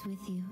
always with you.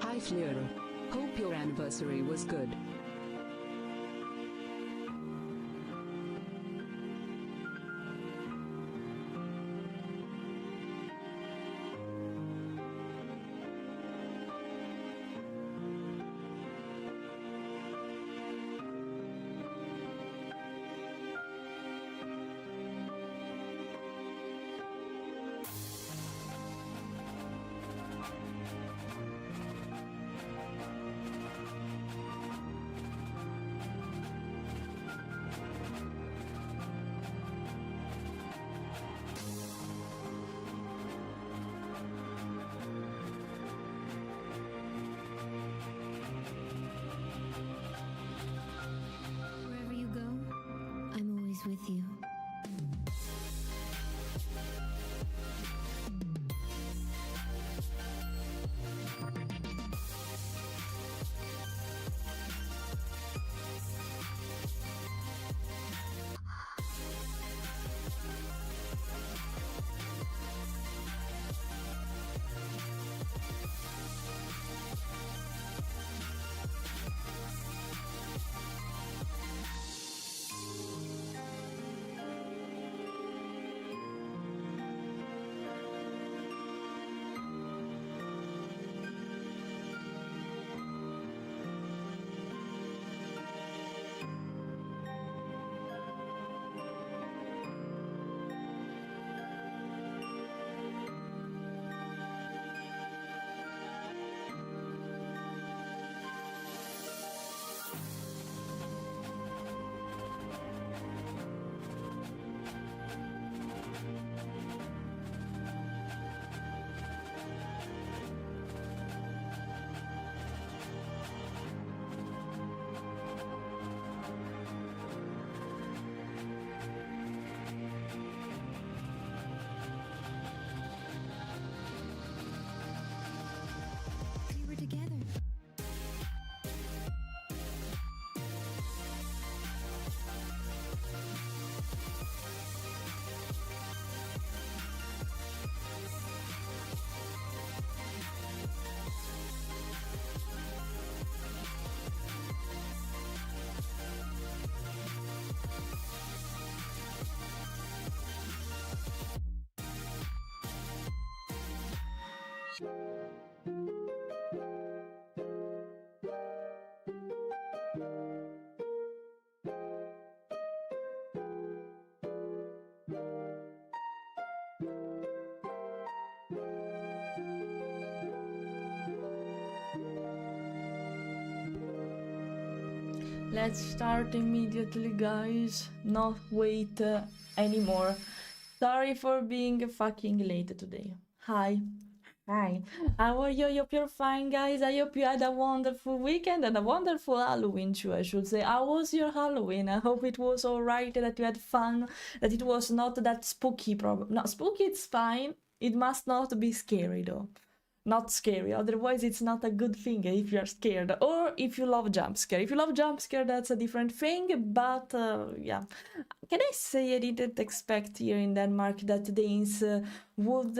Hi Fleira. Hope your anniversary was good. Wherever you go, I'm always with you. Let's start immediately, guys. Not wait anymore. Sorry for being fucking late today. Hi. Hi. How are you? I hope you're fine, guys. I hope you had a wonderful weekend and a wonderful Halloween too, I should say. How was your Halloween? I hope it was alright, that you had fun, that it was not that spooky problem. No, spooky, it's fine. It must not be scary though. Not scary, otherwise it's not a good thing if you're scared, or if you love jump scare. If you love jump scare, that's a different thing, but yeah. Can I say I didn't expect here in Denmark that Danes would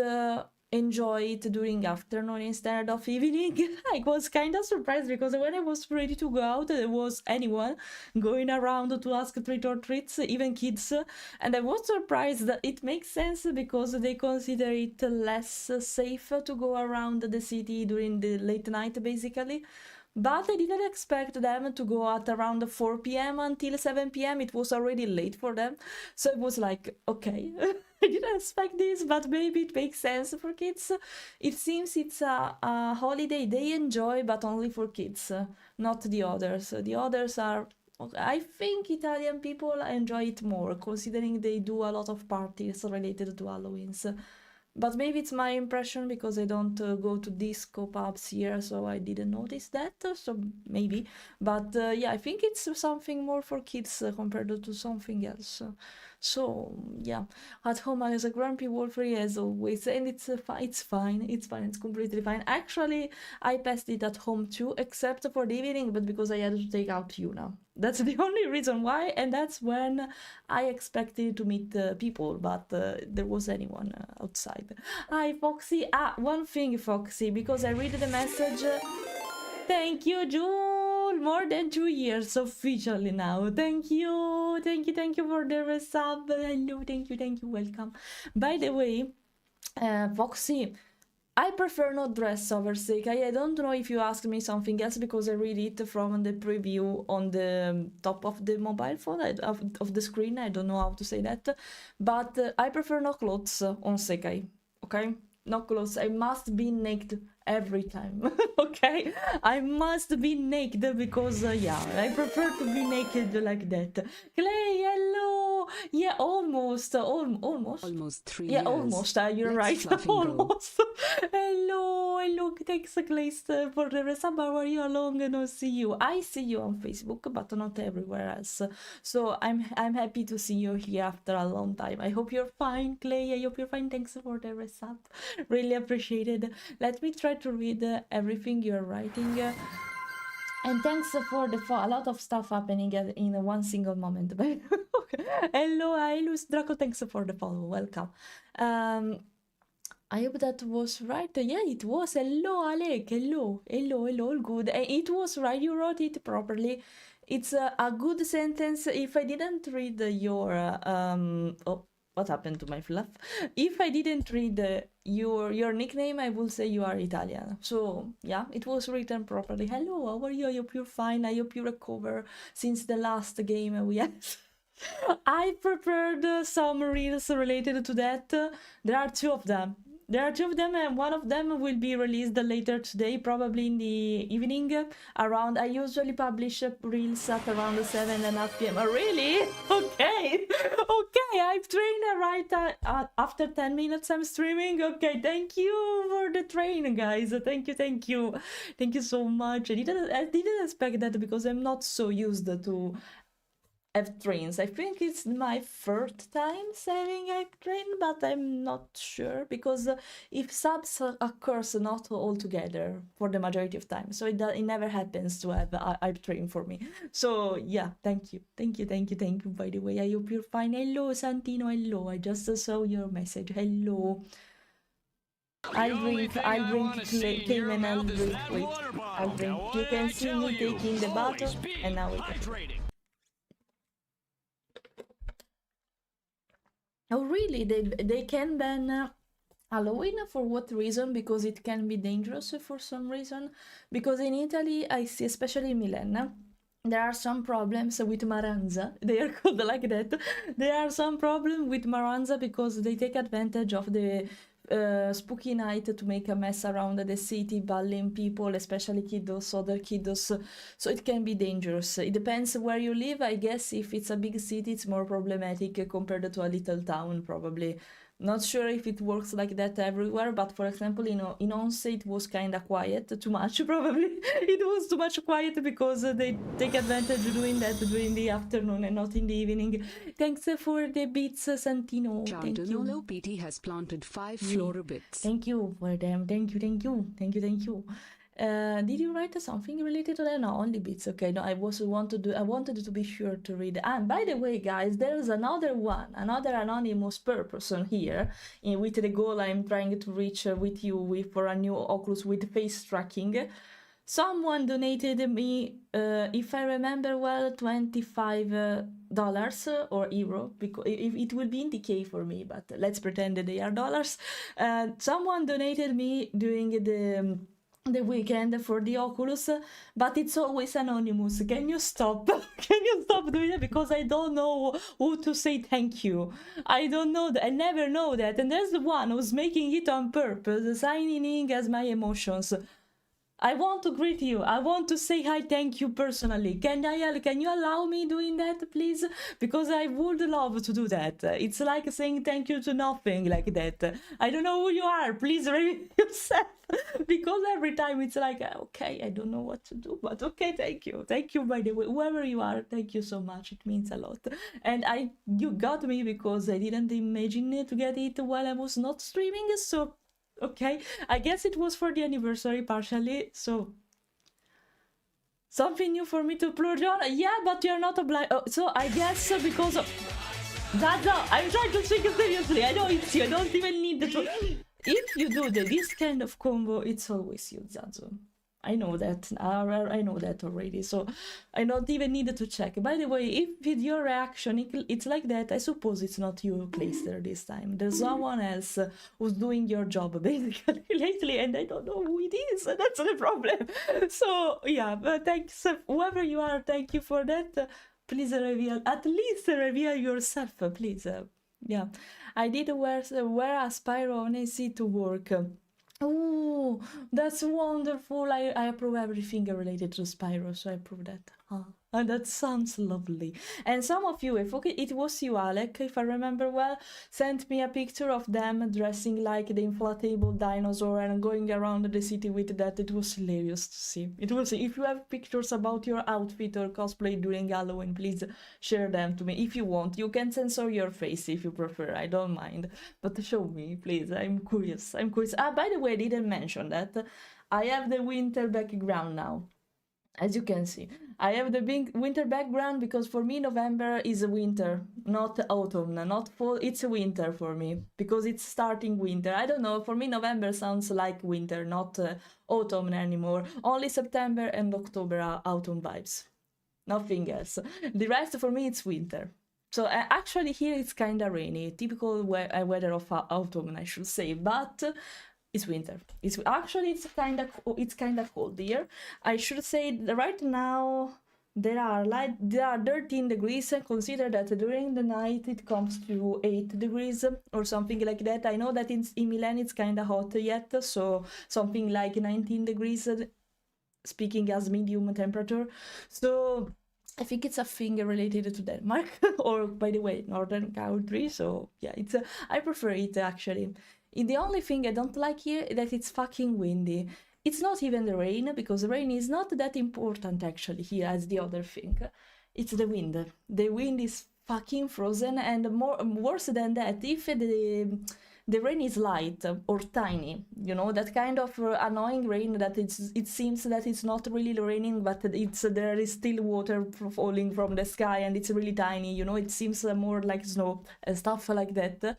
enjoy it during afternoon instead of evening? I was kind of surprised because when I was ready to go out, there was anyone going around to ask treat or treats, even kids, and I was surprised that it makes sense because they consider it less safe to go around the city during the late night, basically. But I didn't expect them to go at around 4 p.m. until 7 p.m. It was already late for them. So it was like, okay, I didn't expect this, but maybe it makes sense for kids. It seems it's a holiday they enjoy, but only for kids, not the others. The others are... I think Italian people enjoy it more, considering they do a lot of parties related to Halloween's. But maybe it's my impression because I don't go to disco pubs here, so I didn't notice that, so maybe. But yeah, I think it's something more for kids compared to something else. So yeah, at home as a grumpy Wolfrey as always, and it's fine, it's completely fine. Actually, I passed it at home too, except for the evening, but because I had to take out Yuna. That's the only reason why, and that's when I expected to meet people, but there was anyone outside. Hi, Foxy. One thing, Foxy, because I read the message. Thank you, Jewel. More than 2 years officially now. Thank you for the resub. Hello, thank you, welcome. By the way, Foxy, I prefer not dress over Sekai. I don't know if you asked me something else because I read it from the preview on the top of the mobile phone, of the screen. I don't know how to say that. But I prefer no clothes on Sekai. Okay? No clothes. I must be naked every time. Okay? I must be naked because, yeah, I prefer to be naked like that. Clay, hello! Yeah, almost. Almost 3 years. Yeah, almost. You're Let's right. Almost. Hello. Thanks, Clay, for the resub. How are you? Long no see you. I see you on Facebook, but not everywhere else. So I'm happy to see you here after a long time. I hope you're fine, Clay. I hope you're fine. Thanks for the resub. Really appreciated. Let me try to read everything you're writing. And thanks for a lot of stuff happening in one single moment. Hello, Ailus Draco, thanks for the follow, welcome. I hope that was right. Yeah, it was. Hello, Alec. Hello, all good. It was right, you wrote it properly. It's a good sentence. If I didn't read your... oh, what happened to my fluff? If I didn't read your nickname, I will say you are Italian. So yeah, it was written properly. Hello, how are you? I hope you're fine. I hope you recover since the last game we had. I prepared some reels related to that. There are two of them. And one of them will be released later today, probably in the evening. I usually publish reels at around 7:30 p.m. Really? Okay. I've trained right after 10 minutes. I'm streaming. Okay, thank you for the train, guys. Thank you. Thank you so much. I didn't expect that because I'm not so used to have trains. I think it's my first time having a train, but I'm not sure because if subs occurs not all together for the majority of time, so it never happens to have a train for me. So yeah, thank you. By the way, I hope you're fine. Hello, Santino. Hello. I just saw your message. Hello. I'll drink Cayman. I'll drink. Wait, I'll drink. You can see me taking the bottle, and now we go. Oh really? They can ban Halloween for what reason? Because it can be dangerous for some reason. Because in Italy, I see, especially in Milan, there are some problems with Maranza. They are called like that. There are some problems with Maranza because they take advantage of the spooky night to make a mess around the city, bullying people, especially kiddos, other kiddos. So it can be dangerous. It depends where you live. I guess if it's a big city, it's more problematic compared to a little town, probably. Not sure if it works like that everywhere, but for example, in Onse it was kind of quiet, too much probably. It was too much quiet because they take advantage of doing that during the afternoon and not in the evening. Thanks for the bits, Santino. Thank you. Chantanolo PT has planted 5 Flora bits. Thank you for them. Thank you. Did you write something related to that? No, only bits. Okay, no, I wanted to be sure to read. And by the way, guys, there's another anonymous person here with the goal I'm trying to reach with you for a new Oculus with face tracking. Someone donated me, if I remember well, $25 or euro, because it will be in DK for me, but let's pretend that they are dollars. Someone donated me during the weekend for the Oculus, but it's always anonymous. Can you stop? Can you stop doing it? Because I don't know who to say thank you. I don't know that. I never know that. And there's the one who's making it on purpose, signing in as my emotions. I want to greet you. I want to say hi, thank you personally. Can you allow me doing that, please? Because I would love to do that. It's like saying thank you to nothing like that. I don't know who you are. Please reveal yourself. Because every time it's like, okay, I don't know what to do, but okay, thank you. Thank you, by the way. Whoever you are, thank you so much. It means a lot. And you got me because I didn't imagine to get it while I was not streaming, so okay, I guess it was for the anniversary partially, so something new for me to plurge on. Yeah, but you're not obliged. Oh, so I guess because that's all. I'm trying to think seriously. I know it's you. I don't even need to. If you do this kind of combo, it's always you, Zazu. I know that. I know that already, so I don't even need to check. By the way, if with your reaction it's like that, I suppose it's not you, Clayster, this time. There's someone else who's doing your job, basically, lately, and I don't know who it is. That's the problem. So, yeah, but thanks, whoever you are, thank you for that. Please at least reveal yourself, please. Yeah, I did wear a Spyro on AC to work. Oh, that's wonderful. I approve everything related to Spyro, so I approve that. And that sounds lovely. And some of you, it was you, Alec, if I remember well, sent me a picture of them dressing like the inflatable dinosaur and going around the city with that. It was hilarious to see. It was. If you have pictures about your outfit or cosplay during Halloween, please share them to me if you want. You can censor your face if you prefer. I don't mind, but show me, please. I'm curious. By the way, I didn't mention that I have the winter background now. As you can see, I have the big winter background because for me November is a winter, not autumn, not fall. It's a winter for me because it's starting winter. I don't know, for me November sounds like winter, not autumn anymore. Only September and October are autumn vibes. Nothing else. The rest for me it's winter. So actually here it's kind of rainy, typical weather of autumn, I should say, but it's winter. It's kind of cold here. I should say that right now there are 13 degrees. Consider that during the night it comes to 8 degrees or something like that. I know that in Milan it's kind of hot yet, so something like 19 degrees, speaking as medium temperature. So I think it's a thing related to Denmark or, by the way, northern country. So yeah, I prefer it actually. The only thing I don't like here is that it's fucking windy. It's not even the rain, because the rain is not that important actually here as the other thing. It's the wind. The wind is fucking frozen, and worse than that, if the rain is light or tiny, you know, that kind of annoying rain that it seems that it's not really raining, but there is still water falling from the sky and it's really tiny, you know, it seems more like snow and stuff like that.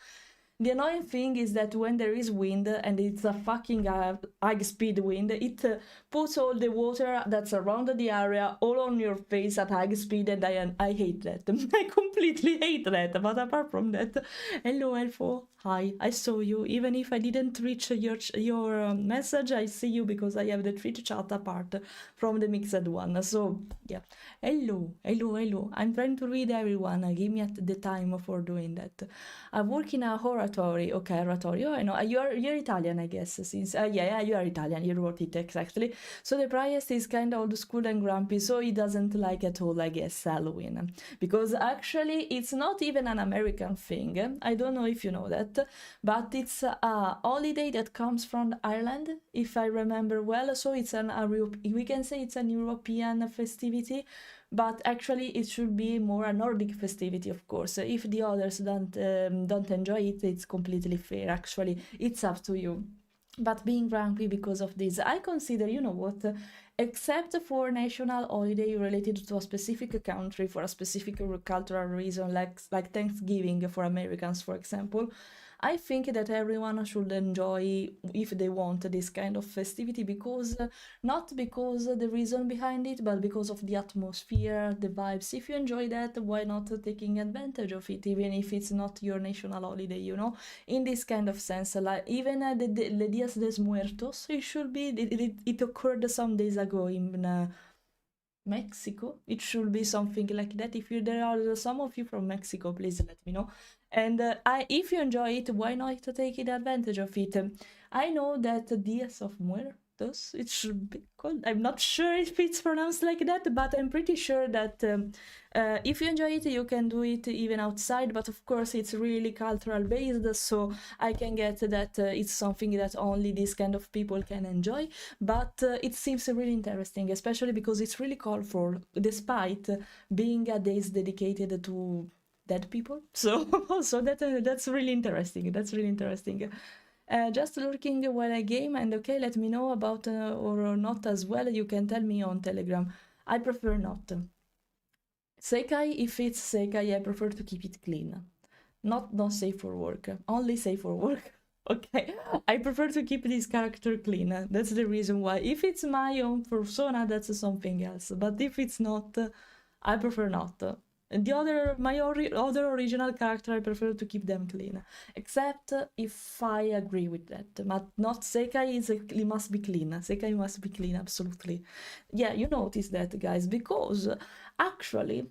The annoying thing is that when there is wind and it's a fucking high speed wind, it puts all the water that's around the area all on your face at high speed, and I hate that. I completely hate that. But apart from that, hello Elfo, hi, I saw you. Even if I didn't reach your message, I see you because I have the Twitch chat apart from the mixed one. So yeah, hello. I'm trying to read everyone. Give me the time for doing that. I work in a oratory. Okay, oratory. Oh, I know. You're Italian, I guess. Since yeah, you are Italian. You wrote it exactly. So the priest is kind of old school and grumpy, so he doesn't like at all, I guess, Halloween. Because actually, it's not even an American thing. I don't know if you know that, but it's a holiday that comes from Ireland, if I remember well. So it's we can say it's an European festivity, but actually it should be more a Nordic festivity, of course. If the others don't enjoy it, it's completely fair. Actually, it's up to you. But being grumpy because of this, I consider, you know what, except for national holiday related to a specific country for a specific cultural reason, like Thanksgiving for Americans, for example, I think that everyone should enjoy, if they want, this kind of festivity, because not because the reason behind it, but because of the atmosphere, the vibes. If you enjoy that, why not taking advantage of it, even if it's not your national holiday, you know? In this kind of sense, like even the Dias de Muertos, it should be, it occurred some days ago in Mexico. It should be something like that. If there are some of you from Mexico, please let me know. And if you enjoy it, why not take advantage of it? I know that Dias of Muertos, it should be called. I'm not sure if it's pronounced like that, but I'm pretty sure that if you enjoy it, you can do it even outside. But of course, it's really cultural based, so I can get that it's something that only these kind of people can enjoy. But it seems really interesting, especially because it's really colorful, despite being a day dedicated to dead people. So that's really interesting. Just lurking while I game, and okay, let me know about or not as well. You can tell me on Telegram. I prefer not. Sekai, if it's Sekai, I prefer to keep it clean. Not safe for work. Only safe for work. Okay, I prefer to keep this character clean. That's the reason why. If it's my own persona, that's something else. But if it's not, I prefer not. My other original character, I prefer to keep them clean. Except if I agree with that. But not Sekai, it must be clean. Sekai must be clean, absolutely. Yeah, you notice that, guys, because actually...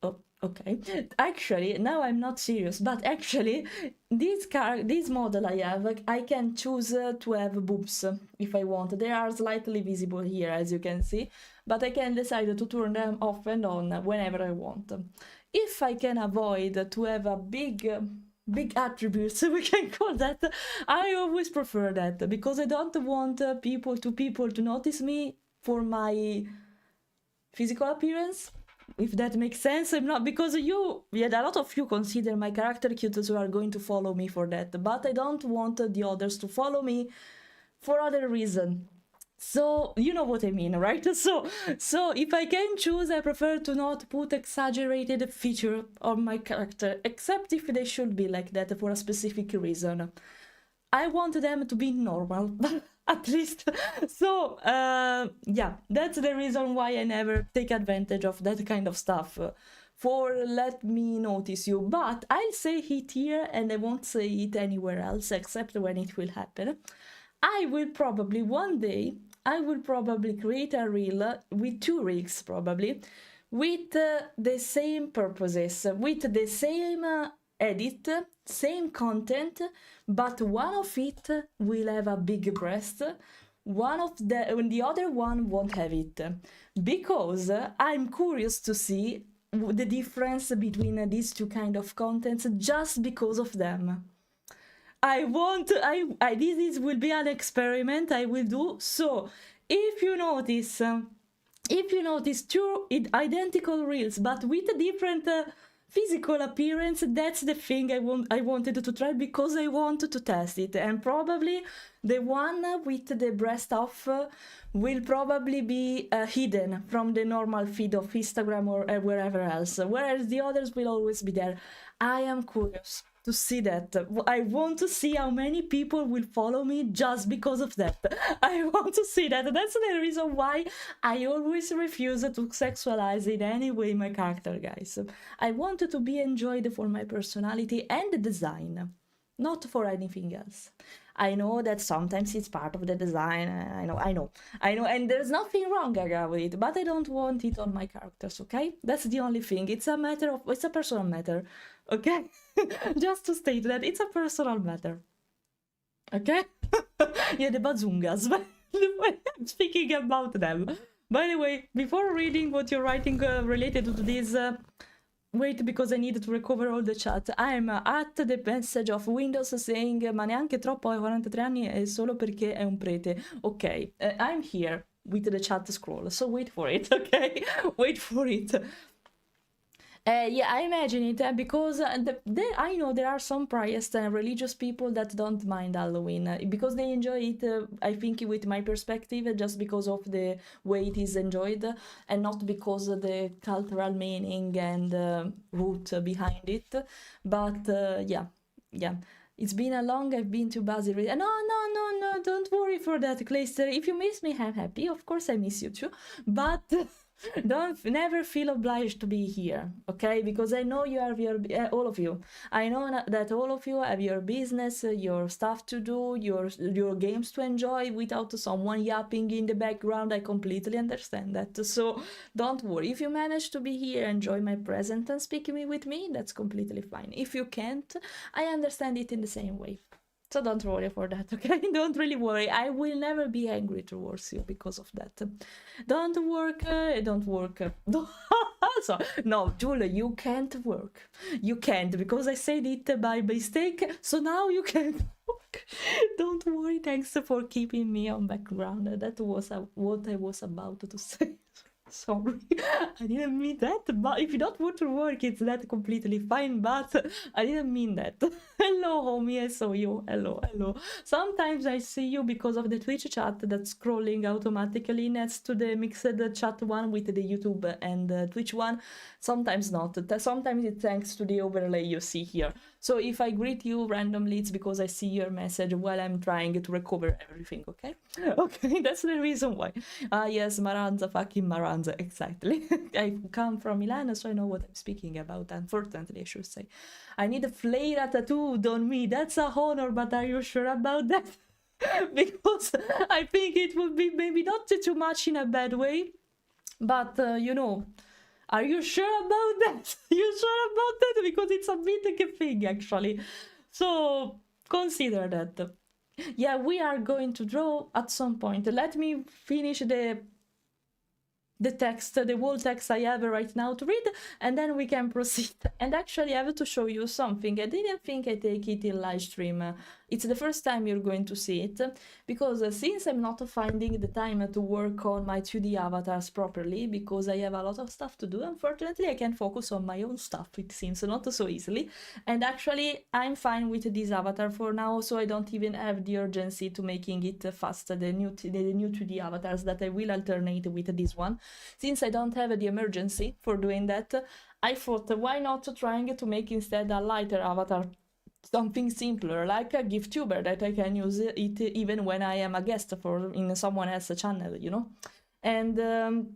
Oh, okay. Actually, now I'm not serious, but actually, this model I have, I can choose to have boobs if I want. They are slightly visible here, as you can see, but I can decide to turn them off and on whenever I want. If I can avoid to have a big attributes, we can call that, I always prefer that, because I don't want people to notice me for my physical appearance. If that makes sense. I'm not, because a lot of you consider my character cute, so are going to follow me for that, but I don't want the others to follow me for other reason. So you know what I mean, right? So if I can choose, I prefer to not put exaggerated feature on my character, except if they should be like that for a specific reason. I want them to be normal, at least. So, yeah, that's the reason why I never take advantage of that kind of stuff. For let me notice you. But I'll say it here, and I won't say it anywhere else, except when it will happen. I will probably, one day, create a reel with 2 rigs, probably, with the same purposes, with the same edit, same content, but one of it will have a big breast, the other one won't have it, because I'm curious to see the difference between these two kind of contents, just because of them. This will be an experiment I will do. So if you notice 2 identical reels but with a different physical appearance, that's the thing I wanted to try, because I wanted to test it. And probably the one with the breast off will probably be hidden from the normal feed of Instagram or wherever else, whereas the others will always be there. I am curious. to see that. I want to see how many people will follow me just because of that. I want to see that. That's the reason why I always refuse to sexualize in any way my character, guys. I want it to be enjoyed for my personality and the design, not for anything else. I know that sometimes it's part of the design. I know, and there's nothing wrong with it, but I don't want it on my characters, okay? That's the only thing. It's a personal matter, okay? Just to state that it's a personal matter, okay? Yeah, the bazungas. I'm speaking about them. By the way, before reading what you're writing related to this, wait, because I need to recover all the chat. I'm at the message of Windows saying ma neanche troppo, hai 43 anni è solo perché è un prete. Ok, I'm here with the chat scroll, so wait for it, okay? Wait for it. Yeah, I imagine it because I know there are some pious and religious people that don't mind Halloween because they enjoy it, I think, with my perspective, just because of the way it is enjoyed and not because of the cultural meaning and root behind it. But yeah. It's been a long, I've been too busy. No, don't worry for that, Clayster. If you miss me, I'm happy. Of course, I miss you too. But never feel obliged to be here, okay? Because I know you have all of you. I know that all of you have your business, your stuff to do, your games to enjoy without someone yapping in the background. I completely understand that. So don't worry. If you manage to be here, enjoy my presence and speak with me, that's completely fine. If you can't, I understand it in the same way. So don't worry for that, okay? Don't really worry. I will never be angry towards you because of that. Don't work. So, no, Julia, you can't work. You can't, because I said it by mistake, so now you can't work. Don't worry, thanks for keeping me on background. That was what I was about to say. Sorry, I didn't mean that, but if you don't want to work, it's that completely fine, but I didn't mean that. Hello, homie, I saw you. Hello. Sometimes I see you because of the Twitch chat that's scrolling automatically next to the mixed chat one with the YouTube and Twitch one. Sometimes not. Sometimes it's thanks to the overlay you see here. So if I greet you randomly, it's because I see your message while I'm trying to recover everything, okay? Okay, that's the reason why. Yes, Maranza, fucking Maranza, exactly. I come from Milan, so I know what I'm speaking about, unfortunately, I should say. I need a Fleira tattooed on me. That's a honor, but are you sure about that? Because I think it would be maybe not too much in a bad way, but you know, are you sure about that? You sure about that? Because it's a bit thing, actually. So consider that. Yeah, we are going to draw at some point. Let me finish the text, the whole text I have right now to read, and then we can proceed. And actually, I have to show you something. I didn't think I take it in live stream. It's the first time you're going to see it, because since I'm not finding the time to work on my 2D avatars properly, because I have a lot of stuff to do, unfortunately, I can focus on my own stuff, it seems, not so easily. And actually, I'm fine with this avatar for now, so I don't even have the urgency to making it fast, the new 2D avatars that I will alternate with this one. Since I don't have the emergency for doing that, I thought, why not trying to make instead a lighter avatar, something simpler, like a Vtuber that I can use it even when I am a guest in someone else's channel, you know? And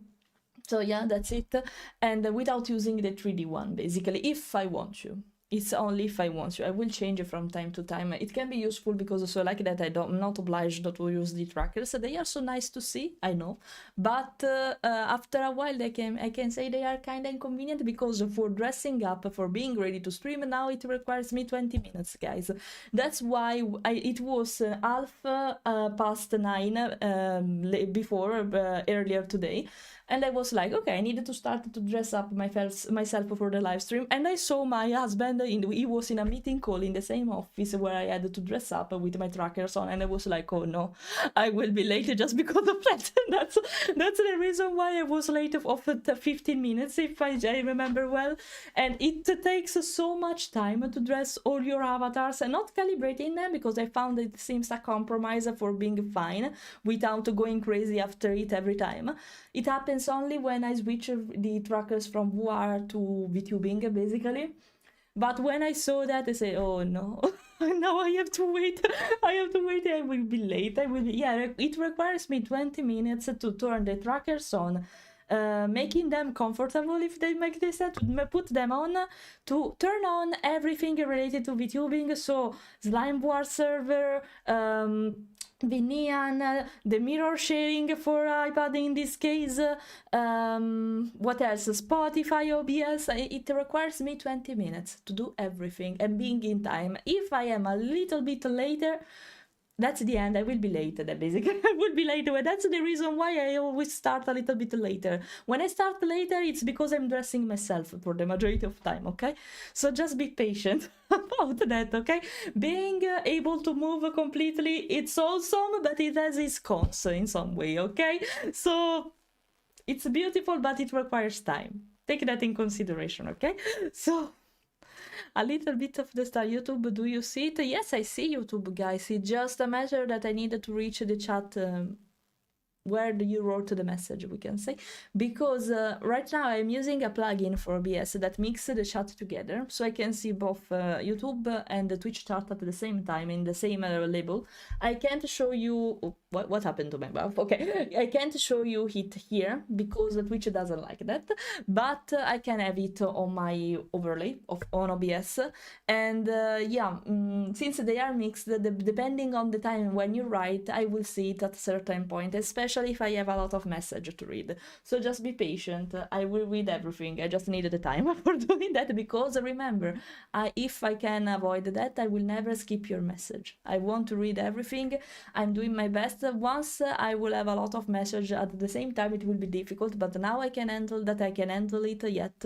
so yeah, that's it. And without using the 3D one, basically, if I want to. It's only if I want to. I will change it from time to time. It can be useful because so like that I'm not obliged to use the trackers. They are so nice to see, I know. But after a while I can say they are kind of inconvenient, because for dressing up, for being ready to stream, now it requires me 20 minutes, guys. That's why it was half past 9 before earlier today. And I was like, okay, I needed to start to dress up myself for the live stream. And I saw my husband, he was in a meeting call in the same office where I had to dress up with my trackers on. And I was like, oh no, I will be late just because of that. That's the reason why I was late of 15 minutes, if I remember well. And it takes so much time to dress all your avatars and not calibrating them, because I found it seems a compromise for being fine without going crazy after it every time. It happens only when I switch the trackers from VR to VTubing, basically. But when I saw that, I say, oh no, now I have to wait. I have to wait. I will be late. It requires me 20 minutes to turn the trackers on, making them comfortable if they make this, to put them on, to turn on everything related to VTubing. So Slime War server, the neon, the mirror sharing for iPad in this case, what else? Spotify, OBS. It requires me 20 minutes to do everything and being in time. If I am a little bit later, that's the end. I will be late. That basically I will be late. But that's the reason why I always start a little bit later. When I start later, it's because I'm dressing myself for the majority of time. Okay, so just be patient about that. Okay, being able to move completely, it's awesome, but it has its cons in some way. Okay, so it's beautiful, but it requires time. Take that in consideration. Okay, so. A little bit of the star. YouTube, do you see it? Yes, I see YouTube, guys. It's just a matter that I needed to reach the chat where you wrote the message, we can say, because right now I'm using a plugin for OBS that mixes the chat together, so I can see both YouTube and the Twitch chat at the same time in the same label. I can't show you what happened to my mouth. Okay, I can't show you it here because Twitch doesn't like that, but I can have it on my overlay on OBS, and since they are mixed, depending on the time when you write, I will see it at a certain point, especially if I have a lot of message to read. So just be patient. I will read everything. I just needed the time for doing that, because remember, if I can avoid that, I will never skip your message. I want to read everything. I'm doing my best. Once I will have a lot of message at the same time, it will be difficult, but now I can handle that. I can handle it, yet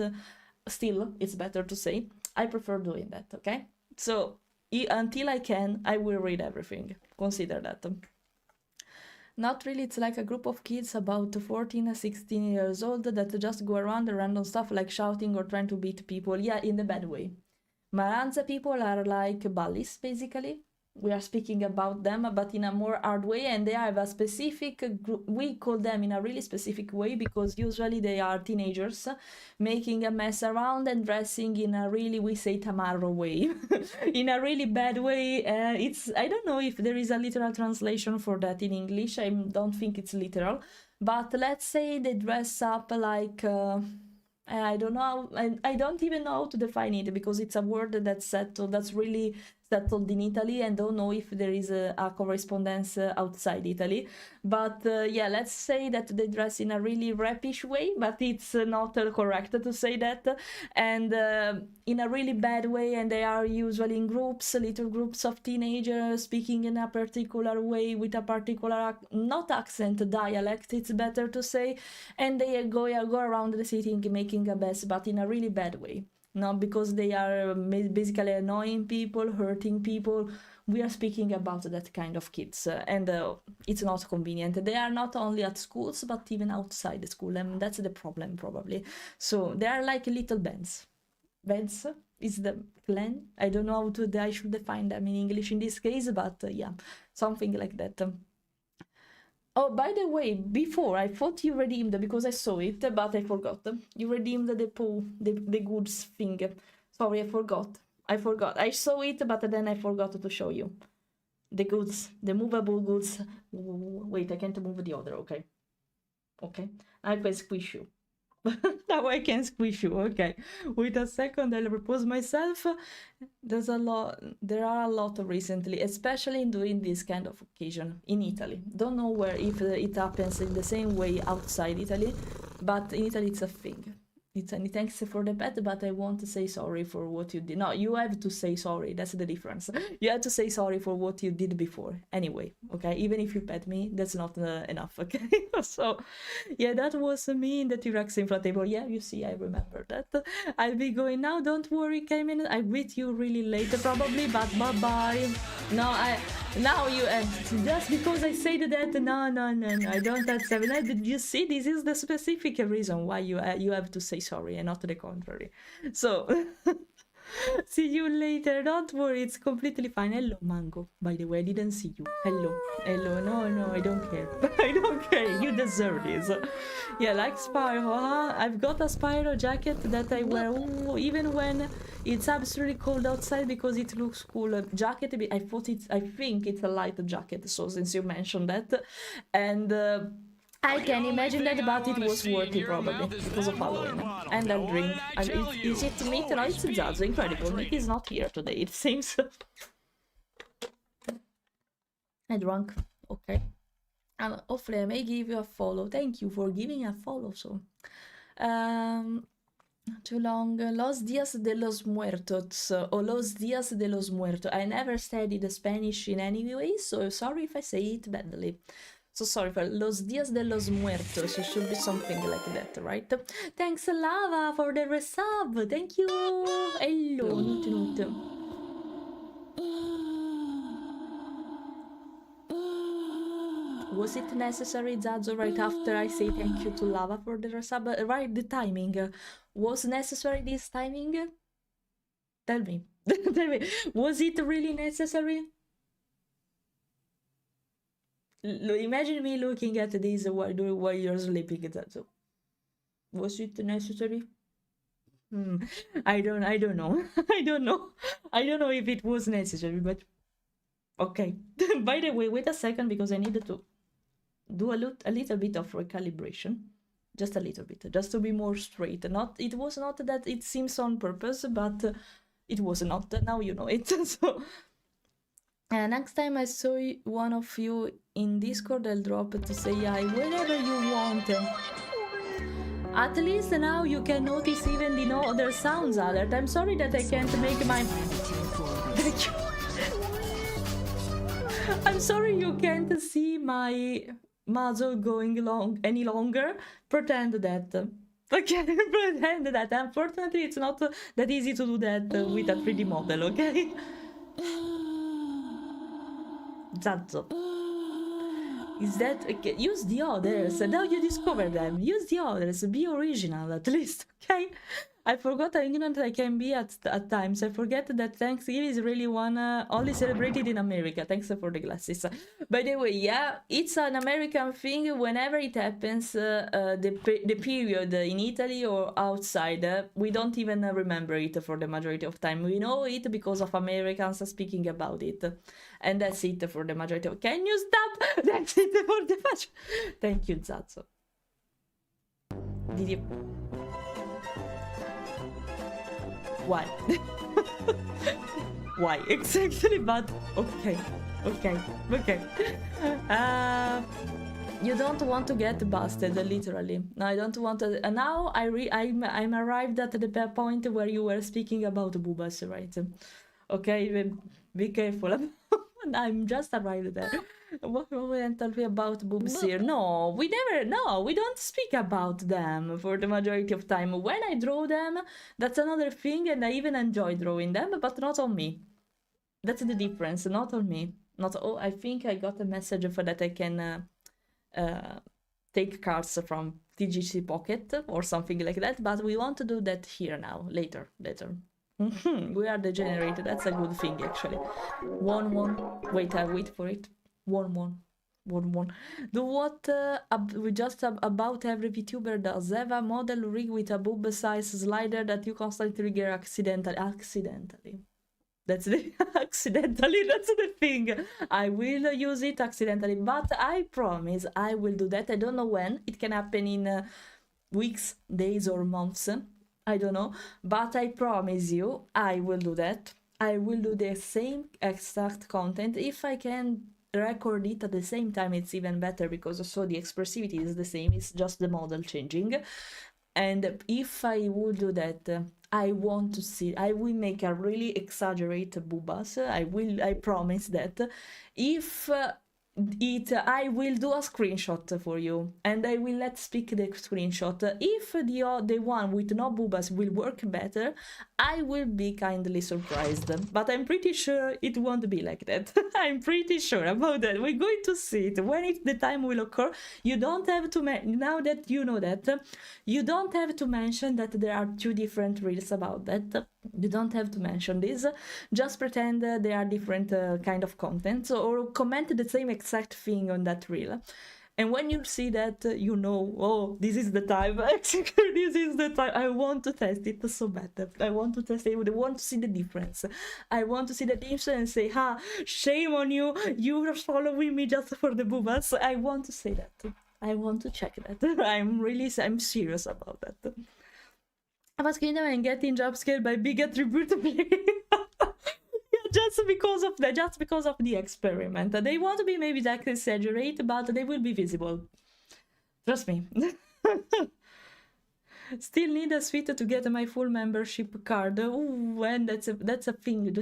still, it's better to say, I prefer doing that, okay? So until I can, I will read everything. Consider that. Not really, it's like a group of kids about 14, 16 years old that just go around the random stuff like shouting or trying to beat people. Yeah, in the bad way. Maranza people are like bullies, basically. We are speaking about them, but in a more hard way, and they have a specific group. We call them in a really specific way because usually they are teenagers making a mess around and dressing in a really, we say, Tamaro way, in a really bad way. I don't know if there is a literal translation for that in English. I don't think it's literal, but let's say they dress up like. I don't know. I don't even know how to define it because it's a word that's settled. That's really settled in Italy, and don't know if there is a correspondence outside Italy. But yeah, let's say that they dress in a really rapish way, but it's not correct to say that, and in a really bad way. And they are usually in groups, little groups of teenagers speaking in a particular way with a particular not accent, dialect. It's better to say, and they go around the city making a mess, but in a really bad way. Not because they are basically annoying people, hurting people. We are speaking about that kind of kids, and it's not convenient. They are not only at schools, but even outside the school, and that's the problem, probably. So they are like little bands. Bands is the clan. I don't know I should define them in English in this case, but yeah, something like that. Oh, by the way, before I thought you redeemed because I saw it, but I forgot. You redeemed the goods thing. Sorry, I forgot. I saw it, but then I forgot to show you. The goods, the movable goods. Wait, I can't move the other, okay. Okay, I can squish you. Now I can squish you, okay. Wait a second, I'll repose myself. There are a lot recently, especially in doing this kind of occasion in Italy. Don't know if it happens in the same way outside Italy, but in Italy it's a thing. It's any thanks for the pet, but I want to say sorry for what you did. No, you have to say sorry. That's the difference. You have to say sorry for what you did before. Anyway, okay? Even if you pet me, that's not enough, okay? So, yeah, that was me in the T-Rex inflatable. Yeah, you see, I remember that. I'll be going now. Don't worry, Cayman. I'm with you really late, probably, but bye-bye. No, now you just because I said that, no, I don't have 7. Did you see? This is the specific reason why you have to say sorry and not the contrary. So See you later. Don't worry, it's completely fine. Hello, Mango. By the way, I didn't see you. Hello. Hello. No, I don't care. I don't care. You deserve this. Yeah, like Spyro, huh? I've got a Spyro jacket that I wear even when it's absolutely cold outside because it looks cool. Jacket, I think it's a light jacket, so since you mentioned that. And I can imagine that, but it was worth it probably because of Halloween. And I'll drink. Is it meat? No, it's Zazu. Incredible. Meat is not here today, it seems. I drunk. Okay. And hopefully I may give you a follow. Thank you for giving a follow. So, too long. Los Días de los Muertos or Los Días de los Muertos. I never studied Spanish in any way, so sorry if I say it badly. So sorry for Los Días de los Muertos. It should be something like that, right? Thanks, Lava, for the resub. Thank you. Hello, Nut. Was it necessary, Zazo, right after I say thank you to Lava for the resub? Right, the timing. Was necessary this timing? Tell me. Tell me. Was it really necessary? Imagine me looking at this while you're sleeping. Zazo. Was it necessary? I don't know. I don't know. I don't know if it was necessary, but okay. By the way, wait a second because I needed to do a little bit of recalibration. Just a little bit, just to be more straight. It was not that it seems on purpose, but it was not. Now you know it. So next time I saw one of you in Discord, I'll drop to say hi whenever you want. At least now you can notice even the other sounds alert. I'm sorry that I can't make my... Thank you. I'm sorry you can't see my muzzle going any longer. Pretend that. Okay, pretend that. Unfortunately, it's not that easy to do that with a 3D model, okay? Zazo. Is that... Okay, use the others. Now you discover them. Use the others. Be original, at least, okay? I forgot how ignorant I can be at times. I forget that Thanksgiving is really one only celebrated in America. Thanks for the glasses. By the way, yeah, it's an American thing. Whenever it happens, the period in Italy or outside, we don't even remember it for the majority of time. We know it because of Americans speaking about it. And that's it for the majority of... Can you stop? That's it for the majority. Thank you, Zazo. Did you... Why? Why exactly? But okay. You don't want to get busted, literally. No, I don't want to. Now I'm arrived at the point where you were speaking about boobas, right? Okay, be careful. I'm just arrived there. What won't tell me about boobs here? No, we don't speak about them for the majority of time. When I draw them, that's another thing, and I even enjoy drawing them, but not on me. That's the difference, not on me. Not. Oh, I think I got a message for that I can take cards from TGC Pocket or something like that, but we want to do that here now, later. We are degenerated, that's a good thing actually. 1-1. Wait, I wait for it. 1-1. Do what just about every Vtuber does. Have a model rig with a boob size slider that you constantly trigger accidentally. That's the accidentally, that's the thing. I will use it accidentally, but I promise I will do that. I don't know when. It can happen in weeks, days, or months. I don't know, but I promise you I will do that. I will do the same exact content. If I can record it at the same time, it's even better, because so the expressivity is the same, it's just the model changing. And if I would do that, I want to see, I will make a really exaggerated boobas. I promise that. If I will do a screenshot for you, and I will let speak the screenshot. If the one with no boobas will work better, I will be kindly surprised. But I'm pretty sure it won't be like that. I'm pretty sure about that. We're going to see it when the time will occur. You don't have to now that you know that, you don't have to mention that there are two different reels about that. You don't have to mention this. Just pretend they are different kind of content, or comment the same exact thing on that reel. And when you see that, you know, oh, this is the time. This is the time. I want to test it so bad. I want to test it. I want to see the difference. I want to see the difference and say, ha, shame on you. You're following me just for the boobas. I want to say that. I want to check that. I'm serious about that. I was kidding and getting jump scared by big attribute play. Just because of the experiment. They want to be maybe that exaggerate, but they will be visible. Trust me. Still need a suite to get my full membership card. Ooh, and that's a thing.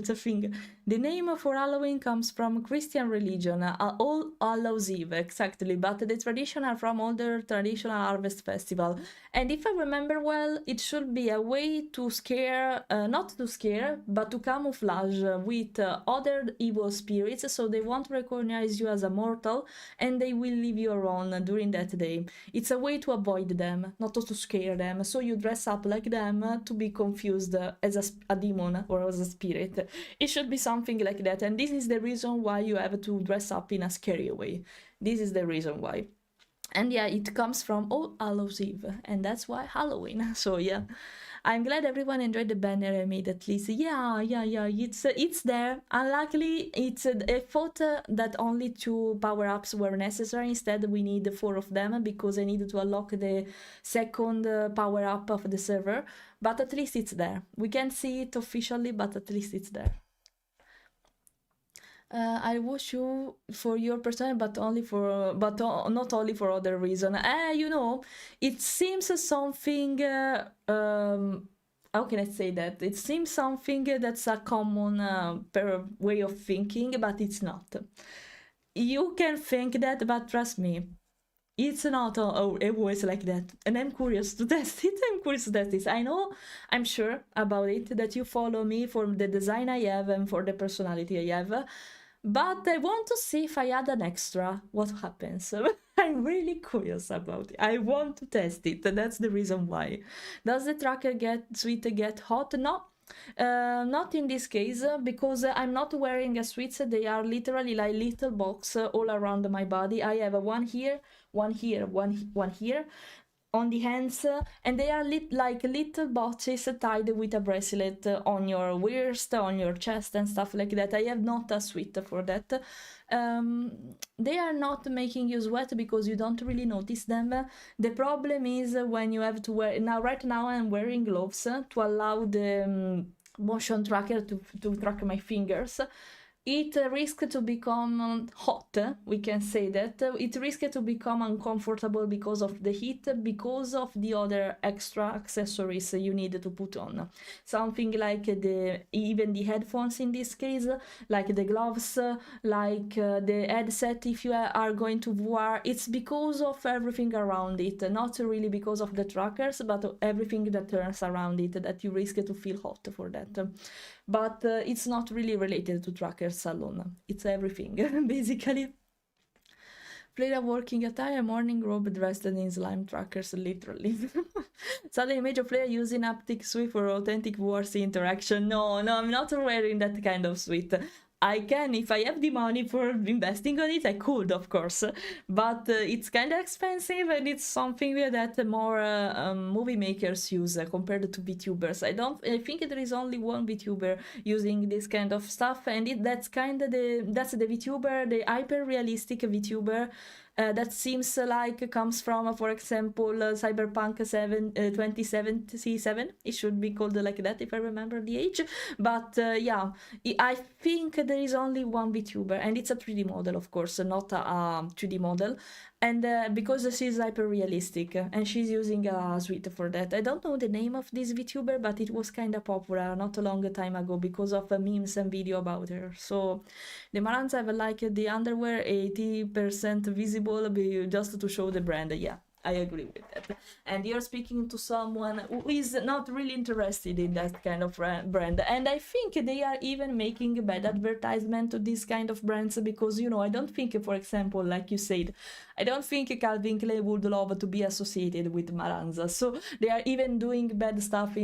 The name for Halloween comes from Christian religion, All Hallows Eve, exactly. But the tradition are from older traditional harvest festival. And if I remember well, it should be a way to scare, not to scare, but to camouflage with other evil spirits, so they won't recognize you as a mortal, and they will leave you alone during that day. It's a way to avoid them, not to scare them. So you dress up like them to be confused as a demon or as a spirit. It should be something like that, and this is the reason why you have to dress up in a scary way. This is the reason why. And yeah, it comes from All Hallows Eve, and that's why Halloween. So yeah, I'm glad everyone enjoyed the banner I made at least. Yeah, it's there. Unluckily, it's a thought that only 2 power-ups were necessary. Instead, we need 4 of them because I needed to unlock the second power-up of the server. But at least it's there. We can't see it officially, but at least it's there. I wish you for your persona, but not only for other reason. You know, it seems something. How can I say that? It seems something that's a common way of thinking, but it's not. You can think that, but trust me, it's not always like that. And I'm curious to test it. I know, I'm sure about it, that you follow me for the design I have and for the personality I have. But I want to see if I add an extra, what happens. I'm really curious about it. I want to test it, and that's the reason why. Does the tracker suite get hot? No. Not in this case, because I'm not wearing a suits. They are literally like little box all around my body. I have one here, one here, one here on the hands, and they are like little boxes tied with a bracelet on your wrist, on your chest and stuff like that. I have not a suite for that. They are not making you sweat because you don't really notice them. The problem is when you have to wear, right now I'm wearing gloves to allow the motion tracker to track my fingers. It risks to become hot, we can say that. It risks to become uncomfortable because of the heat, because of the other extra accessories you need to put on. Something like even the headphones in this case, like the gloves, like the headset if you are going to wear. It's because of everything around it, not really because of the trackers, but everything that turns around it, that you risk to feel hot for that. But it's not really related to trackers alone. It's everything, basically. Fleira working attire, morning robe dressed in slime trackers, literally. Sudden image of Fleira using haptic suite for authentic words interaction. No, I'm not wearing that kind of suite. I can, if I have the money for investing on it, I could, of course. But it's kind of expensive, and it's something that more movie makers use compared to VTubers. I think there is only one VTuber using this kind of stuff, and that's the VTuber, the hyper-realistic VTuber. That seems like comes from, for example, Cyberpunk 2077. It should be called like that if I remember the age. But yeah, I think there is only one VTuber, and it's a 3D model, of course, not a 2D model. And because she's hyper realistic, and she's using a suite for that. I don't know the name of this VTuber, but it was kind of popular not a long time ago because of memes and video about her. So the Marans have like the underwear 80% visible just to show the brand. Yeah, I agree with that. And you're speaking to someone who is not really interested in that kind of brand. And I think they are even making a bad advertisement to this kind of brands because, you know, I don't think, for example, like you said, I don't think Calvin Klein would love to be associated with Maranza. So they are even doing bad stuff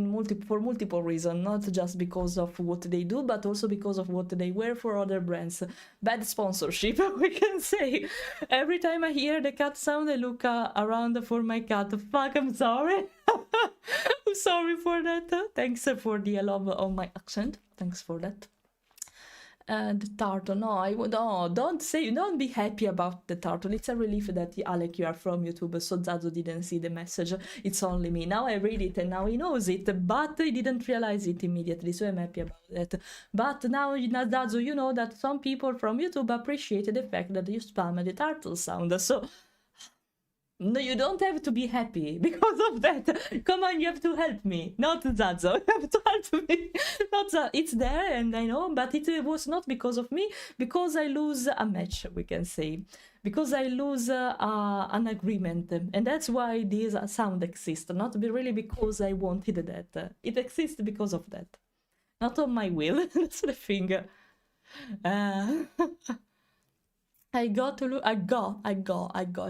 for multiple reasons, not just because of what they do, but also because of what they wear for other brands. Bad sponsorship, we can say. Every time I hear the cat sound, I look around for my cat. Fuck, I'm sorry. I'm sorry for that. Thanks for the love of my accent. Thanks for that. The turtle, no, I would, oh, don't be happy about the turtle. It's a relief that, Alec, you are from YouTube, so Zazu didn't see the message. It's only me. Now I read it and now he knows it, but he didn't realize it immediately, so I'm happy about that. But now, Zazu, you know that some people from YouTube appreciate the fact that you spam the turtle sound, so no, you don't have to be happy because of that. Come on, you have to help me, not Zazo. You have to help me. Not that it's there, and I know, but it was not because of me. Because I lose a match, we can say. Because I lose an agreement, and that's why this sound exists. Not really because I wanted that. It exists because of that, not on my will. That's the thing. I got to look. I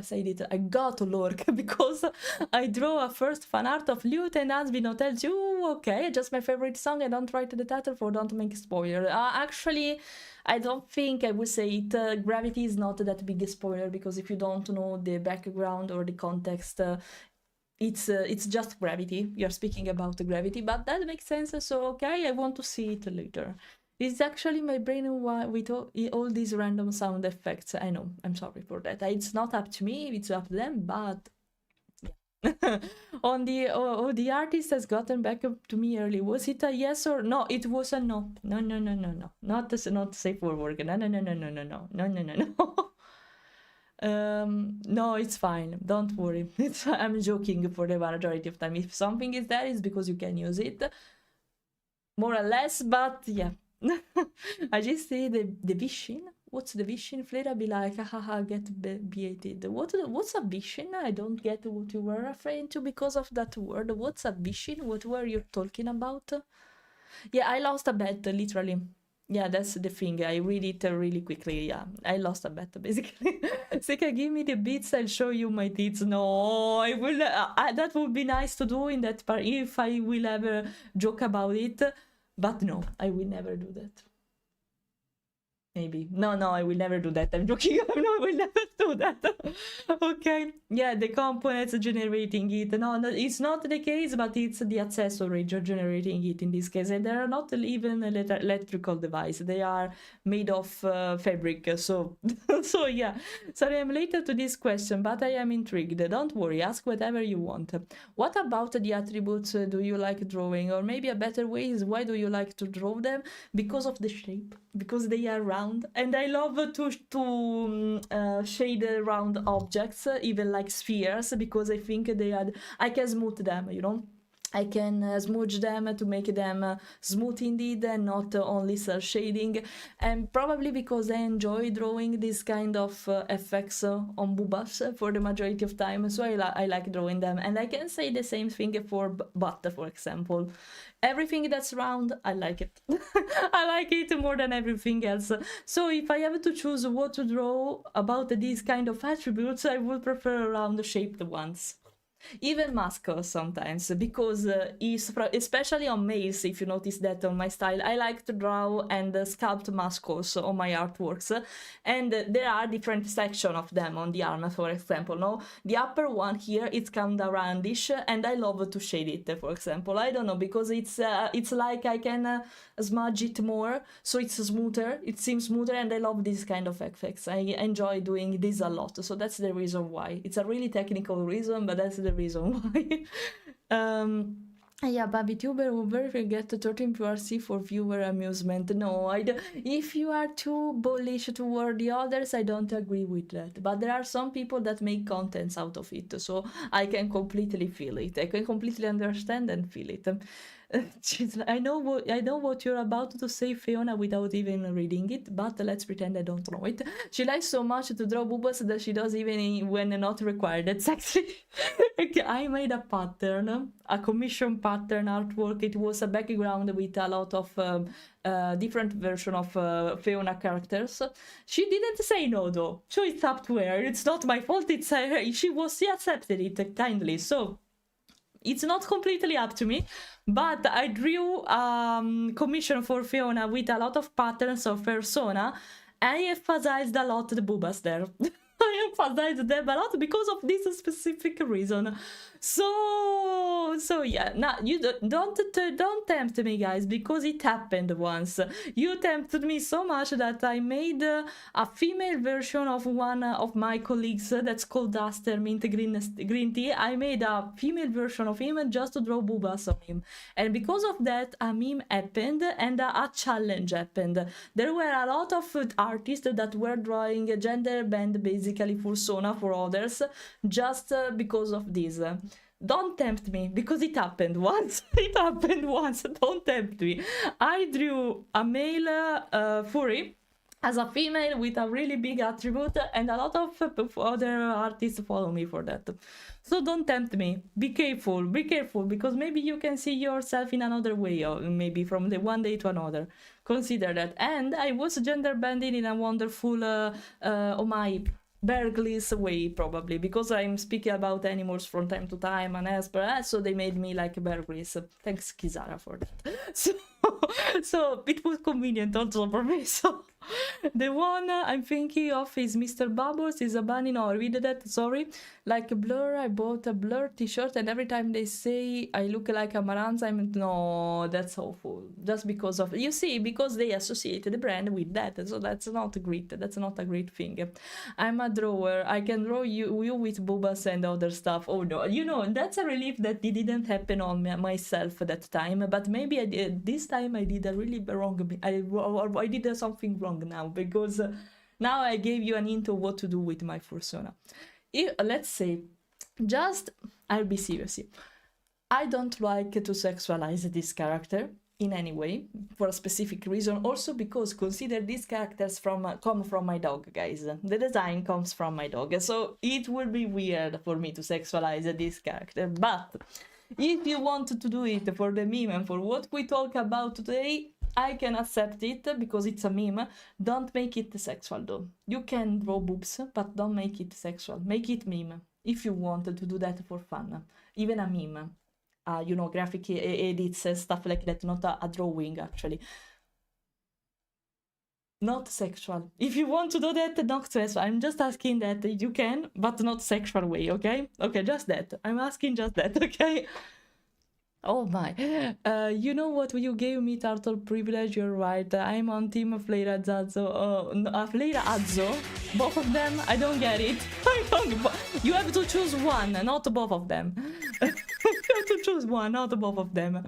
said it. I got to lurk because I draw a first fan art of Lute and Asbino tells you, okay, just my favorite song. I don't write the title for don't make spoiler. Actually, I don't think I would say it. Gravity is not that big a spoiler because if you don't know the background or the context, it's just gravity. You're speaking about the gravity, but that makes sense. So okay, I want to see it later. It's actually my brain with all these random sound effects. I know, I'm sorry for that. It's not up to me, it's up to them, but yeah. The artist has gotten back to me early. Was it a yes or no? It was a no. No. Not safe for work. No. No, it's fine. Don't worry. I'm joking for the majority of time. If something is there, it's because you can use it. More or less, but yeah. I just say the vision. What's the vision? Fleira be like, haha, get beated. What's a vision? I don't get what you were referring to because of that word. What's a vision? What were you talking about? Yeah, I lost a bet, literally. Yeah, that's the thing. I read it really quickly. Yeah, I lost a bet, basically. Seka, give me the beats, I'll show you my deeds. No, I will. That would be nice to do in that part if I will ever joke about it. But no, I will never do that. Maybe. No, I will never do that. I'm joking. No, I will never do that. Okay. Yeah, the components generating it. No, it's not the case, but it's the accessory generating it in this case. And they are not even an electrical device. They are made of fabric. So, so yeah. Sorry, I'm later to this question, but I am intrigued. Don't worry. Ask whatever you want. What about the attributes do you like drawing? Or maybe a better way is why do you like to draw them? Because of the shape. Because they are round, and I love to shade round objects, even like spheres, because I think I can smooth them, you know. I can smudge them to make them smooth indeed and not only cel shading, and probably because I enjoy drawing this kind of effects on boobas for the majority of time, so I like drawing them. And I can say the same thing for butt, for example. Everything that's round, I like it. I like it more than everything else. So if I have to choose what to draw about these kind of attributes, I would prefer round shaped ones. Even muscles sometimes, because especially on males, if you notice that on my style, I like to draw and sculpt muscles on my artworks, and there are different sections of them on the arm, for example. No, the upper one here, it's kind of roundish, and I love to shade it, for example. I don't know, because it's like I can smudge it more, so it's smoother, it seems smoother, and I love this kind of effects. I enjoy doing this a lot, so that's the reason why. It's a really technical reason, but that's the reason why. Yeah, but Vtuber will very get 13 PRC for viewer amusement. No, I don't. If you are too bullish toward the others, I don't agree with that. But there are some people that make contents out of it, so I can completely feel it. I can completely understand and feel it. I know what you're about to say, Fiona, without even reading it, but let's pretend I don't know it. She likes so much to draw boobas that she does even when not required. That's actually okay, I made a pattern, a commission pattern artwork. It was a background with a lot of different version of Fiona characters. She didn't say no though, so it's up to her. It's not my fault. It's she accepted it kindly. So it's not completely up to me, but I drew commission for Fiona with a lot of patterns of persona. I emphasized a lot the boobas there. I emphasized them a lot because of this specific reason. So yeah, now you don't tempt me, guys, because it happened once. You tempted me so much that I made a female version of one of my colleagues that's called Duster Mint Green Tea. I made a female version of him just to draw boobas on him, and because of that, a meme happened and a challenge happened. There were a lot of artists that were drawing a gender band basically persona for others just because of this. Don't tempt me, because it happened once. It happened once. Don't tempt me. I drew a male furry as a female with a really big attribute, and a lot of other artists follow me for that. So don't tempt me. Be careful, because maybe you can see yourself in another way, or maybe from the one day to another. Consider that. And I was gender bending in a wonderful, oh my, Berkeley's way, probably, because I'm speaking about animals from time to time and Esper, so they made me like Berkeley's. Thanks, Kizara, for that. So it was convenient also for me. So the one I'm thinking of is Mr. Bubbles, is a bunny. No, I read that, sorry. Like Blur, I bought a Blur t-shirt, and every time they say I look like a Maranza, no, that's awful. Just because of, you see, because they associate the brand with that, so that's not great. That's not a great thing. I'm a drawer. I can draw you with boobas and other stuff. Oh no, you know, that's a relief that it didn't happen on myself that time. But maybe this time I did a really wrong. I did something wrong now, because now I gave you an hint of what to do with my persona. Let's say, I'll be serious here. I don't like to sexualize this character in any way, for a specific reason. Also because consider these characters come from my dog, guys. The design comes from my dog, so it would be weird for me to sexualize this character. But if you want to do it for the meme and for what we talk about today, I can accept it because it's a meme. Don't make it sexual though. You can draw boobs, but don't make it sexual. Make it meme if you want to do that for fun. Even a meme. You know, graphic edits and stuff like that, not a drawing, actually. Not sexual. If you want to do that, not sexual. I'm just asking that you can, but not sexual way, okay? Okay, just that. I'm asking just that, okay? Oh my. You know what? You gave me turtle privilege, you're right. I'm on team Fleira Zazzo. Fleira Azzo. Both of them? I don't get it. You have to choose one, not both of them. You have to choose one, not both of them.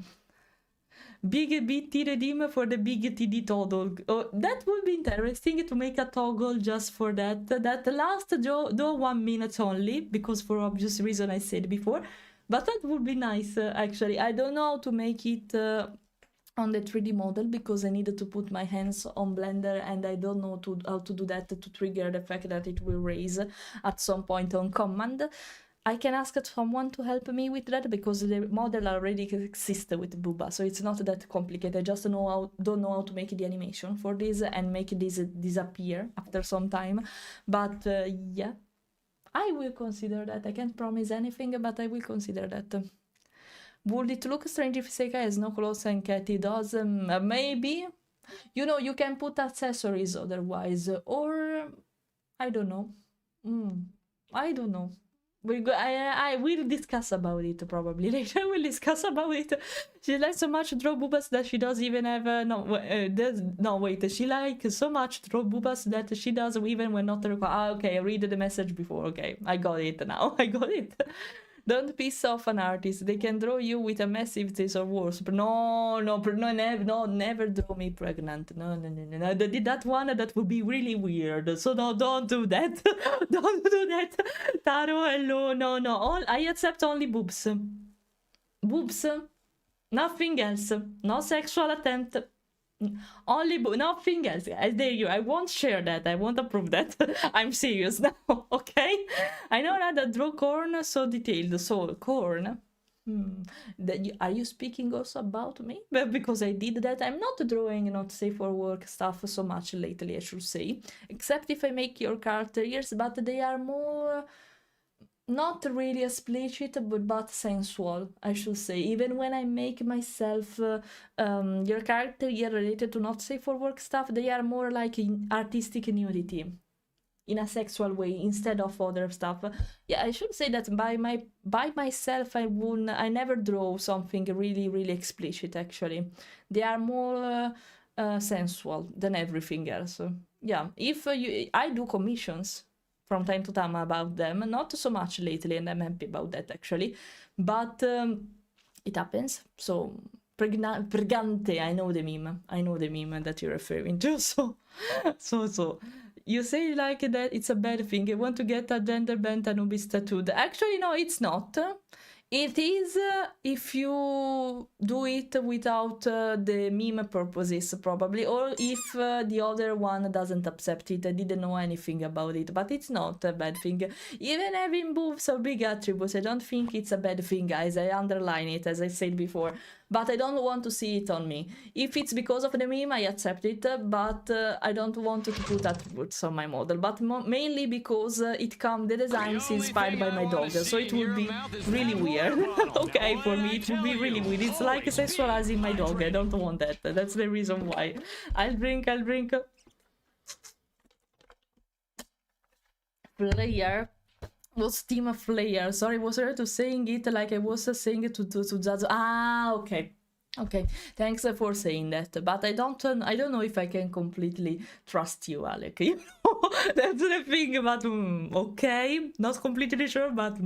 Big BT redeem for the big TD toggle. Oh, that would be interesting to make a toggle just for that. That last though 1 minute only, because for obvious reason I said before. But that would be nice, actually. I don't know how to make it on the 3D model because I needed to put my hands on Blender, and I don't know how to do that to trigger the fact that it will raise at some point on command. I can ask someone to help me with that because the model already exists with Booba, so it's not that complicated. I just don't know how to make the animation for this and make this disappear after some time. But yeah, I will consider that. I can't promise anything, but I will consider that. Would it look strange if Seika has no clothes and Katy does? Maybe. You know, you can put accessories otherwise, or I don't know. I don't know. I will discuss about it probably later. I will discuss about it. She likes so much draw boobas that she does even have she likes so much draw boobas that she does even when not required. Okay, I read the message before. Okay, I got it now. I got it. Don't piss off an artist. They can draw you with a massive tits or worse. But never draw me pregnant. No. They did that one. That would be really weird. So no, don't do that. Don't do that. Taro, hello. No. I accept only boobs. Boobs. Nothing else. No sexual attempt. Only nothing else. I dare you. I won't share that. I won't approve that. I'm serious now. Okay. I know how to draw corn so detailed. So corn. Are you speaking also about me? Well, because I did that. I'm not drawing not safe for work stuff so much lately, I should say. Except if I make your character ears, but they are more not really explicit, but sensual, I should say. Even when I make myself your character here related to not safe for work stuff, they are more like artistic nudity in a sexual way instead of other stuff. Yeah, I should say that by myself I never draw something really explicit. Actually, they are more sensual than everything else. Yeah, if I do commissions from time to time about them, not so much lately, and I'm happy about that actually, but it happens. So pregante, I know the meme that you're referring to. So you say like that it's a bad thing. I want to get a gender bent Anubis tattooed. Actually, no, it's not. It is if you do it without the meme purposes, probably, or if the other one doesn't accept it, I didn't know anything about it, but it's not a bad thing. Even having boobs or big attributes, I don't think it's a bad thing, guys. I underline it, as I said before, but I don't want to see it on me. If it's because of the meme, I accept it, but I don't want to put attributes on my model, but mainly because the design is inspired by my dog, so it would be really weird. Okay, for me it would be really weird. It's like sexualizing my dog. I don't want that. That's the reason why. I'll drink. Fleira. Was Team Fleira. Sorry, was her to saying it like I was saying it to Zazu. Ah, okay. Okay, thanks for saying that. But I don't know if I can completely trust you, Alec. You know? That's the thing. But okay, not completely sure, but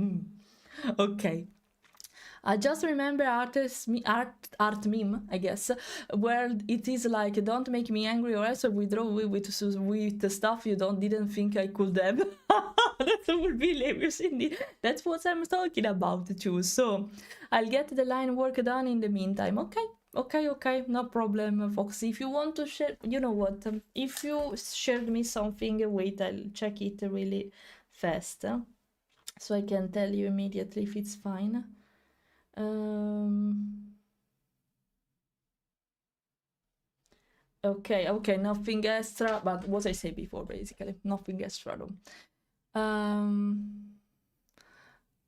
okay. I just remember art meme, I guess, where it is like, don't make me angry or else I withdraw with the stuff you didn't think I could have. That would be hilarious indeed. That's what I'm talking about too. So I'll get the line work done in the meantime. Okay, no problem, Foxy. If you want to share, you know what? If you shared me something, wait, I'll check it really fast, so I can tell you immediately if it's fine. Okay, nothing extra, but what I said before, basically, nothing extra though.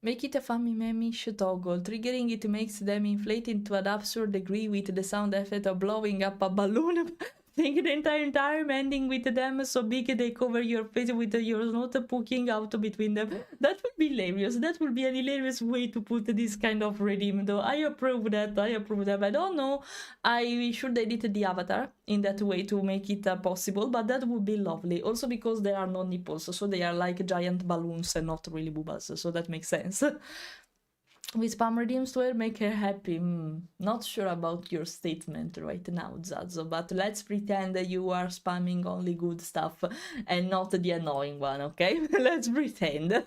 Make it a funny meme-ish toggle. Triggering it makes them inflate into an absurd degree with the sound effect of blowing up a balloon. Think the entire time ending with them so big they cover your face with your nose poking out between them. That would be hilarious. That would be an hilarious way to put this kind of redeem, though. I approve that. I don't know. I should edit the avatar in that way to make it possible, but that would be lovely. Also because there are no nipples, so they are like giant balloons and not really boobas, so that makes sense. With spam redeems to her, make her happy. Not sure about your statement right now, Zazo, but let's pretend that you are spamming only good stuff and not the annoying one, okay? Let's pretend.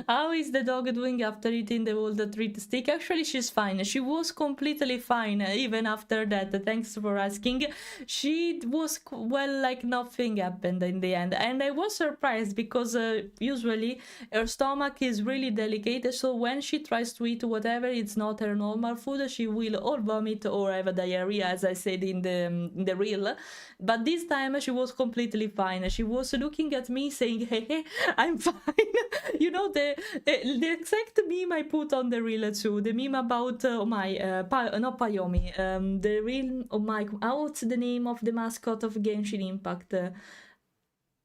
How is the dog doing after eating the old treat stick? Actually, she's fine. She was completely fine even after that. Thanks for asking. She was, well, like nothing happened in the end. And I was surprised because usually her stomach is really delicate, so when she tries to eat whatever it's not her normal food, she will or vomit or have a diarrhea, as I said in the reel. But this time she was completely fine. She was looking at me saying, hey, I'm fine. You know, the exact meme I put on the reel too, the meme about not Payomi, the reel, what's the name of the mascot of Genshin Impact?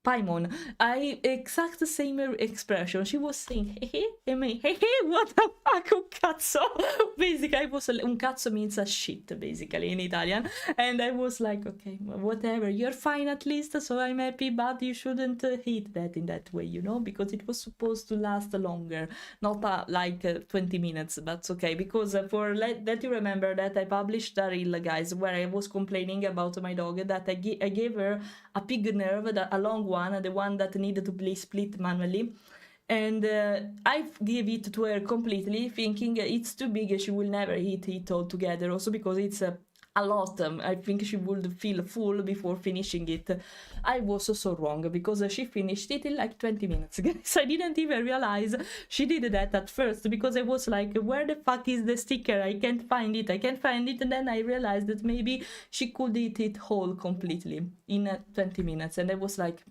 Paimon. I exact same expression. She was saying, hey, hey, me, hey, what the fuck, un cazzo. Basically, I was, un cazzo means a shit, basically, in Italian. And I was like, okay, whatever, you're fine at least, so I'm happy, but you shouldn't hit that in that way, you know, because it was supposed to last longer, not like 20 minutes. That's okay, because that you remember that I published a reel, guys, where I was complaining about my dog, that I gave her a pig nerve, a long one, the one that needed to be split manually. And I gave it to her completely, thinking it's too big, she will never eat it all together. Also because it's a lot. I think she would feel full before finishing it. I was so wrong, because she finished it in like 20 minutes. Guys, I didn't even realize she did that at first, because I was like, where the fuck is the sticker? I can't find it. And then I realized that maybe she could eat it whole completely in 20 minutes. And I was like,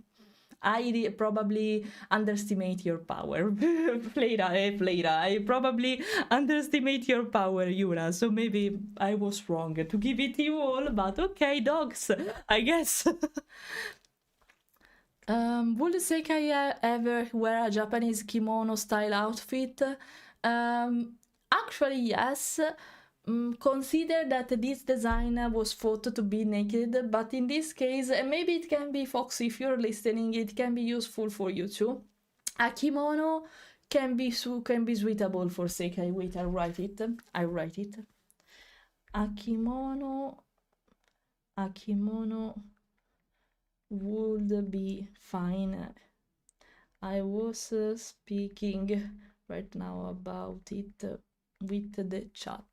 I probably underestimate your power. Fleira. I probably underestimate your power, Yura. So maybe I was wrong to give it to you all, but okay, dogs, I guess. Would Sekai ever wear a Japanese kimono style outfit? Actually, yes. Consider that this design was thought to be naked, but in this case, and maybe it can be, Foxy, if you're listening, it can be useful for you too. A kimono can be suitable for Sekai. Wait, I write it. A kimono would be fine. I was speaking right now about it with the chat.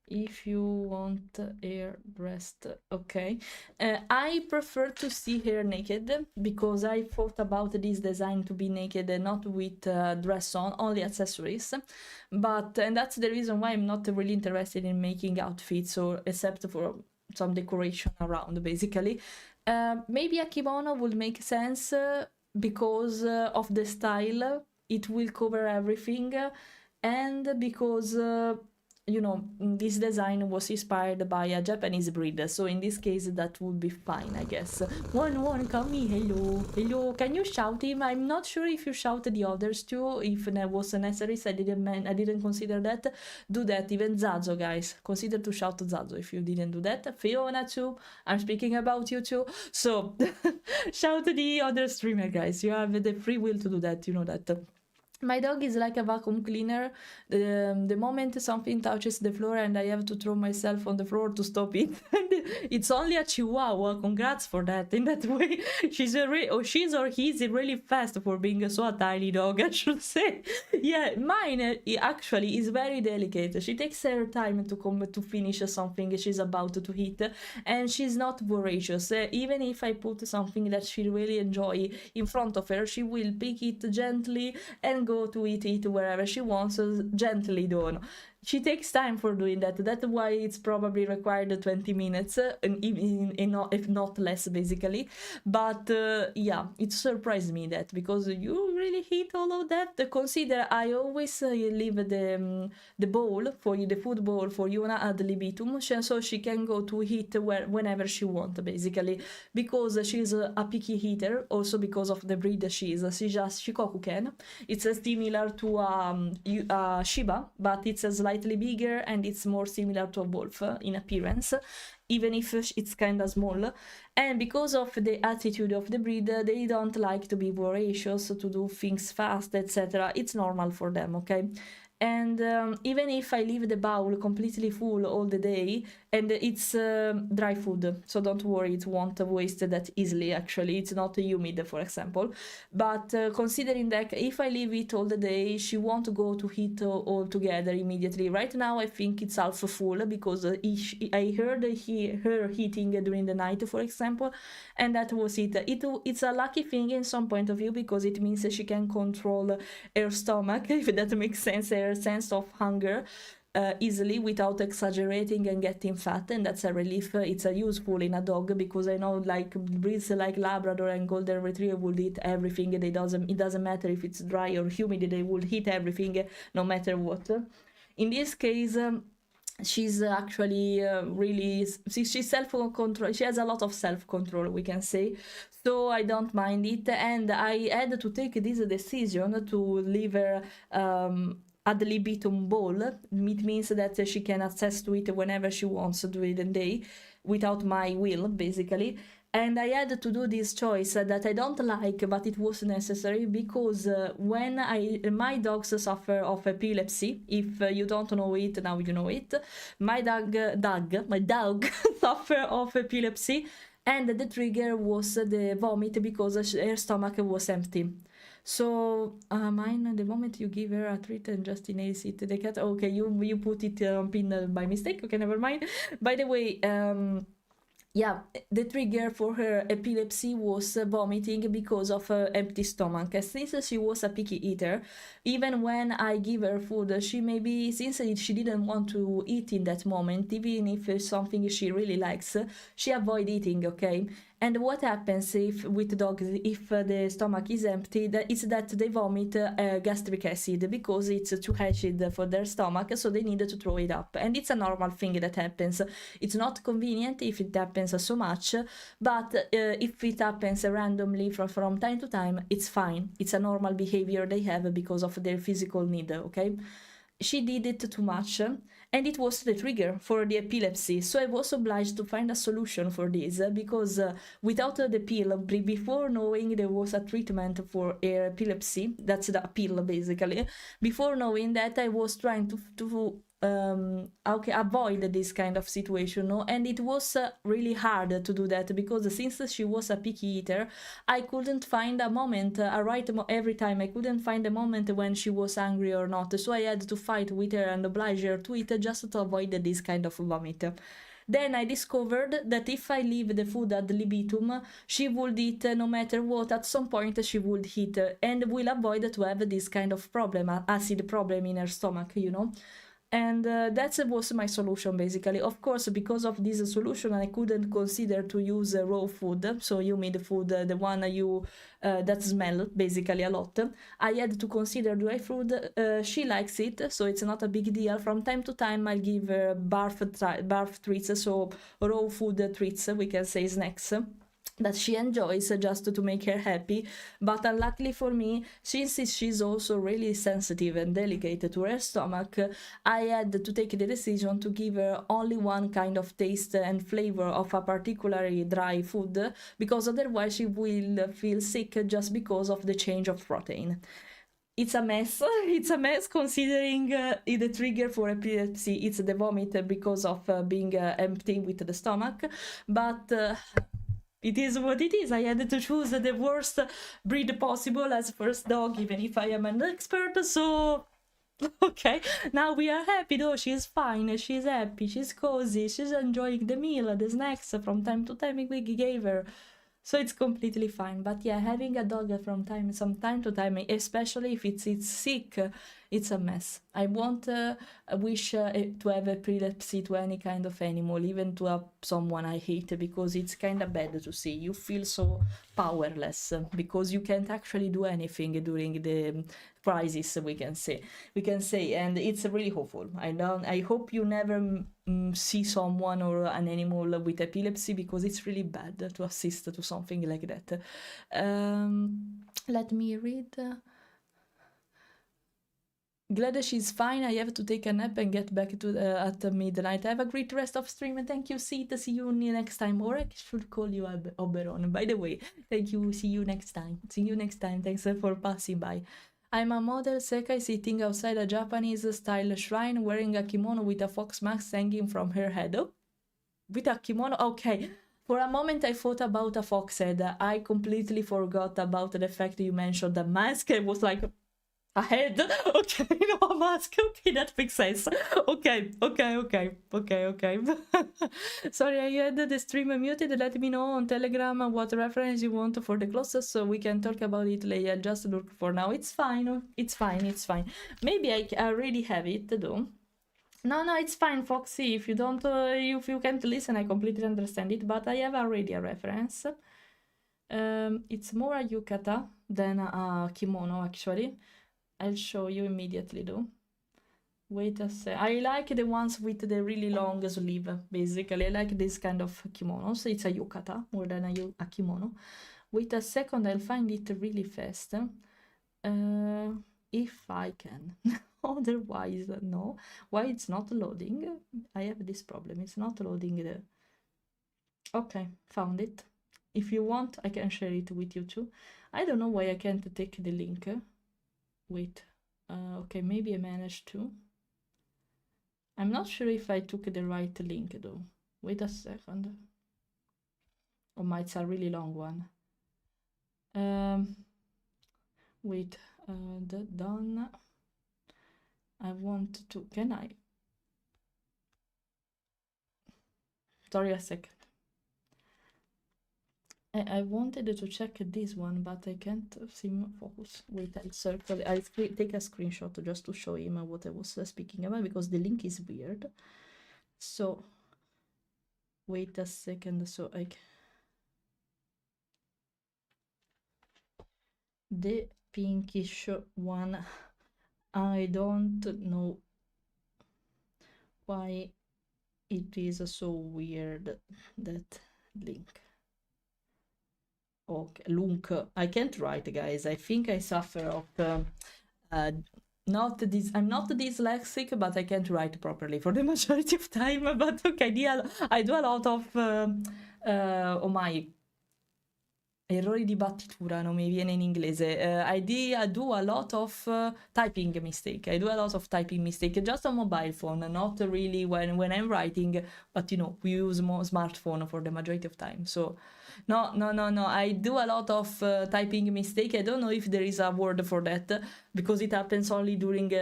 If you want hair breast, okay. I prefer to see her naked, because I thought about this design to be naked and not with dress on, only accessories. And that's the reason why I'm not really interested in making outfits, or except for some decoration around, basically. Maybe a kimono would make sense because of the style. It will cover everything, and because you know, this design was inspired by a Japanese breed, so in this case that would be fine, I guess. One, come me, hello, can you shout him? I'm not sure if you shouted the others too, if there was necessary. I didn't consider that. Do that. Even Zazo, guys, consider to shout Zazo if you didn't do that. Fiona too, I'm speaking about you too, so shout the other streamer, guys. You have the free will to do that, you know that. My dog is like a vacuum cleaner. The moment something touches the floor and I have to throw myself on the floor to stop it. It's only a chihuahua. Congrats for that. In that way, she's or he's really fast for being so a tiny dog, I should say. Yeah, mine actually is very delicate. She takes her time to finish something she's about to eat, and she's not voracious. Even if I put something that she really enjoy in front of her, she will pick it gently and go to eat it wherever she wants, gently though. She takes time for doing that. That's why it's probably required 20 minutes, if not less, basically. But yeah, it surprised me that, because you really hit all of that. Consider I always leave the bowl for you, the food bowl for Yuna ad libitum, so she can go to eat whenever she wants, basically, because she's a picky eater, also because of the breed she is. Shikoku Ken. It's similar to a Shiba, but it's slightly bigger and it's more similar to a wolf in appearance, even if it's kind of small. And because of the attitude of the breed, they don't like to be voracious, to do things fast, etc. It's normal for them, okay? And even if I leave the bowl completely full all the day, and it's dry food, so don't worry, it won't waste that easily. Actually, it's not humid, for example. But considering that if I leave it all the day, she won't go to eat all together immediately. Right now, I think it's half full, because I heard her eating during the night, for example, and that was it. It's a lucky thing in some point of view, because it means that she can control her stomach, if that makes sense, her sense of hunger easily, without exaggerating and getting fat, and that's a relief. It's a useful in a dog, because I know like breeds like Labrador and Golden Retriever will eat everything. It doesn't matter if it's dry or humid, they will eat everything no matter what. In this case, she's actually really she's self-control, she has a lot of self-control, we can say, so I don't mind it. And I had to take this decision to leave her ad libitum ball. It means that she can access to it whenever she wants during the day without my will, basically. And I had to do this choice that I don't like, but it was necessary because when my dogs suffer of epilepsy, if you don't know it, now you know it. My dog suffer of epilepsy, and the trigger was the vomit because her stomach was empty. So mine, the moment you give her a treat and just inhales it, the cat. Okay, you put it on pin by mistake. Okay, never mind. By the way, yeah, the trigger for her epilepsy was vomiting because of her empty stomach. Since she was a picky eater, even when I give her food, she maybe, since she didn't want to eat in that moment, even if it's something she really likes, she avoid eating, okay? And what happens if with dogs, if the stomach is empty, is that they vomit gastric acid because it's too acid for their stomach, so they need to throw it up. And it's a normal thing that happens. It's not convenient if it happens so much, but if it happens randomly from time to time, it's fine. It's a normal behavior they have because of their physical need, okay? She did it too much, and it was the trigger for the epilepsy. So I was obliged to find a solution for this because without the pill, before knowing there was a treatment for epilepsy, that's the pill basically, before knowing that, I was trying to avoid this kind of situation, no? And it was really hard to do that because since she was a picky eater, I couldn't find a moment, every time I couldn't find a moment when she was angry or not, so I had to fight with her and oblige her to eat just to avoid this kind of vomit. Then I discovered that if I leave the food ad libitum, she would eat no matter what. At some point she would eat and will avoid to have this kind of problem, acid problem in her stomach, you know. And that was my solution basically. Of course, because of this solution, I couldn't consider to use raw food, so humid food, the one you that smell basically a lot. I had to consider dry food. She likes it, so it's not a big deal. From time to time, I give her barf treats, so raw food treats, we can say snacks, that she enjoys just to make her happy. But unluckily for me, since she's also really sensitive and delicate to her stomach, I had to take the decision to give her only one kind of taste and flavor of a particularly dry food, because otherwise she will feel sick just because of the change of protein. It's a mess. It's a mess considering the trigger for epilepsy. It's the vomit because of being empty with the stomach. But it is what it is. I had to choose the worst breed possible as first dog, even if I am an expert, so okay. Now we are happy though, she's fine, she's happy, she's cozy, she's enjoying the meal, the snacks from time to time we gave her. So it's completely fine. But yeah, having a dog from some time to time, especially if it's sick, it's a mess. I won't wish to have epilepsy to any kind of animal, even to someone I hate, because it's kind of bad to see. You feel so powerless because you can't actually do anything during the crisis, we can say, and it's really awful. I hope you never see someone or an animal with epilepsy, because it's really bad to assist to something like that. Let me read. Glad she's fine. I have to take a nap and get back to at midnight. Have a great rest of stream, and thank you, Sita. See you next time. Or I should call you Oberon. By the way, thank you. See you next time. Thanks for passing by. I'm a model Sekai sitting outside a Japanese-style shrine wearing a kimono with a fox mask hanging from her head. Oh, with a kimono? Okay. For a moment I thought about a fox head. I completely forgot about the fact you mentioned the mask. I was like, a head? Okay, no, a mask. Okay, that makes sense. Okay. Sorry, I had the stream muted. Let me know on Telegram what reference you want for the closest so we can talk about it later. Just look for now. It's fine. Maybe I already have it though. No, it's fine, Foxy. If you don't, if you can't listen, I completely understand it. But I have already a reference. It's more a yukata than a kimono, actually. I'll show you immediately though. Wait a sec. I like the ones with the really long sleeve, basically. I like this kind of kimonos. It's a yukata more than a kimono. Wait a second, I'll find it really fast. If I can. Otherwise, no. Why it's not loading? I have this problem. It's not loading the... Okay, found it. If you want, I can share it with you too. I don't know why I can't take the link. Wait. Okay, maybe I managed to. I'm not sure if I took the right link though. Wait a second. Oh my, it's a really long one. Wait, done. I want to, can I? Sorry a second. I wanted to check this one, but I can't seem focus. Wait, I'll circle. I'll take a screenshot just to show him what I was speaking about, because the link is weird. So, wait a second. So the pinkish one, I don't know why it is so weird, that link. Okay, lunk. I can't write, guys. I think I suffer of not this. I'm not dyslexic, but I can't write properly for the majority of time. But okay, I do a lot of oh my, errori di battitura, non mi viene in inglese. I do a lot of typing mistake. I do a lot of typing mistake just on mobile phone, not really when I'm writing, but you know, we use more smartphone for the majority of time. So no. I do a lot of typing mistake. I don't know if there is a word for that, because it happens only during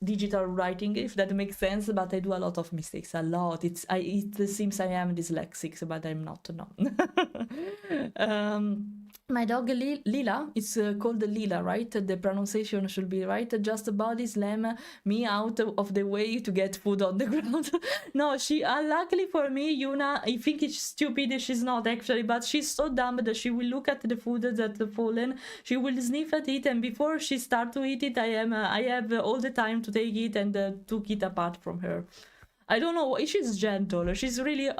digital writing, if that makes sense, but I do a lot of mistakes, a lot. It seems I am dyslexic, but I'm not, no. My dog Lila, it's called Lila, right? The pronunciation should be right. Just body slam me out of the way to get food on the ground. No, she, luckily for me, Yuna, I think it's stupid, she's not actually, but she's so dumb that she will look at the food that's fallen, she will sniff at it, and before she start to eat it, I have all the time to take it and took it apart from her. I don't know, she's gentle, she's really,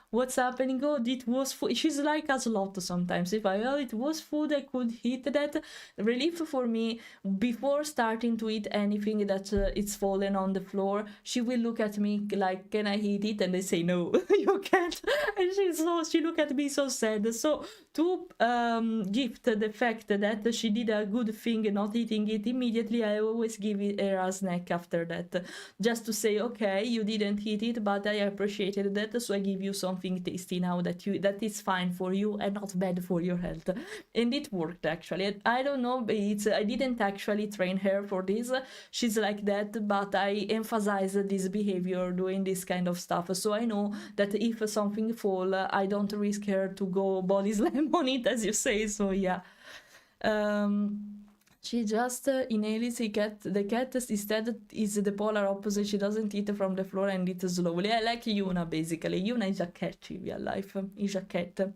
what's happening? Oh, it was food. She's like a sloth sometimes. If it was food, I could eat that. Relief for me, before starting to eat anything that it's fallen on the floor, she will look at me like, can I eat it? And I say, no, you can't. And she look at me so sad. So to gift the fact that she did a good thing not eating it immediately, I always give her a snack after that, just to say, okay, you didn't eat it, but I appreciated that, so I give you something tasty now that is fine for you and not bad for your health. And it worked actually. I don't know, I didn't actually train her for this, she's like that, but I emphasize this behavior doing this kind of stuff, so I know that if something fall, I don't risk her to go body slam on it, as you say. So yeah, she just inhales the cat. The cat instead is the polar opposite. She doesn't eat from the floor and eat slowly. I like Yuna, basically. Yuna is a cat in real life. Is a cat.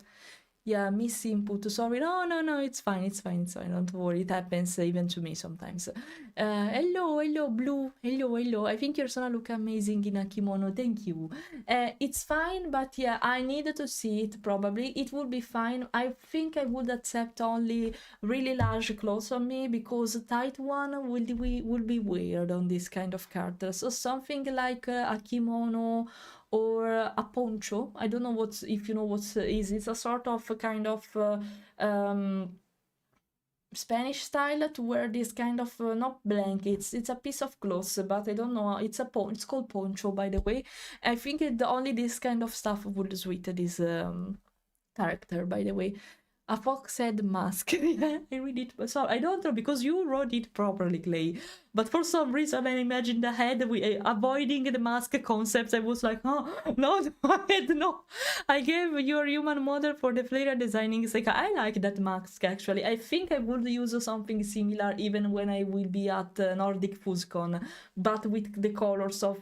Yeah, miss input. Sorry. No, it's fine. Don't worry. It happens even to me sometimes. Hello, Blue. Hello. I think your son look amazing in a kimono. Thank you. It's fine, but yeah, I needed to see it probably. It would be fine. I think I would accept only really large clothes on me, because a tight one will be weird on this kind of character. So something like a kimono or a poncho. I don't know if you know what is. It's a sort of a kind of Spanish style to wear this kind of not blankets. It's a piece of cloth, but I don't know. It's called poncho, by the way. I think only this kind of stuff would suit this character, by the way. A fox-head mask. Yeah, I read it. So I don't know, because you wrote it properly, Clay. But for some reason, I imagined the head avoiding the mask concept. I was like, oh, no, head, no. I gave your human model for the Fleira designing. It's like, I like that mask, actually. I think I would use something similar even when I will be at Nordic FuzzCon, but with the colors of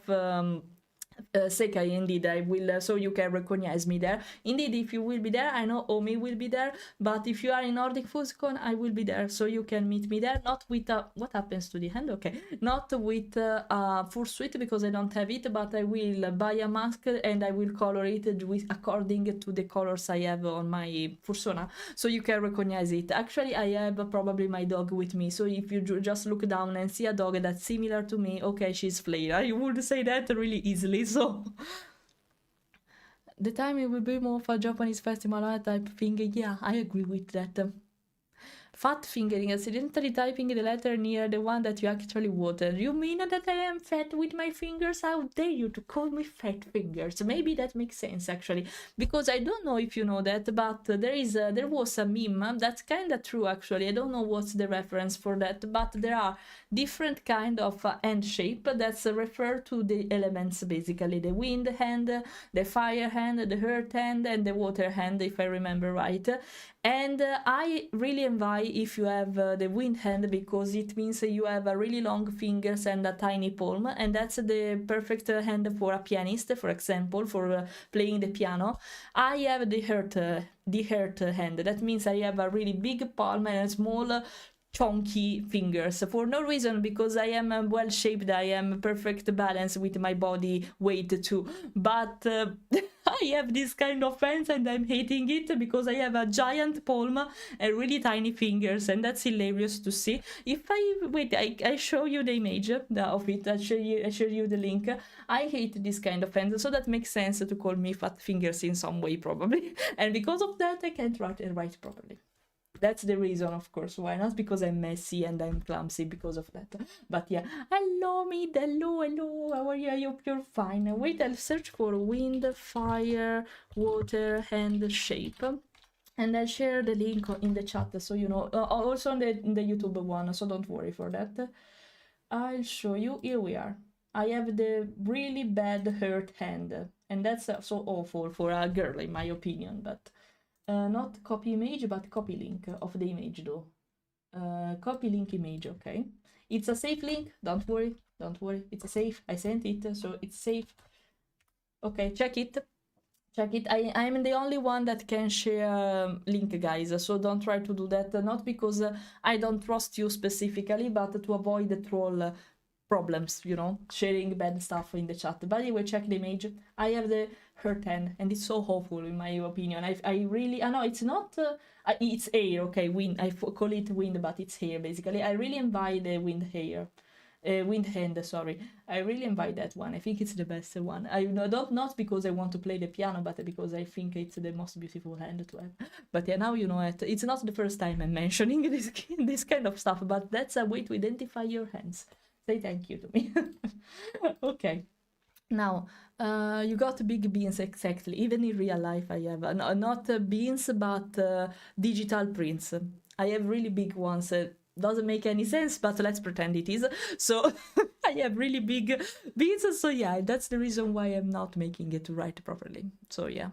Sekai, indeed, I will, so you can recognize me there. Indeed, if you will be there, I know Omi will be there, but if you are in Nordic Fusicon, I will be there, so you can meet me there, not with, what happens to the hand? Okay, not with fursuit, because I don't have it, but I will buy a mask, and I will color it with, according to the colors I have on my fursona, so you can recognize it. Actually, I have probably my dog with me, so if you just look down and see a dog that's similar to me, okay, she's Fleira. You would say that really easily, so the timing will be more of a Japanese festival type thing. Yeah, I agree with that. Fat fingering, accidentally typing the letter near the one that you actually wanted. You mean that I am fat with my fingers? How dare you to call me fat fingers? Maybe that makes sense actually, because I don't know if you know that, but there was a meme that's kind of true actually. I don't know what's the reference for that, but there are different kind of hand shape that's refer to the elements, basically the wind hand, the fire hand, the earth hand, and the water hand, if I remember right. And I really envy if you have the wind hand, because it means you have a really long fingers and a tiny palm, and that's the perfect hand for a pianist, for example, for playing the piano. I have the hurt hand. That means I have a really big palm and a small chunky fingers for no reason, because I am well shaped, I am perfect balance with my body weight too, but I have this kind of hands and I'm hating it because I have a giant palm and really tiny fingers, and that's hilarious to see. If I show you the image of it, I show you the link. I hate this kind of hands, so that makes sense to call me fat fingers in some way probably, and because of that I can't write properly. That's the reason, of course. Why not? Because I'm messy and I'm clumsy because of that. But yeah, hello, Mid. Hello. How are you? I hope you're fine. Wait, I'll search for wind, fire, water, hand shape. And I'll share the link in the chat, so you know. Also in the YouTube one, so don't worry for that. I'll show you. Here we are. I have the really bad hurt hand, and that's so awful for a girl, in my opinion. But not copy image, but copy link of the image though. Copy link image, okay. It's a safe link, don't worry, it's a safe. I sent it, so it's safe. Okay, check it. I'm the only one that can share link, guys, so don't try to do that. Not because I don't trust you specifically, but to avoid the troll problems, you know, sharing bad stuff in the chat. But anyway, check the image. I have the hurt hand, and it's so awful in my opinion. I really, no, it's not, it's hair, okay, wind, I call it wind, but it's hair, basically. I really envy the wind hand, sorry. I really envy that one. I think it's the best one. I know, not because I want to play the piano, but because I think it's the most beautiful hand to have. But yeah, now you know it. It's not the first time I'm mentioning this kind of stuff, but that's a way to identify your hands. Say thank you to me. Okay. Now, you got big beans, exactly. Even in real life, I have not beans, but digital prints. I have really big ones. Doesn't make any sense, but let's pretend it is. So I have really big beans. So yeah, that's the reason why I'm not making it right properly. So yeah.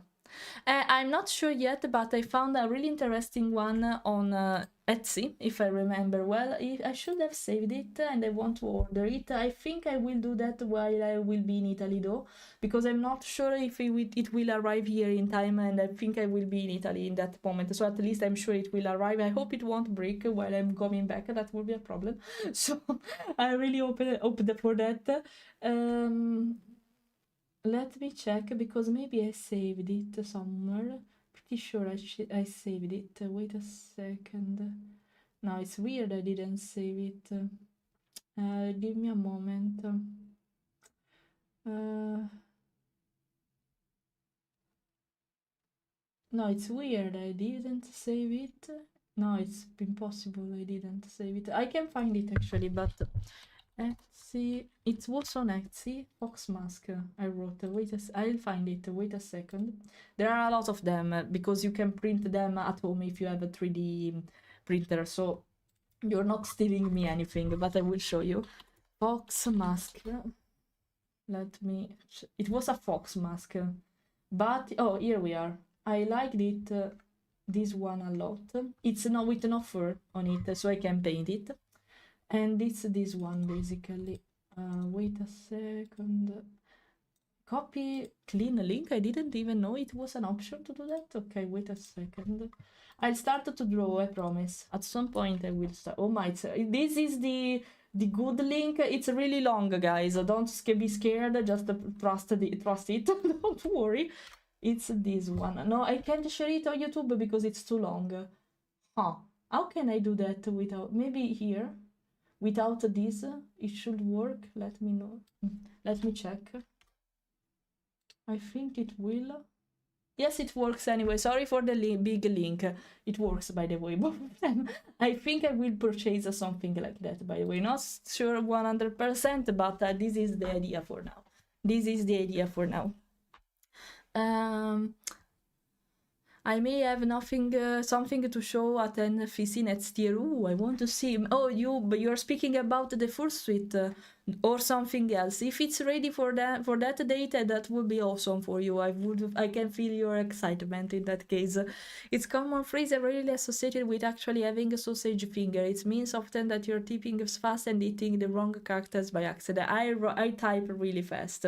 I'm not sure yet, but I found a really interesting one on Etsy, if I remember well. I should have saved it and I want to order it. I think I will do that while I will be in Italy though, because I'm not sure if it will arrive here in time, and I think I will be in Italy in that moment. So at least I'm sure it will arrive. I hope it won't break while I'm coming back. That will be a problem. So I really hope for that. Let me check, because maybe I saved it somewhere. Pretty sure I saved it. Wait a second. No, it's weird I didn't save it. Give me a moment. No, it's weird I didn't save it. No, it's impossible I didn't save it. I can find it actually, but Etsy, it was on Etsy. Fox mask, I wrote. I'll find it. Wait a second. There are a lot of them because you can print them at home if you have a 3D printer. So you're not stealing me anything, but I will show you. Fox mask. Let me. It was a fox mask, but oh, here we are. I liked it. This one a lot. It's not with no fur on it, so I can paint it. And it's this one basically. Wait a second. Copy clean link. I didn't even know it was an option to do that. Okay, wait a second. I'll start to draw, I promise. At some point I will start. Oh my, this is the good link. It's really long, guys. Don't be scared. Just trust it. Don't worry. It's this one. No, I can't share it on YouTube because it's too long. Huh. How can I do that without... Maybe here. Without this, it should work. Let me know. Let me check. I think it will. Yes, it works anyway. Sorry for the big link. It works, by the way, both of them. I think I will purchase something like that, by the way. Not sure 100%, but this is the idea for now. This is the idea for now. I may have something to show at NFC next year. Ooh, I want to see. Oh, you're speaking about the fursuit or something else. If it's ready for that date, that would be awesome for you. I can feel your excitement in that case. It's common phrase really associated with actually having a sausage finger. It means often that you're typing fast and hitting the wrong characters by accident. I type really fast,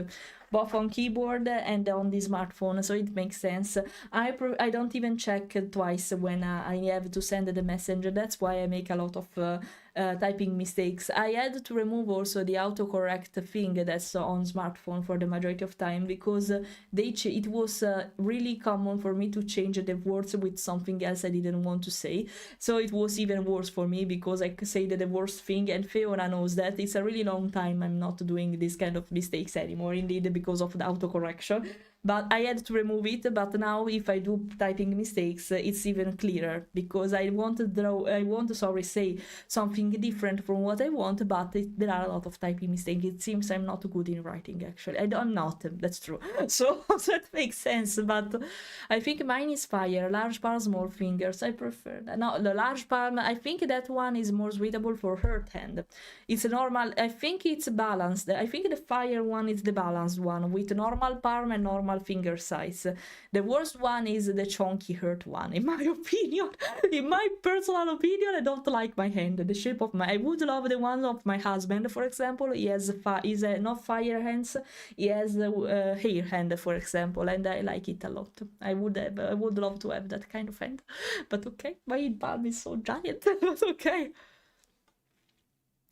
both on keyboard and on the smartphone, so it makes sense. I don't even check twice when I have to send the messenger. That's why I make a lot of typing mistakes. I had to remove also the autocorrect thing that's on smartphone for the majority of time, because it was really common for me to change the words with something else I didn't want to say. So it was even worse for me because I say the worst thing, and Fiona knows that. It's a really long time I'm not doing this kind of mistakes anymore, indeed, because of the autocorrection. But I had to remove it. But now if I do typing mistakes, it's even clearer, because I want to say something different from what I want, but there are a lot of typing mistakes. It seems I'm not good in writing, actually. I'm not, that's true. So that makes sense, but I think mine is fire, large palm, small fingers. I prefer that. No, the large palm, I think that one is more suitable for her hand. It's normal, I think it's balanced. I think the fire one is the balanced one, with normal palm and normal finger size. The worst one is the chunky hurt one, in my opinion. In my personal opinion, I don't like my hand, the shape of my... I would love the one of my husband, for example. He has not fire hands, he has hair hand, for example, and I like it a lot. I would love to have that kind of hand, but okay, my palm is so giant. But okay.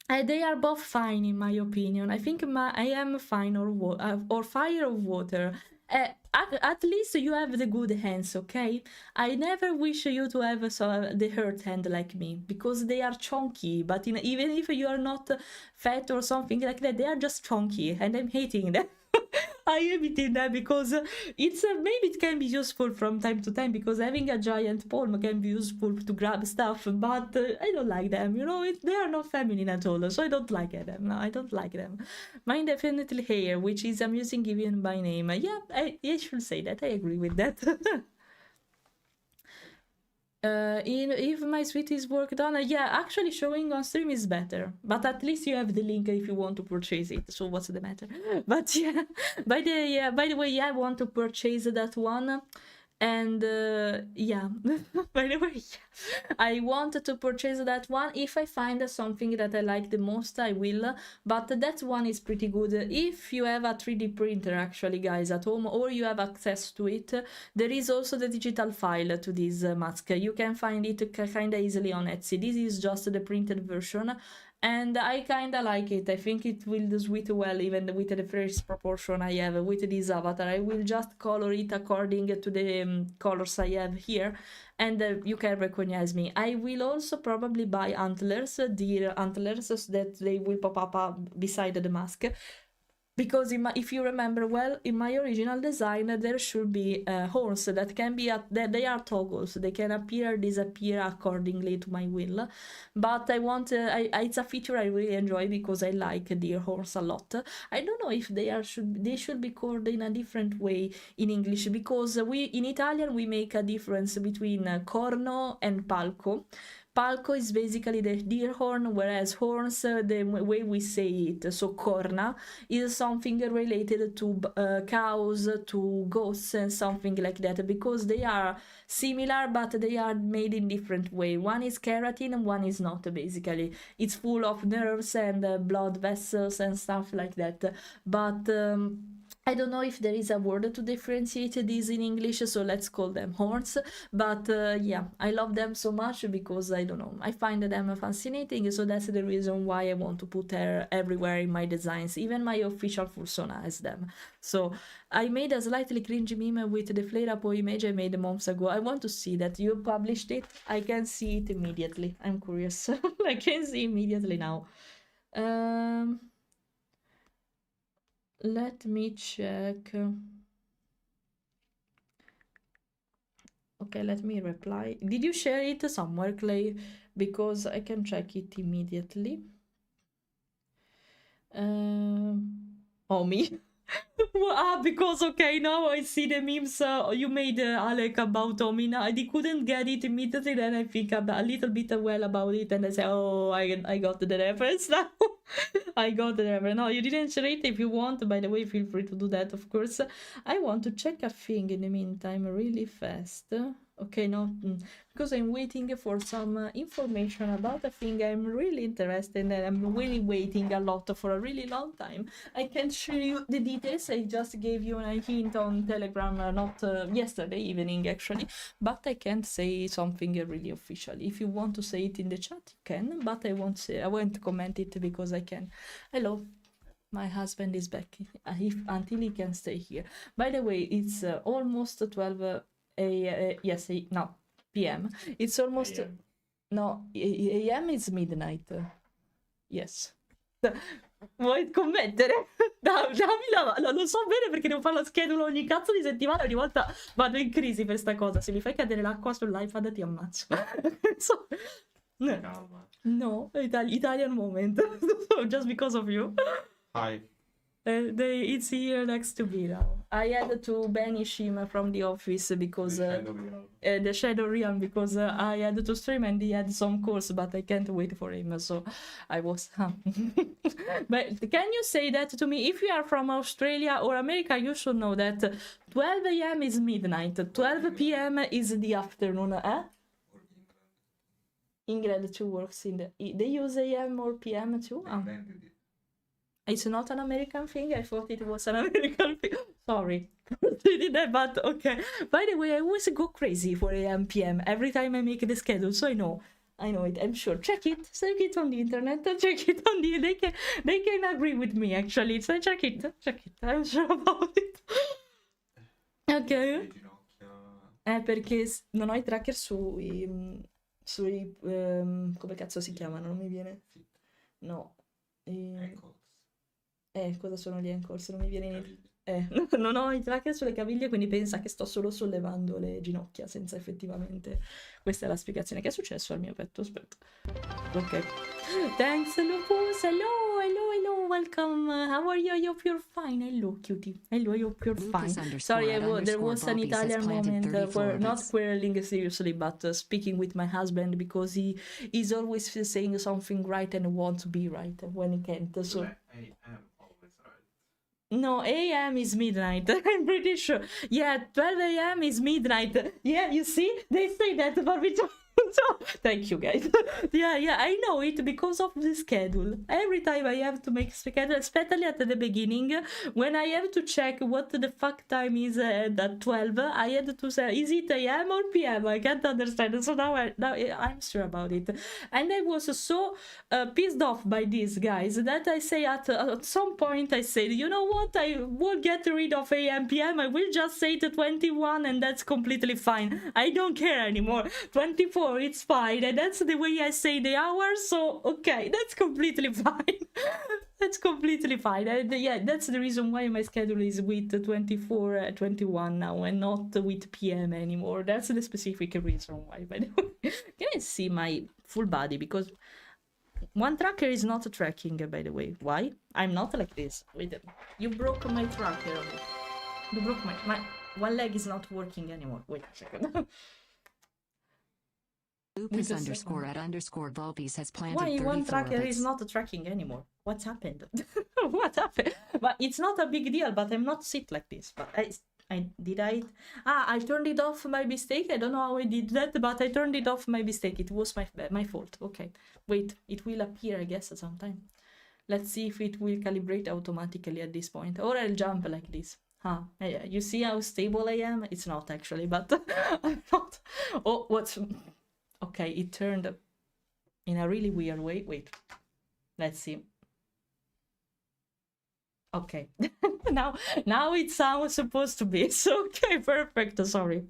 They are both fine, in my opinion. I think I am fine or fire or water. At least you have the good hands, okay? I never wish you to have the hurt hand like me, because they are chunky. But even if you are not fat or something like that, they are just chunky, and I'm hating them. I am eating them because it's maybe it can be useful from time to time, because having a giant palm can be useful to grab stuff, but I don't like them, they are not feminine at all, so I don't like them. No, I don't like them. Mine definitely hair, which is amusing given by name. Yeah, I should say that. I agree with that. If my suite is work done, yeah, actually showing on stream is better, but at least you have the link if you want to purchase it, so what's the matter? But yeah, by the way, yeah, I want to purchase that one. And yeah, by the way, yeah. I want to purchase that one. If I find something that I like the most, I will, but that one is pretty good. If you have a 3D printer, actually, guys, at home, or you have access to it, there is also the digital file to this mask. You can find it kind of easily on Etsy. This is just the printed version, and I kind of like it. I think it will do sweet well, even with the first proportion I have with this avatar. I will just color it according to the colors I have here, and you can recognize me. I will also probably buy antlers, deer antlers, so that they will pop up beside the mask. Because if you remember well, in my original design, there should be horns that can be, they are toggles. They can appear, disappear accordingly to my will. But I want, it's a feature I really enjoy because I like deer horns a lot. I don't know if they should be called in a different way in English, because in Italian we make a difference between corno and palco. Palco is basically the deer horn, whereas horns, the way we say it, so corna, is something related to cows, to goats, and something like that, because they are similar, but they are made in different way. One is keratin and one is not, basically. It's full of nerves and blood vessels and stuff like that. But I don't know if there is a word to differentiate these in English, so let's call them horns. But yeah, I love them so much because I don't know, I find them fascinating. So that's the reason why I want to put hair everywhere in my designs. Even my official fursona has them. So I made a slightly cringy meme with the Fleira image I made months ago. I want to see that you published it. I can see it immediately. I'm curious. I can see immediately now. Let me check. Okay, let me reply. Did you share it somewhere, Clay? Because I can check it immediately. Oh, me? Because okay, now I see the memes you made, Alec, about Omina. I couldn't get it immediately. Then I think a little bit well about it, and I say, oh, I got the reference now. I got the reference. No, you didn't share it. If you want, by the way, feel free to do that, of course. I want to check a thing in the meantime really fast. Okay, no, because I'm waiting for some information about a thing I'm really interested in, and I'm really waiting a lot for a really long time. I can't show you the details. I just gave you a hint on Telegram, not yesterday evening actually, but I can't say something really official. If you want to say it in the chat, you can, but I won't comment it because I can. Hello. My husband is back until he can stay here. By the way, it's almost 12 p.m. It's almost no, a.m. is midnight. Yes. Vuoi commettere? Lo so bene perché devo fare lo schedule ogni cazzo di settimana, ogni volta vado in crisi per sta cosa. Se mi fai cadere l'acqua sull'iPad ti ammazzo. So, no, Italian moment. Just because of you. Hi. It's here next to me now. I had to banish him from the office because the shadow realm because I had to stream and he had some course, but I can't wait for him, so I was. But can you say that to me? If you are from Australia or America, you should know that 12 a.m. is midnight, 12 p.m. is the afternoon. England too works in they use a.m. or p.m. too. It's not an American thing. I thought it was an American thing. Sorry. But okay. By the way, I always go crazy for AM PM every time I make the schedule, so I know it. I'm sure. Check it on the internet. Check it on the. They can agree with me actually. So check it. I'm sure about it. Ok. Perché non ho i tracker sui come cazzo si chiamano? Non mi viene. No. Cosa sono gli ankles? Non mi viene niente. Non ho i tracker sulle caviglie, quindi pensa che sto solo sollevando le ginocchia senza effettivamente. Questa è la spiegazione. Che è successo al mio petto? Aspetta. Ok. Thanks, Lupus. Hello. Welcome. How are you? I hope you're fine. Hello, cutie. Hello, I hope you're fine. Sorry, there was an Italian moment where not quarreling seriously, but speaking with my husband because he is always saying something right and wants to be right when he can't. So. I am always right. No, AM is midnight. I'm pretty sure. Yeah, 12 AM is midnight. Yeah, you see? They say that, but we don't. So, thank you guys. yeah, I know it because of the schedule. Every time I have to make schedule, especially at the beginning, when I have to check what the fuck time is at 12, I had to say, is it AM or PM? I can't understand. So now I'm sure about it. And I was so pissed off by these guys that I say at some point, I said, you know what? I will get rid of AM, PM. I will just say to 21 and that's completely fine. I don't care anymore. 24. It's fine, and that's the way I say the hours, so okay, that's completely fine. That's completely fine. And yeah, that's the reason why my schedule is with 24, 21 now, and not with PM anymore. That's the specific reason why, by the way. Can I see my full body? Because one tracker is not tracking, by the way. Why? I'm not like this. Wait, you broke my tracker. You broke my one leg is not working anymore. Wait a second. Lupus _@ Vulpes has planted Why 34 one tracker orbits. is not tracking anymore? What's happened? What happened? But it's not a big deal, but I'm not sit like this. But I turned it off by mistake. I don't know how I did that, but I turned it off by mistake. It was my fault. Okay. Wait, it will appear, I guess, at some time. Let's see if it will calibrate automatically at this point, or I'll jump like this. Huh, yeah, you see how stable I am? It's not actually, but I'm not. Oh, what's... Okay, it turned in a really weird way. Wait, let's see. Okay, now it's how it's supposed to be. So, okay, perfect. Sorry.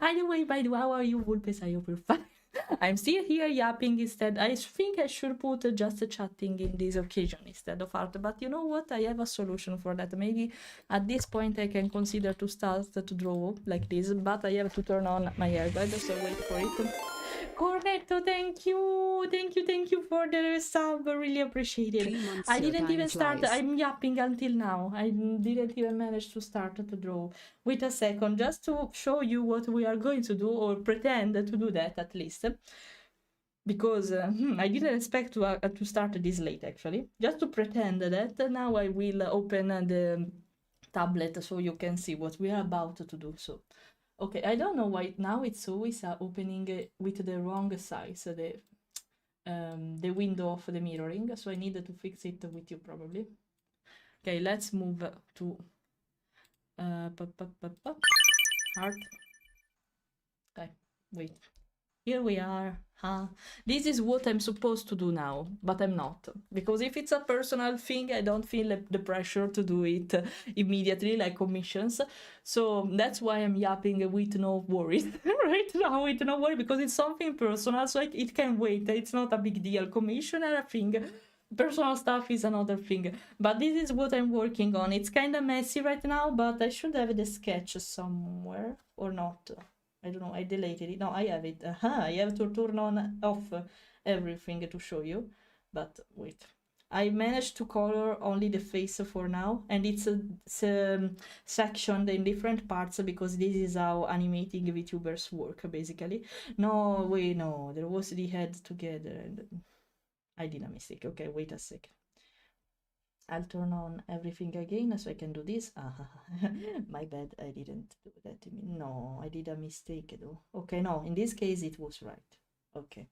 Anyway, by the way, how are you, Vulpes? I hope you're fine. I'm still here yapping instead. I think I should put just chatting in this occasion instead of art, but you know what? I have a solution for that. Maybe at this point I can consider to start to draw like this, but I have to turn on my airbag, so wait for it. Cornetto, thank you for the sub, really appreciate it. I didn't even start, I'm yapping until now. I didn't even manage to start to draw. Wait a second, just to show you what we are going to do, or pretend to do that at least. Because I didn't expect to start this late actually. Just to pretend that now I will open the tablet so you can see what we are about to do. So. Okay, I don't know why now it's always opening with the wrong size, the window of the mirroring, so I needed to fix it with you probably. Okay, let's move to heart. Okay, wait. Here we are. This is what I'm supposed to do now, but I'm not. Because if it's a personal thing, I don't feel the pressure to do it immediately, like commissions. So that's why I'm yapping with no worries right now, with no worry, because it's something personal, so it can wait. It's not a big deal. Commission are a thing. Personal stuff is another thing. But this is what I'm working on. It's kind of messy right now, but I should have the sketch somewhere, or not. I don't know, I deleted it. No, I have it. I have to turn off everything to show you. But wait. I managed to color only the face for now. And it's sectioned in different parts because this is how animating VTubers work, basically. No, wait, no. There was the head together. And I did a mistake. Okay, wait a second. I'll turn on everything again so I can do this. My bad, I didn't do that. No, I did a mistake though. Okay, no, in this case it was right. Okay.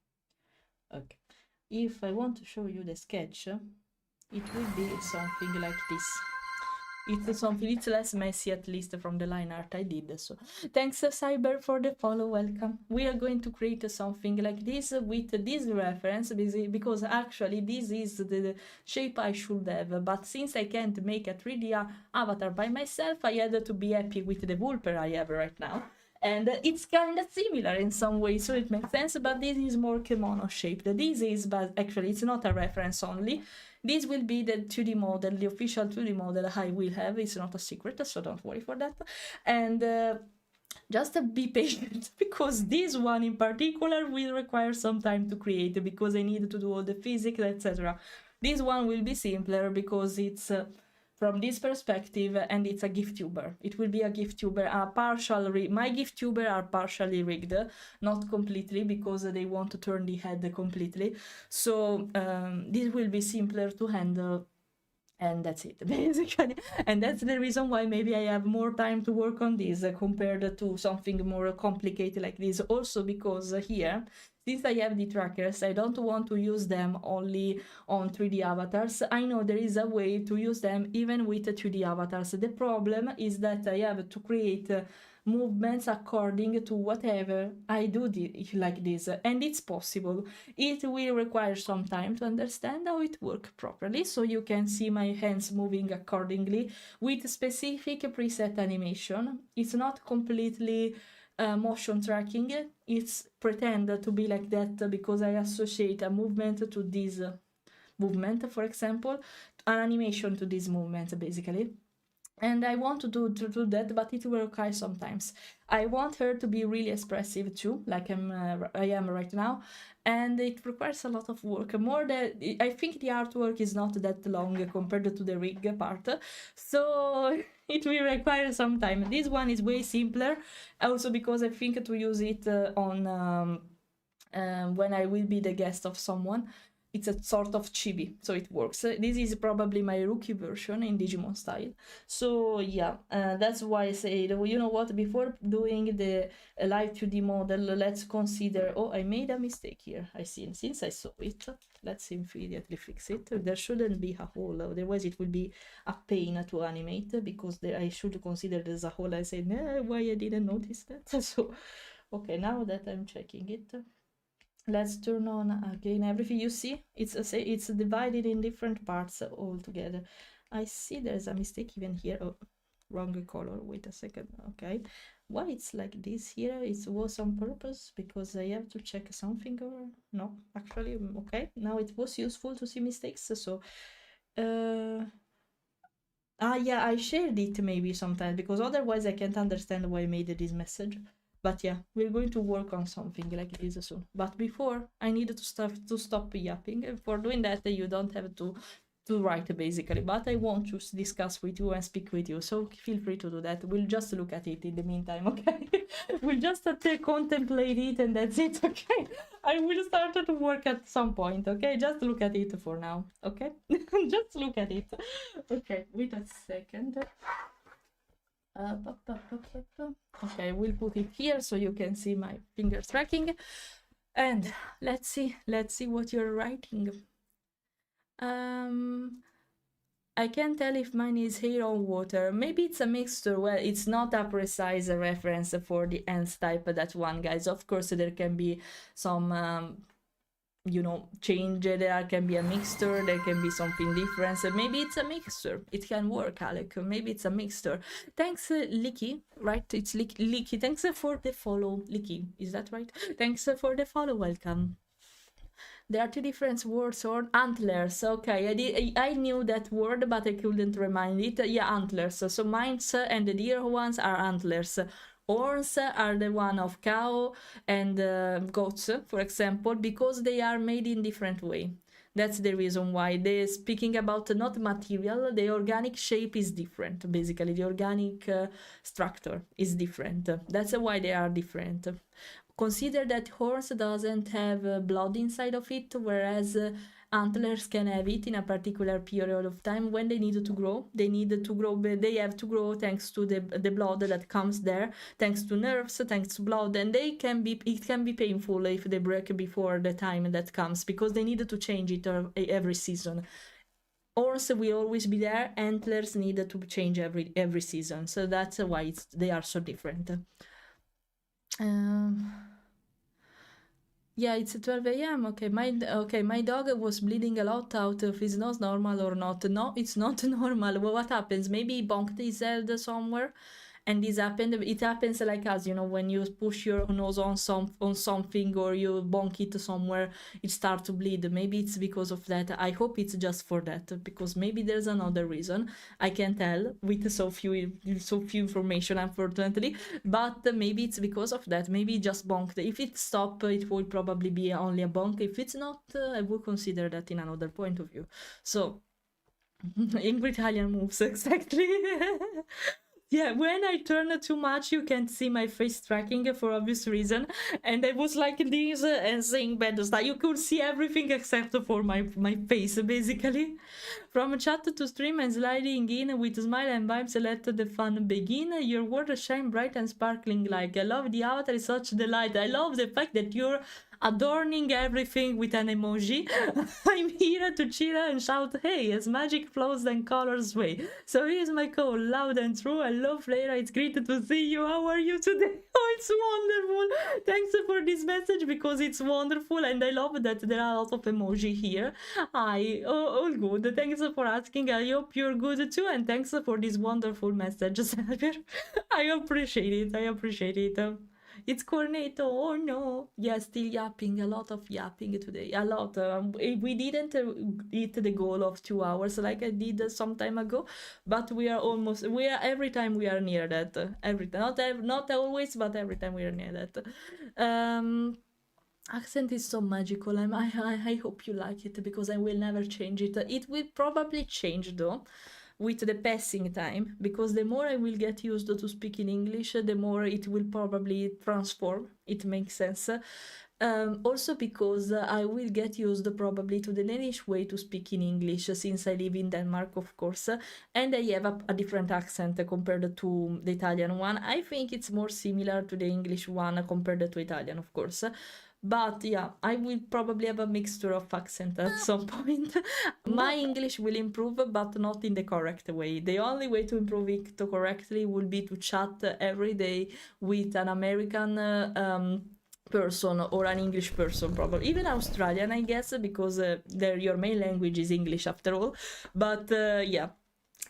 If I want to show you the sketch, it will be something like this. It's less messy, at least from the line art I did. So thanks Cyber for the follow, welcome. We are going to create something like this with this reference, because actually this is the shape I should have, but since I can't make a 3D avatar by myself, I had to be happy with the Vulper I have right now. And it's kind of similar in some way, so it makes sense, but this is more kimono shaped. This is, but actually it's not a reference only. This will be the 2D model, the official 2D model I will have. It's not a secret, so don't worry for that. And just be patient, because this one in particular will require some time to create, because I need to do all the physics, etc. This one will be simpler because it's from this perspective, and it's a Vtuber. It will be a Vtuber, my Vtuber are partially rigged, not completely, because they want to turn the head completely. So this will be simpler to handle, and that's it, basically. And that's the reason why maybe I have more time to work on this compared to something more complicated like this. Also because here, since I have the trackers, I don't want to use them only on 3D avatars. I know there is a way to use them even with 2D avatars. The problem is that I have to create movements according to whatever I do like this, and it's possible. It will require some time to understand how it works properly, so you can see my hands moving accordingly with specific preset animation. It's not completely motion tracking, it's pretend to be like that because I associate a movement to this movement, for example, an animation to this movement, basically. And I want to do that, but it will require sometimes. I want her to be really expressive too, like I am right now, and it requires a lot of work. More than I think the artwork is not that long compared to the rig part, so it will require some time. This one is way simpler, also because I think to use it on when I will be the guest of someone. it's a sort of chibi, so it works. This is probably my rookie version in Digimon style. So yeah, that's why I said, you know what, before doing the live 2D model, let's consider, oh, I made a mistake here. I see, since I saw it, let's immediately fix it. There shouldn't be a hole, otherwise it will be a pain to animate, because I should consider there's a hole. I said, nah, why I didn't notice that? So, okay, now that I'm checking it, let's turn on again everything. You see, it's divided in different parts altogether. I see there's a mistake even here. Oh, wrong color. Wait a second. Okay, why it's like this here? It was on purpose because I have to check something, or no? Actually, okay. Now it was useful to see mistakes. So, yeah, I shared it maybe sometimes, because otherwise I can't understand why I made this message. But yeah, we're going to work on something like this soon. But before, I needed to stop yapping. For doing that, you don't have to write basically. But I want to discuss with you and speak with you, so feel free to do that. We'll just look at it in the meantime, okay? We'll just contemplate it, and that's it, okay? I will start to work at some point, okay? Just look at it for now, okay? Just look at it. Okay, wait a second. Okay, we'll put it here so you can see my fingers tracking. And let's see what you're writing. I can't tell if mine is hair or water. Maybe it's a mixture. Well, it's not a precise reference for the nth type, that one, guys. Of course, there can be some you know, change. There can be a mixture, there can be something different. So maybe it's a mixture. It can work, Alec. Maybe it's a mixture. Thanks, Licky, right? It's Licky. Thanks for the follow, Licky. Is that right? Thanks for the follow. Welcome. There are two different words, or antlers. Okay, I knew that word, but I couldn't remind it. Yeah, antlers. So mine's and the deer ones are antlers. Horns are the one of cow and goats, for example, because they are made in different way. That's the reason why they're speaking about not material. The organic shape is different. Basically, the organic structure is different. That's why they are different. Consider that horse doesn't have blood inside of it, whereas antlers can have it in a particular period of time when they need to grow. They have to grow thanks to the blood that comes there, thanks to nerves, thanks to blood, and it can be painful if they break before the time that comes, because they need to change it every season. Horns will always be there, antlers need to change every season, so that's why they are so different. Yeah, it's 12 a.m. Okay, my dog was bleeding a lot out of his nose. Normal or not? No, it's not normal. Well, what happens? Maybe he bonked his head somewhere, and this happened. It happens like us, you know, when you push your nose on something, or you bonk it somewhere, it starts to bleed. Maybe it's because of that. I hope it's just for that, because maybe there's another reason. I can't tell with so few information, unfortunately. But maybe it's because of that. Maybe it just bonked. If it stopped, it will probably be only a bonk. If it's not, I would consider that in another point of view. So, Ingrid Italian moves, exactly. Yeah, when I turn too much, you can't see my face tracking for obvious reason. And I was like this and saying bad stuff. You could see everything except for my face, basically. From chat to stream and sliding in with smile and vibes, let the fun begin. Your words shine bright and sparkling like. I love the avatar, it's such a delight. I love the fact that you're adorning everything with an emoji. I'm here to cheer and shout, hey, as magic flows and colors sway. So here's my call, loud and true. I love Fleira, it's great to see you. How are you today? Oh, it's wonderful. Thanks for this message, because it's wonderful, and I love that there are a lot of emoji here. Hi, all good. Thanks for asking. I hope you're good too, and thanks for this wonderful message, Xavier. I appreciate it. It's Cornetto, oh no. Yeah, still yapping, a lot of yapping today, a lot. We didn't hit the goal of 2 hours like I did some time ago, but every time we are near that. Every time, not always, but every time we are near that. Accent is so magical. I hope you like it, because I will never change it. It will probably change though, with the passing time, because the more I will get used to speaking English, the more it will probably transform. It makes sense. Also because I will get used probably to the Danish way to speak in English since I live in Denmark, of course, and I have a different accent compared to the Italian one. I think it's more similar to the English one compared to Italian, of course. But yeah, I will probably have a mixture of accent at some point. My English will improve, but not in the correct way. The only way to improve it correctly will be to chat every day with an American person or an English person, probably even Australian, I guess, because your main language is English after all. But yeah,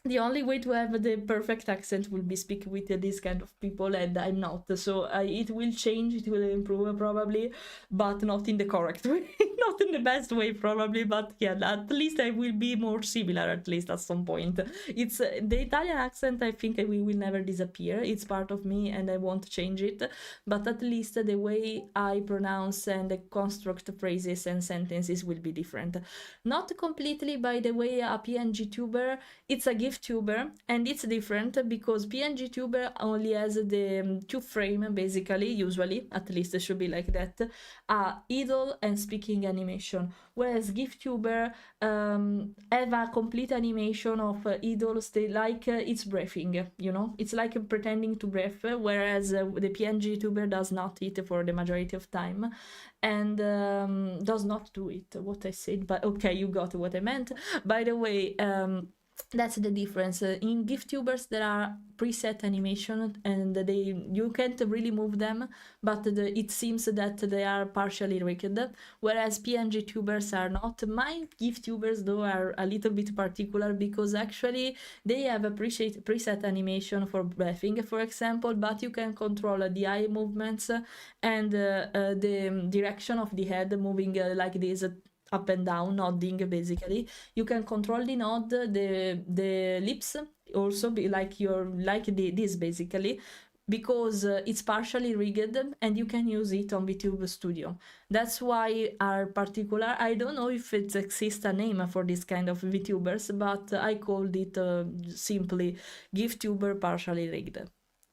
the only way to have the perfect accent will be speak with these kind of people, and I'm not. So it will change, it will improve probably, but not in the correct way, not in the best way probably. But yeah, at least I will be more similar at least at some point. It's the Italian accent. I think we will never disappear. It's part of me, and I won't change it. But at least the way I pronounce and construct phrases and sentences will be different. Not completely, by the way. A PNG tuber, it's a gift tuber, and it's different because PNG tuber only has the two frame, basically, usually, at least it should be like that, idle and speaking animation, whereas gift tuber have a complete animation of idle stay, like it's breathing, you know, it's like pretending to breathe, whereas the PNG tuber does not it for the majority of time, and does not do it, what I said, but okay, you got what I meant. By the way, that's the difference. In gift tubers there are preset animation, and you can't really move them, but it seems that they are partially rigged, whereas PNG tubers are not. My gift tubers though are a little bit particular because actually they have a preset animation for breathing, for example, but you can control the eye movements and the direction of the head moving like this, up and down, nodding basically. You can control the nod, the lips also be like this basically, because it's partially rigged and you can use it on VTube Studio. That's why are particular. I don't know if it exists a name for this kind of VTubers, but I called it simply GiftTuber partially rigged.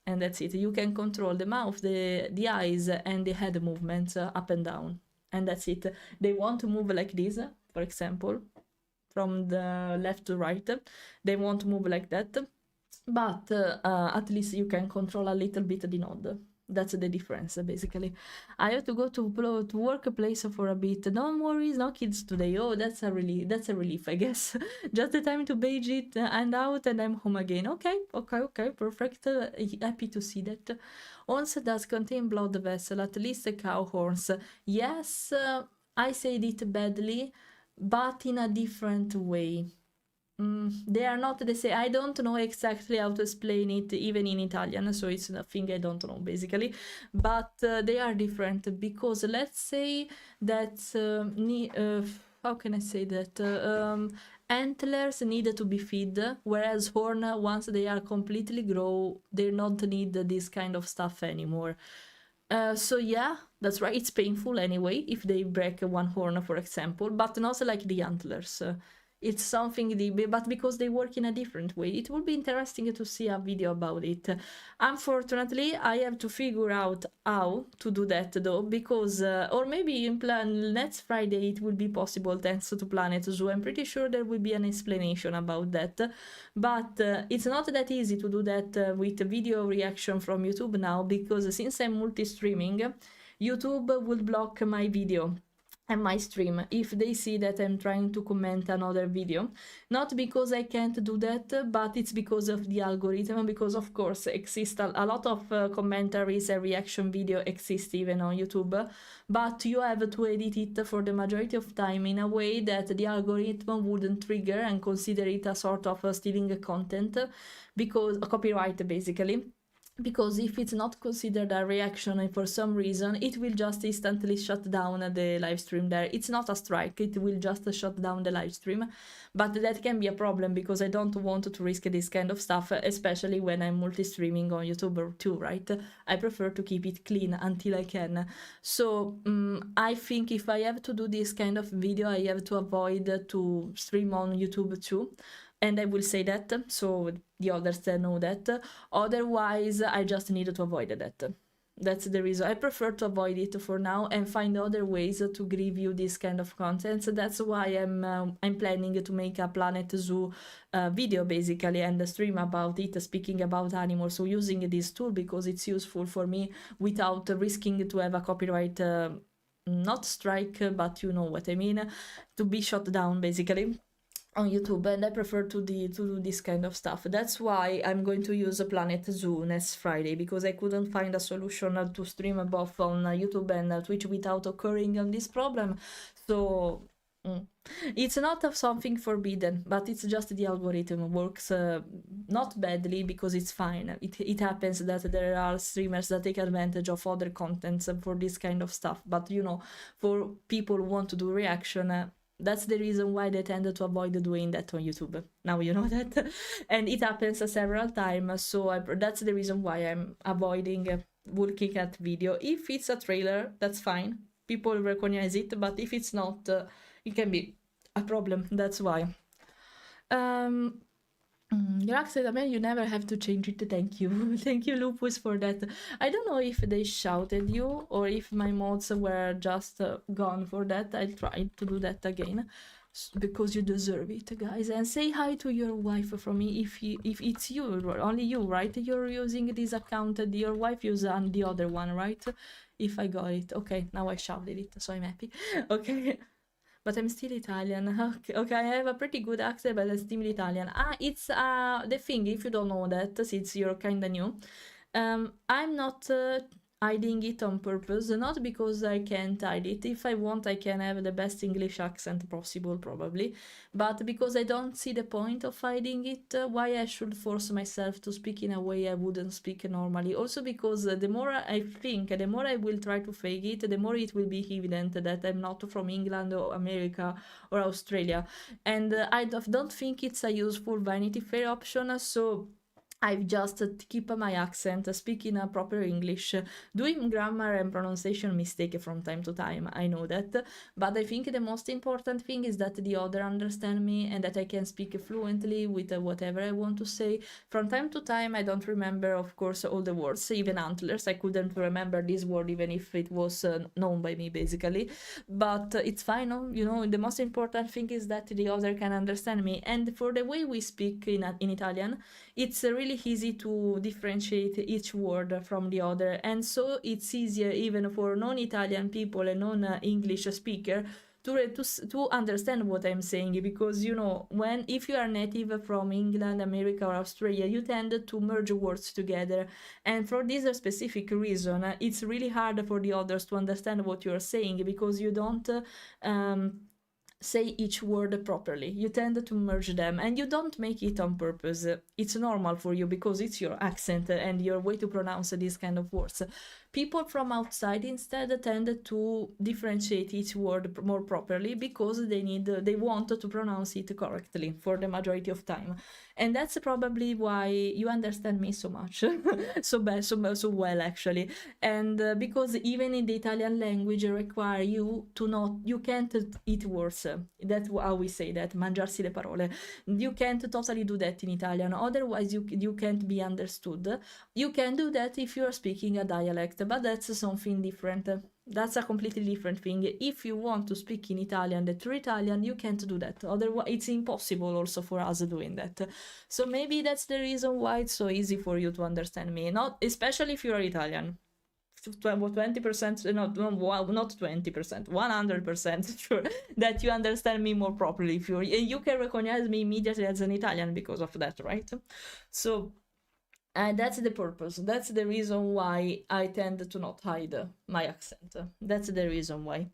And that's it. You can control the mouth, the eyes, and the head movements up and down. And that's it. They want to move like this, for example, from the left to right. They want to move like that, but at least you can control a little bit the node. That's the difference, basically. I have to go to workplace for a bit. Don't worry, no kids today. Oh, that's a relief, I guess. Just the time to beige it and out, and I'm home again. Okay, perfect. Happy to see that. Once does contain blood vessel, at least cow horns. Yes, I said it badly, but in a different way. They are not the same. I don't know exactly how to explain it, even in Italian, so it's a thing I don't know, basically. But they are different because let's say that, how can I say that? Antlers need to be fed, whereas horn, once they are completely grow, they don't need this kind of stuff anymore. So yeah, that's right, it's painful anyway if they break one horn, for example, but not like the antlers. It's something, but because they work in a different way. It would be interesting to see a video about it. Unfortunately, I have to figure out how to do that though, because, or maybe in next Friday it will be possible thanks to Planet Zoo. I'm pretty sure there will be an explanation about that. But it's not that easy to do that with video reaction from YouTube now, because since I'm multi-streaming, YouTube will block my video and my stream if they see that I'm trying to comment another video. Not because I can't do that, but it's because of the algorithm, because of course exist a lot of commentaries and reaction video exist even on YouTube, but you have to edit it for the majority of time in a way that the algorithm wouldn't trigger and consider it a sort of stealing content, because copyright basically. Because if it's not considered a reaction and for some reason, it will just instantly shut down the live stream there. It's not a strike, it will just shut down the live stream. But that can be a problem because I don't want to risk this kind of stuff, especially when I'm multi-streaming on YouTube too, right? I prefer to keep it clean until I can. So I think if I have to do this kind of video, I have to avoid to stream on YouTube too. And I will say that, so the others know that. Otherwise, I just need to avoid that. That's the reason. I prefer to avoid it for now and find other ways to give you this kind of content. So that's why I'm planning to make a Planet Zoo video basically and stream about it, speaking about animals. So using this tool because it's useful for me without risking to have a copyright not strike, but you know what I mean, to be shut down basically on YouTube, and I prefer to do this kind of stuff. That's why I'm going to use Planet Zoo next Friday, because I couldn't find a solution to stream both on YouTube and Twitch without occurring on this problem. So it's not something forbidden, but it's just the algorithm works not badly, because it's fine. It happens that there are streamers that take advantage of other contents for this kind of stuff, but you know, for people who want to do reaction, that's the reason why they tend to avoid doing that on YouTube. Now you know that. And it happens several times, so that's the reason why I'm avoiding looking at video. If it's a trailer, that's fine. People recognize it, but if it's not, it can be a problem. That's why. Your accent, I mean, you never have to change it. Thank you. Thank you, Lupus, for that. I don't know if they shouted you or if my mods were just gone for that. I'll try to do that again because you deserve it, guys. And say hi to your wife from me if it's you, only you, right? You're using this account. Your wife uses the other one, right? If I got it. Okay, now I shouted it, so I'm happy. Okay. But I'm still Italian. Okay, I have a pretty good accent, but I'm still Italian. It's the thing, if you don't know that, since you're kinda new, I'm not hiding it on purpose, not because I can't hide it. If I want, I can have the best English accent possible, probably, but because I don't see the point of hiding it, why I should force myself to speak in a way I wouldn't speak normally. Also because the more I think, the more I will try to fake it, the more it will be evident that I'm not from England or America or Australia. And I don't think it's a useful Vanity Fair option, so I've just keep my accent, speaking a proper English, doing grammar and pronunciation mistake from time to time, I know that, but I think the most important thing is that the other understand me and that I can speak fluently with whatever I want to say. From time to time, I don't remember, of course, all the words, even antlers. I couldn't remember this word even if it was known by me, basically, but it's fine, you know, the most important thing is that the other can understand me, and for the way we speak in Italian, it's really easy to differentiate each word from the other, and so it's easier even for non-Italian people and non-English speaker to understand what I'm saying, because you know, if you are native from England, America or Australia, you tend to merge words together, and for this specific reason it's really hard for the others to understand what you're saying, because you don't say each word properly. You tend to merge them, and you don't make it on purpose. It's normal for you because it's your accent and your way to pronounce these kind of words. People from outside instead tend to differentiate each word more properly because they want to pronounce it correctly for the majority of time, and that's probably why you understand me so much, so well actually. And because even in the Italian language require you can't eat words. That's how we say that, mangiarsi le parole. You can't totally do that in Italian, otherwise you can't be understood. You can do that if you are speaking a dialect, but that's something different. That's a completely different thing. If you want to speak in Italian, the true Italian, you can't do that. Otherwise, it's impossible also for us doing that. So maybe that's the reason why it's so easy for you to understand me. Not especially if you are Italian. 20%, not 20%, 100% sure that you understand me more properly if you can recognize me immediately as an Italian because of that, right? So that's the purpose. That's the reason why I tend to not hide my accent. That's the reason why.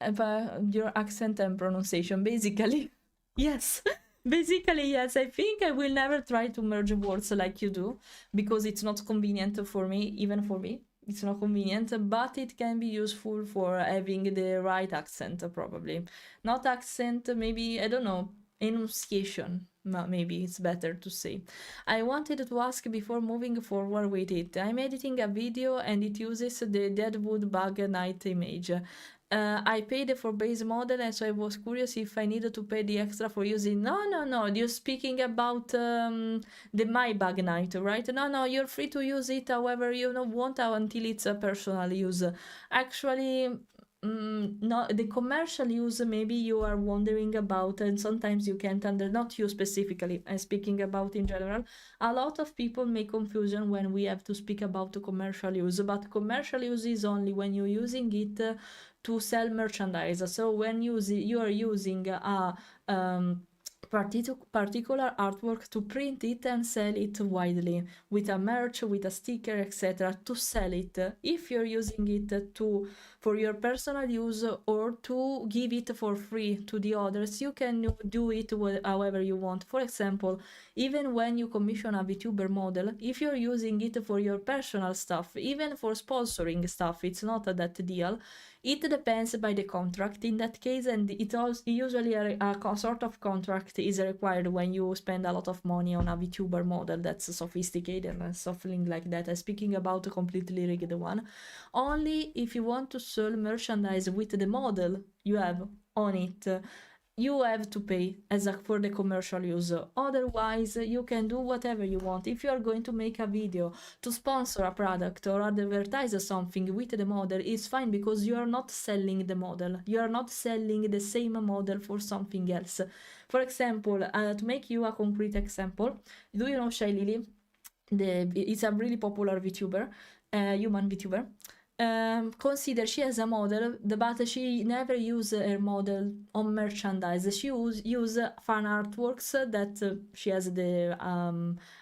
Your accent and pronunciation, basically. Yes. Basically, yes. I think I will never try to merge words like you do, because it's not convenient for me, even for me. It's not convenient, but it can be useful for having the right accent, probably. Not accent, maybe, I don't know, enunciation. Maybe it's better to say. I wanted to ask before moving forward with it. I'm editing a video and it uses the deadwood bug night image. I paid for base model, and so I was curious if I needed to pay the extra for using. No. You're speaking about the My Bag Night, right? No. You're free to use it however you want until it's a personal use. Actually, no, the commercial use maybe you are wondering about, and sometimes you can't not you specifically, I'm speaking about in general. A lot of people make confusion when we have to speak about the commercial use, but commercial use is only when you're using it to sell merchandise. So when you are using a particular artwork to print it and sell it widely with a merch, with a sticker, etc., to sell it. If you're using it for your personal use or to give it for free to the others, you can do it however you want. For example, even when you commission a Vtuber model, if you're using it for your personal stuff, even for sponsoring stuff, it's not that deal. It depends by the contract in that case, and it also usually a sort of contract is required when you spend a lot of money on a VTuber model that's sophisticated and something like that. I'm speaking about a completely rigged one. Only if you want to sell merchandise with the model you have on it, you have to pay for the commercial use. Otherwise, you can do whatever you want. If you are going to make a video to sponsor a product or advertise something with the model, it's fine because you are not selling the model. You are not selling the same model for something else. For example, to make you a concrete example, do you know Shy Lily? It's a really popular VTuber, human VTuber. Consider she has a model, but she never use her model on merchandise. She use fan artworks that she has the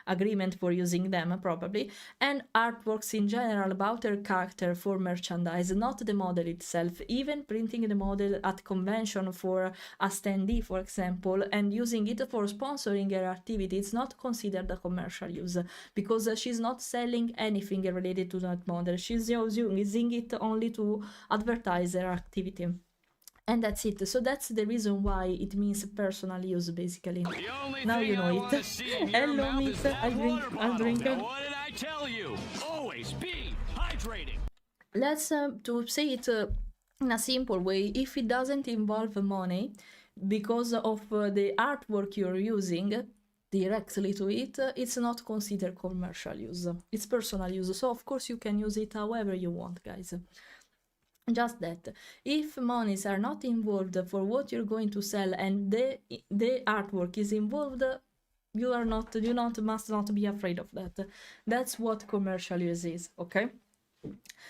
agreement for using them probably, and artworks in general about her character for merchandise, not the model itself. Even printing the model at convention for a standee, for example, and using it for sponsoring her activity, it's not considered a commercial use because she's not selling anything related to that model. She's using it only to advertise their activity, and that's it. So that's the reason why it means personal use, basically. Now you know it. Hello, Meet. I'll drink. What did I tell you? Always be hydrating. Let's to say it in a simple way. If it doesn't involve money because of the artwork you're using directly to it, it's not considered commercial use. It's personal use. So of course you can use it however you want, guys. Just that. If monies are not involved for what you're going to sell and the artwork is involved, must not be afraid of that. That's what commercial use is, okay?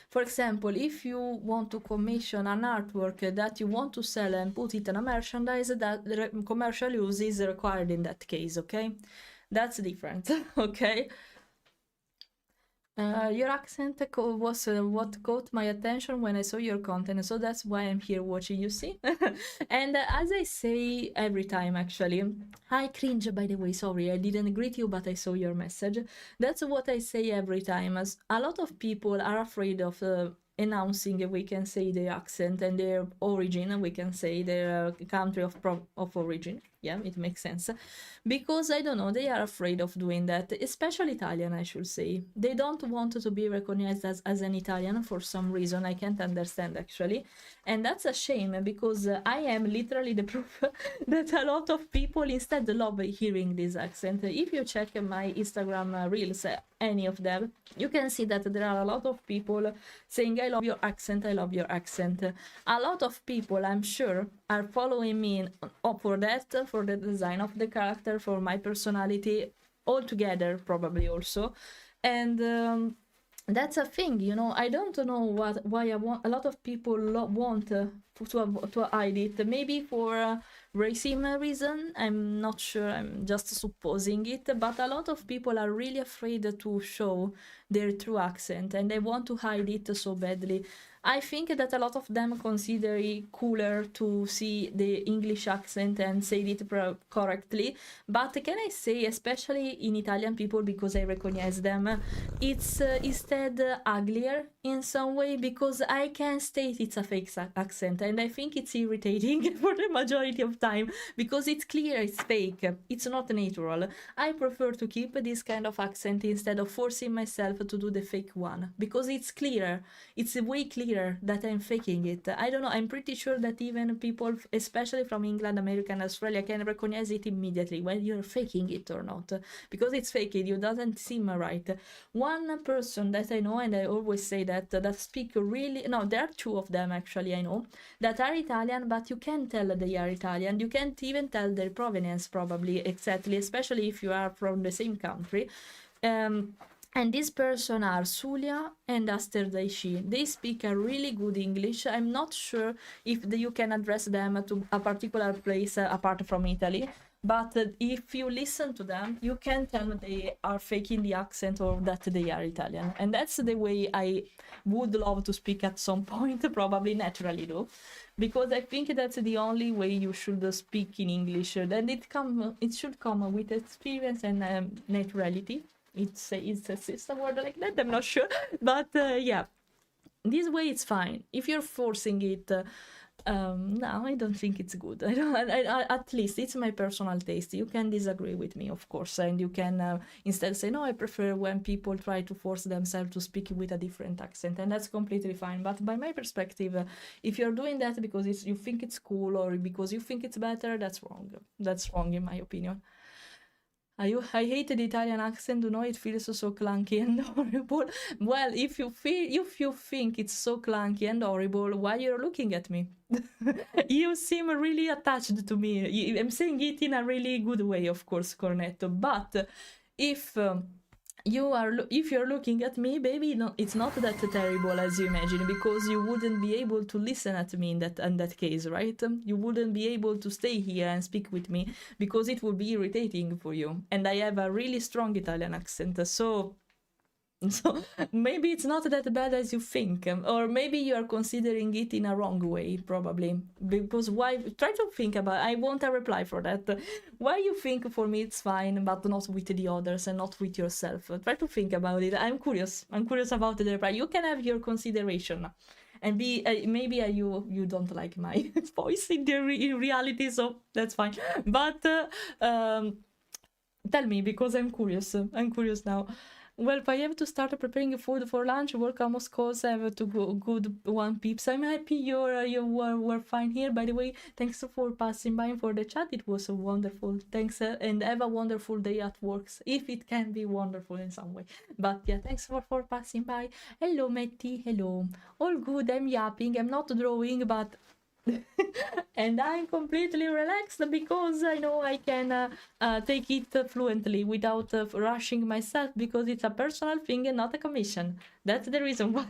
For example, if you want to commission an artwork that you want to sell and put it in a merchandise, that commercial use is required in that case, okay? That's different, okay? Your accent was what caught my attention when I saw your content, so that's why I'm here watching you, see? And as I say every time, actually, hi cringe, by the way, sorry, I didn't greet you, but I saw your message. That's what I say every time, as a lot of people are afraid of announcing, we can say, their accent and their origin, we can say their country of origin. Yeah, it makes sense. Because, I don't know, they are afraid of doing that, especially Italian, I should say. They don't want to be recognized as an Italian for some reason. I can't understand, actually. And that's a shame, because I am literally the proof that a lot of people instead love hearing this accent. If you check my Instagram reels, any of them, you can see that there are a lot of people saying, I love your accent, I love your accent. A lot of people, I'm sure, are following me for that, for the design of the character, for my personality, all together probably also. And that's a thing, you know. I don't know why a lot of people want to hide it. Maybe for racism reason, I'm not sure, I'm just supposing it, but a lot of people are really afraid to show their true accent and they want to hide it so badly. I think that a lot of them consider it cooler to see the English accent and say it correctly, but can I say, especially in Italian people, because I recognize them, it's instead uglier in some way, because I can state it's a fake accent, and I think it's irritating for the majority of time, because it's clear it's fake, it's not natural. I prefer to keep this kind of accent instead of forcing myself to do the fake one, because it's clearer, it's way clearer clear that I'm faking it. I don't know, I'm pretty sure that even people, especially from England, America, and Australia, can recognize it immediately when you're faking it or not. Because it's fake, it doesn't seem right. One person that I know, and I always say that speak really, no, there are two of them actually I know, that are Italian, but you can't tell they are Italian. You can't even tell their provenance probably exactly, especially if you are from the same country. And this person are Sulia and Aster Daishi. They speak a really good English. I'm not sure if you can address them to a particular place apart from Italy. But if you listen to them, you can tell they are faking the accent or that they are Italian. And that's the way I would love to speak at some point, probably naturally though. Because I think that's the only way you should speak in English. Then it should come with experience and naturality. It's a system word like that, I'm not sure. But yeah, this way it's fine. If you're forcing it, no, I don't think it's good. At least it's my personal taste. You can disagree with me, of course, and you can instead say, no, I prefer when people try to force themselves to speak with a different accent, and that's completely fine. But by my perspective, if you're doing that because you think it's cool or because you think it's better, that's wrong. That's wrong in my opinion. I hate the Italian accent, it feels so clunky and horrible. Well, if you think it's so clunky and horrible, why you're looking at me? You seem really attached to me. I'm saying it in a really good way, of course, Cornetto. But if you're looking at me, baby, no, it's not that terrible as you imagine, because you wouldn't be able to listen at me in that case, right? You wouldn't be able to stay here and speak with me because it would be irritating for you. And I have a really strong Italian accent, so maybe it's not that bad as you think, or maybe you are considering it in a wrong way, probably. Because why? Try to think about. I want a reply for that. Why you think for me it's fine, but not with the others and not with yourself? Try to think about it. I'm curious. I'm curious about the reply. You can have your consideration, and maybe you don't like my voice in reality, so that's fine. But tell me, because I'm curious. I'm curious now. Well, if I have to start preparing food for lunch, work almost calls, I have to go good one peeps. I'm happy you were fine here. By the way, thanks for passing by for the chat. It was wonderful. Thanks, and have a wonderful day at work, if it can be wonderful in some way. But yeah, thanks for passing by. Hello, Matty. Hello. All good. I'm yapping. I'm not drawing, but and I'm completely relaxed because I know I can take it fluently without rushing myself, because it's a personal thing and not a commission. That's the reason why.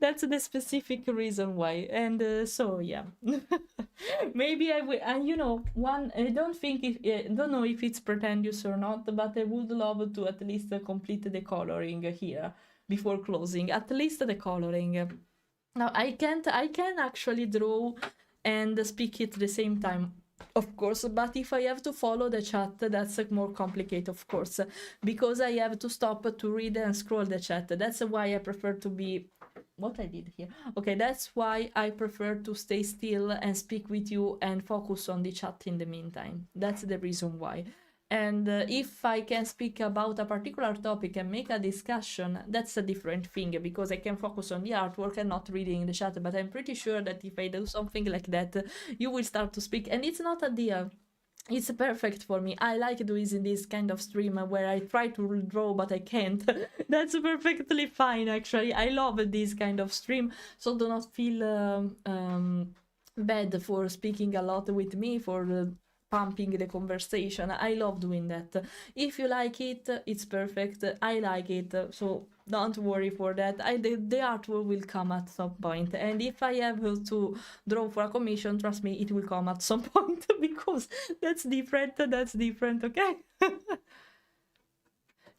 That's the specific reason why. And so yeah, maybe I will. I don't know if it's pretentious or not, but I would love to at least complete the coloring here before closing. At least the coloring. Now, I can actually draw and speak at the same time, of course, but if I have to follow the chat, that's more complicated, of course, because I have to stop to read and scroll the chat. That's why I prefer to be... What I did here? Okay, that's why I prefer to stay still and speak with you and focus on the chat in the meantime. That's the reason why. And if I can speak about a particular topic and make a discussion, that's a different thing, because I can focus on the artwork and not reading the chat. But I'm pretty sure that if I do something like that, you will start to speak. And it's not a deal. It's perfect for me. I like doing this kind of stream where I try to draw, but I can't. That's perfectly fine, actually. I love this kind of stream, so do not feel bad for speaking a lot with me, for... pumping the conversation. I love doing that. If you like it, it's perfect. I like it, so don't worry for that. The artwork will come at some point, and if I have to draw for a commission, trust me, it will come at some point, because that's different, okay?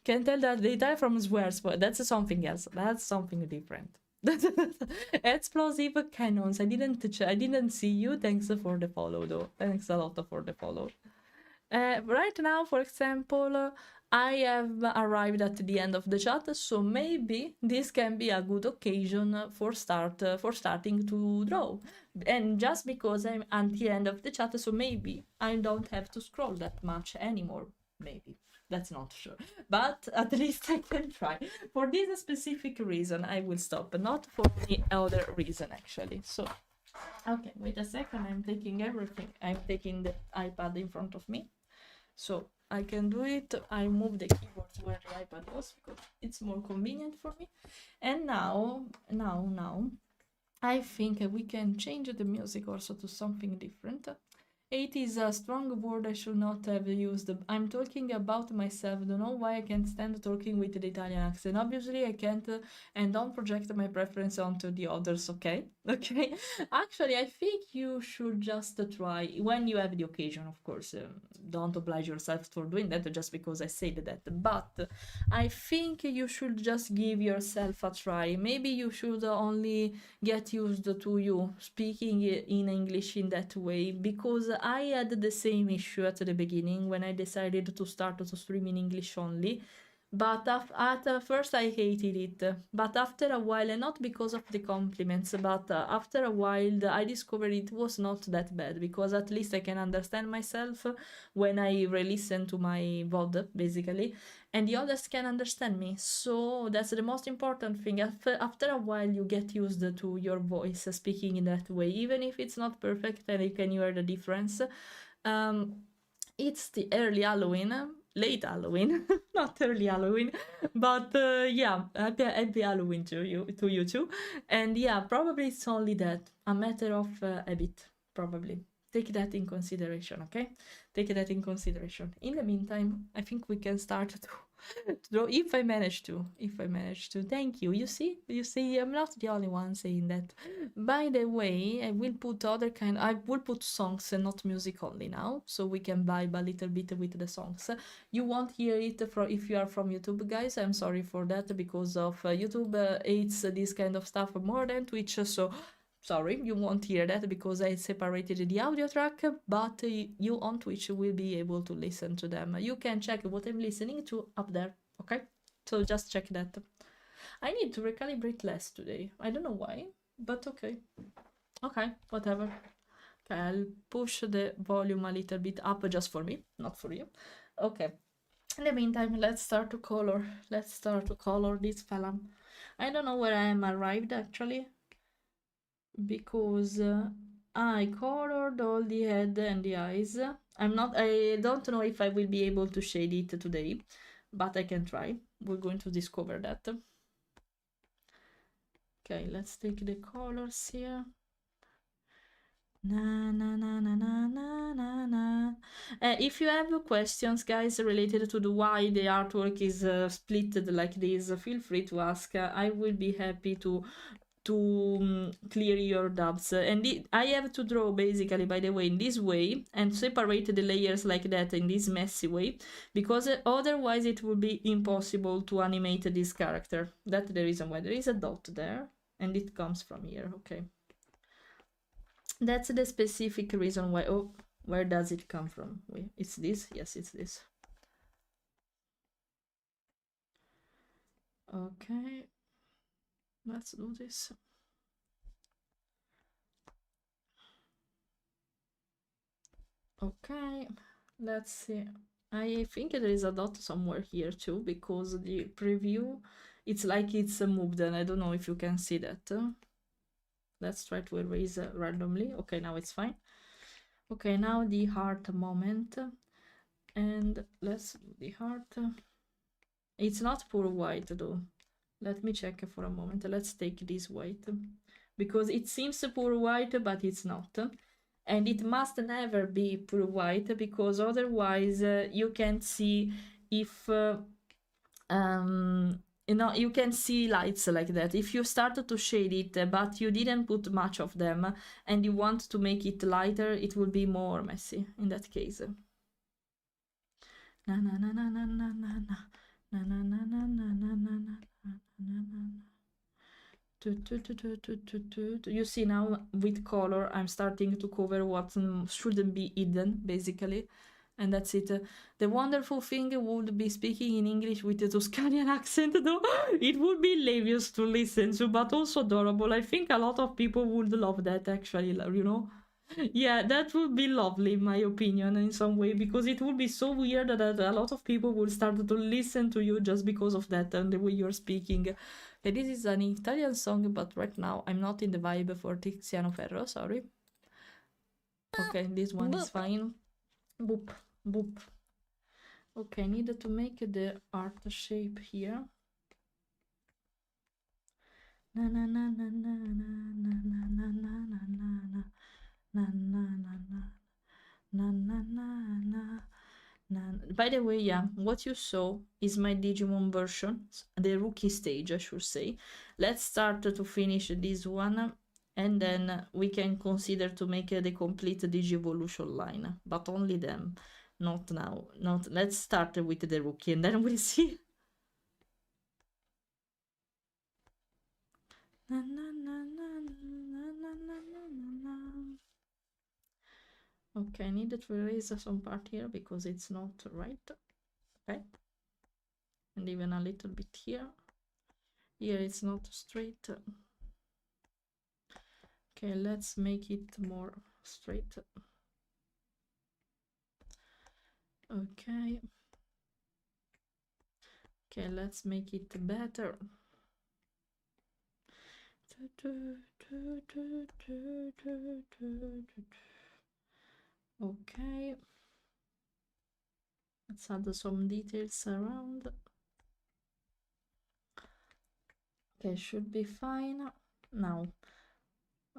Can tell that the Italian from swears, but that's something else. That's something different. Explosive cannons. I didn't see you. Thanks for the follow, though. Thanks a lot for the follow. Right now, for example, I have arrived at the end of the chat, so maybe this can be a good occasion for starting to draw. And just because I'm at the end of the chat, so maybe I don't have to scroll that much anymore. Maybe. that's not sure. But at least I can try. For this specific reason, I will stop, not for any other reason, actually. So, okay, wait a second. I'm taking everything. I'm taking the iPad in front of me. So, I can do it. I move the keyboard where the iPad was because it's more convenient for me. And now, I think we can change the music also to something different. It is a strong word I should not have used. I'm talking about myself. Don't know why I can't stand talking with the Italian accent. Obviously, I can't and don't project my preference onto the others, okay? Okay? Actually, I think you should just try, when you have the occasion, of course. Don't oblige yourself for doing that just because I said that. But I think you should just give yourself a try. Maybe you should only get used to you speaking in English in that way, because I had the same issue at the beginning when I decided to start to stream in English only. But at first I hated it. But after a while, and not because of the compliments, but after a while I discovered it was not that bad, because at least I can understand myself when I re-listen to my VOD, basically, and the others can understand me. So that's the most important thing. After a while you get used to your voice speaking in that way, even if it's not perfect and you can hear the difference. It's the early Halloween, late Halloween, not early Halloween, but yeah, happy Halloween to you too. And yeah, probably it's only that, a matter of habit, probably. Take that in consideration, okay? Take that in consideration. In the meantime, I think we can start to draw, if I manage to. Thank you. You see, I'm not the only one saying that. By the way, I will put songs and not music only now, so we can vibe a little bit with the songs. You won't hear it if you are from YouTube, guys. I'm sorry for that, because of YouTube hates this kind of stuff more than Twitch, so sorry, you won't hear that because I separated the audio track, but you on Twitch will be able to listen to them. You can check what I'm listening to up there, okay? So just check that. I need to recalibrate less today. I don't know why, but okay. Okay, whatever. Okay, I'll push the volume a little bit up just for me, not for you. Okay. In the meantime, let's start to color. This fella. I don't know where I am arrived actually, because I colored all the head and the eyes. I don't know if I will be able to shade it today, but I can try. We're going to discover that. Okay, let's take the colors here. If you have questions, guys, related to why the artwork is split like this, feel free to ask. I will be happy to clear your doubts. And I have to draw, basically, by the way, in this way, and separate the layers like that in this messy way, because otherwise it would be impossible to animate this character. That's the reason why there is a dot there, and it comes from here. Okay, that's the specific reason why. Oh, where does it come from? Wait, it's this? Yes, it's this. Okay, let's do this. Okay, let's see. I think there is a dot somewhere here too, because the preview, it's like it's moved, and I don't know if you can see that. Let's try to erase randomly. Okay, now it's fine. Okay, now the heart moment, and let's do the heart. It's not pure white though. Let me check for a moment. Let's take this white, because it seems pure white, but it's not. And it must never be pure white, because otherwise you can't see if you can see lights like that. If you started to shade it but you didn't put much of them and you want to make it lighter, it will be more messy in that case. Na na na na na na na na na na na na na na na. You see now with color I'm starting to cover what shouldn't be hidden, basically, and that's it. The wonderful thing would be speaking in English with a Tuscanian accent, though. It would be hilarious to listen to, but also adorable. I think a lot of people would love that, actually, you know. Yeah, that would be lovely, in my opinion, in some way, because it would be so weird that a lot of people will start to listen to you just because of that and the way you're speaking. Okay, this is an Italian song, but right now I'm not in the vibe for Tiziano Ferro, sorry. Okay, this one is fine. Boop, boop. Okay, I need to make the art shape here. Na na na na na na na na na na na na na na na na na na. By the way, yeah, what you saw is my Digimon version, the rookie stage, I should say. Let's start to finish this one, and then we can consider to make the complete Digivolution line, but only them, not now. Not. Let's start with the rookie, and then we'll see. Na, na, na, na, na, na, na, na, na. Okay, I need to erase some part here because it's not right. Okay. And even a little bit here. Here it's not straight. Okay, let's make it more straight. Okay. Okay, let's make it better. Okay. Let's add some details around. Okay, should be fine now.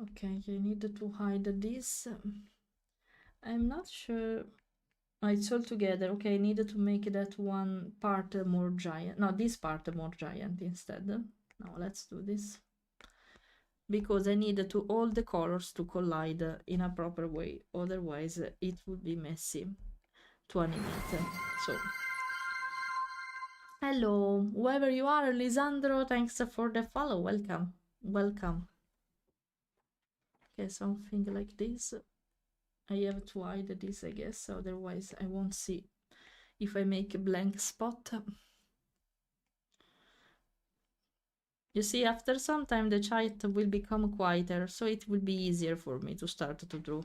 Okay, I need to hide this. I'm not sure. Oh, it's all together. Okay, I needed to make that one part more giant. No, this part more giant instead. Now let's do this. Because I need to all the colors to collide in a proper way. Otherwise, it would be messy to animate. So, hello, whoever you are, Lisandro, thanks for the follow. Welcome. Welcome. Okay, something like this. I have to hide this, I guess, otherwise I won't see if I make a blank spot. You see, after some time the chat will become quieter, so it will be easier for me to start to draw.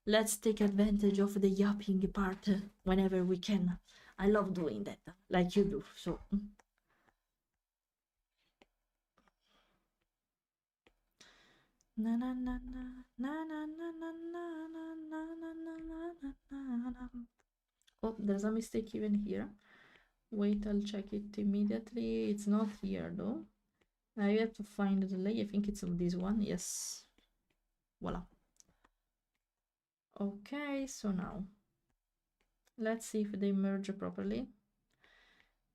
Let's take advantage of the yapping part whenever we can. I love doing that, like you do, so... Na na na na na na na na na na na na na na. Oh, there's a mistake even here. Wait, I'll check it immediately. It's not here though. I have to find the delay. I think it's on this one. Yes. Voila. Okay, so now let's see if they merge properly.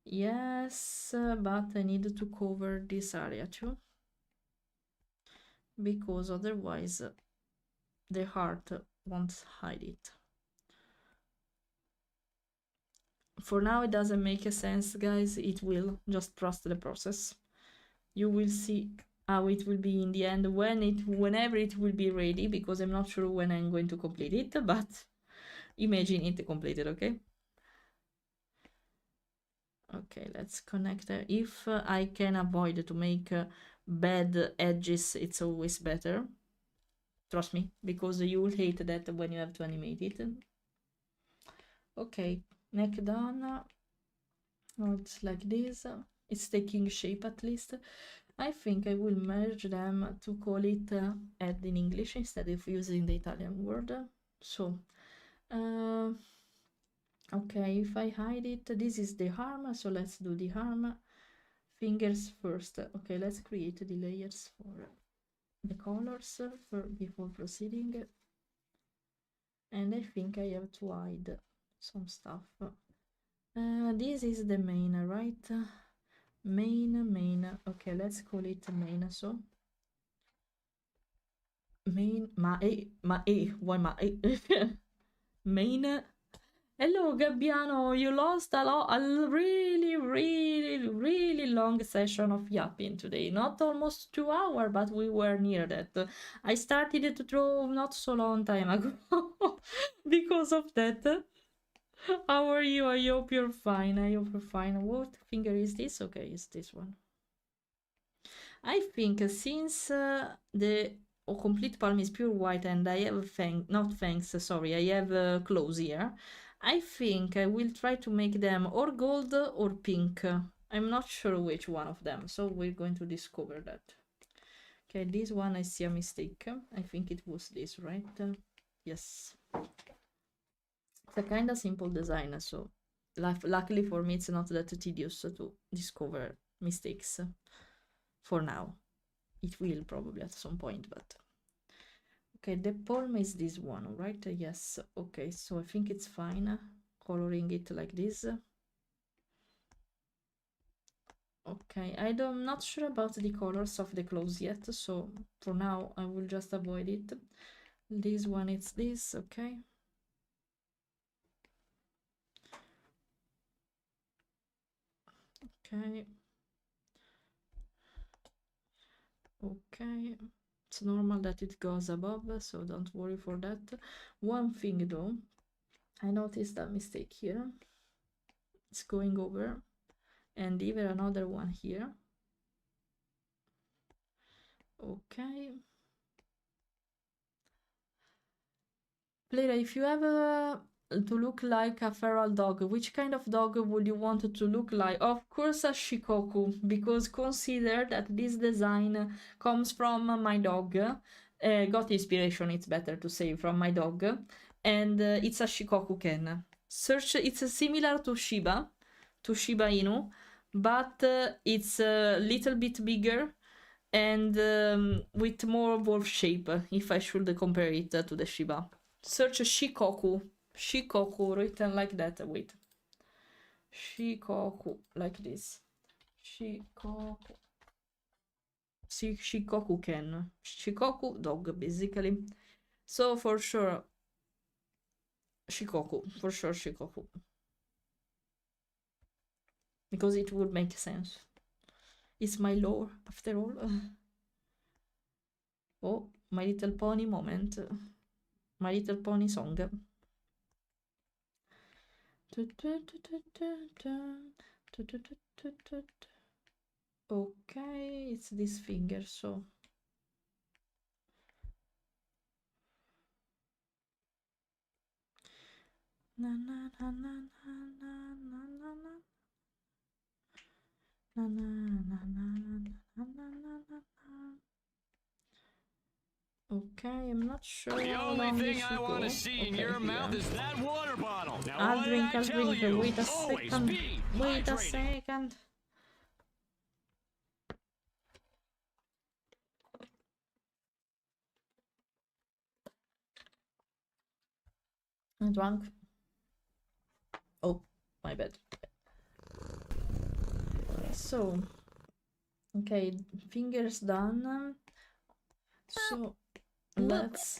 Yes, but I need to cover this area too, because otherwise the heart won't hide it. For now it doesn't make a sense, guys. It will. Just trust the process. You will see how it will be in the end whenever it will be ready, because I'm not sure when I'm going to complete it, but imagine it completed, okay? Okay, let's connect. If I can avoid to make bad edges, it's always better. Trust me, because you will hate that when you have to animate it. Okay, neck done. Oh, it's like this. It's taking shape at least. I think I will merge them to call it head in English instead of using the Italian word. So, okay, if I hide it, this is the arm, so let's do the arm. Fingers first. Okay, let's create the layers for the colors before proceeding. And I think I have to hide some stuff. This is the main, right? Main. Okay, let's call it main. So main, why main. Hello, Gabbiano. You lost a really long session of yapping today. Not almost 2 hours, but we were near that. I started to draw not so long time ago because of that. How are you? I hope you're fine. I hope you're fine. What finger is this? Okay, it's this one. I think since the complete palm is pure white, and I have not fangs, sorry, I have claws here. I think I will try to make them or gold or pink. I'm not sure which one of them, so we're going to discover that. Okay, this one I see a mistake. I think it was this, right? Yes. It's a kind of simple design, so luckily for me it's not that tedious to discover mistakes for now. It will probably at some point, but okay, the palm is this one, right? Yes. Okay, so I think it's fine coloring it like this. Okay, I'm not sure about the colors of the clothes yet, so for now I will just avoid it. This one, it's this, okay. Okay. Okay. It's normal that it goes above, so don't worry for that. One thing though, I noticed a mistake here. It's going over, and even another one here. Okay. Fleira, if you have to look like a feral dog, which kind of dog would you want it to look like? Of course a Shikoku, because consider that this design comes from my dog. Got inspiration, it's better to say, from my dog. And it's a Shikoku Ken. Search, it's similar to Shiba Inu, but it's a little bit bigger and with more wolf shape, if I should compare it to the Shiba. Search Shikoku. Shikoku written like that. Wait. Shikoku. Like this. Shikoku. Shikoku Ken. Shikoku dog, basically. So for sure. Shikoku. For sure Shikoku. Because it would make sense. It's my lore, after all. Oh, My Little Pony moment. My Little Pony song. Okay, it's this finger, so na na na na na na na na na na na na na na. Okay, I'm not sure The how only long thing it I should want go. to see in Okay, your mouth here. is that water bottle. Now, I'll what did drink, I I'll tell drink. you? Wait a Always second. be Wait a hydrated. second. I'm drunk. Oh, my bad. So, okay, fingers done. So, let's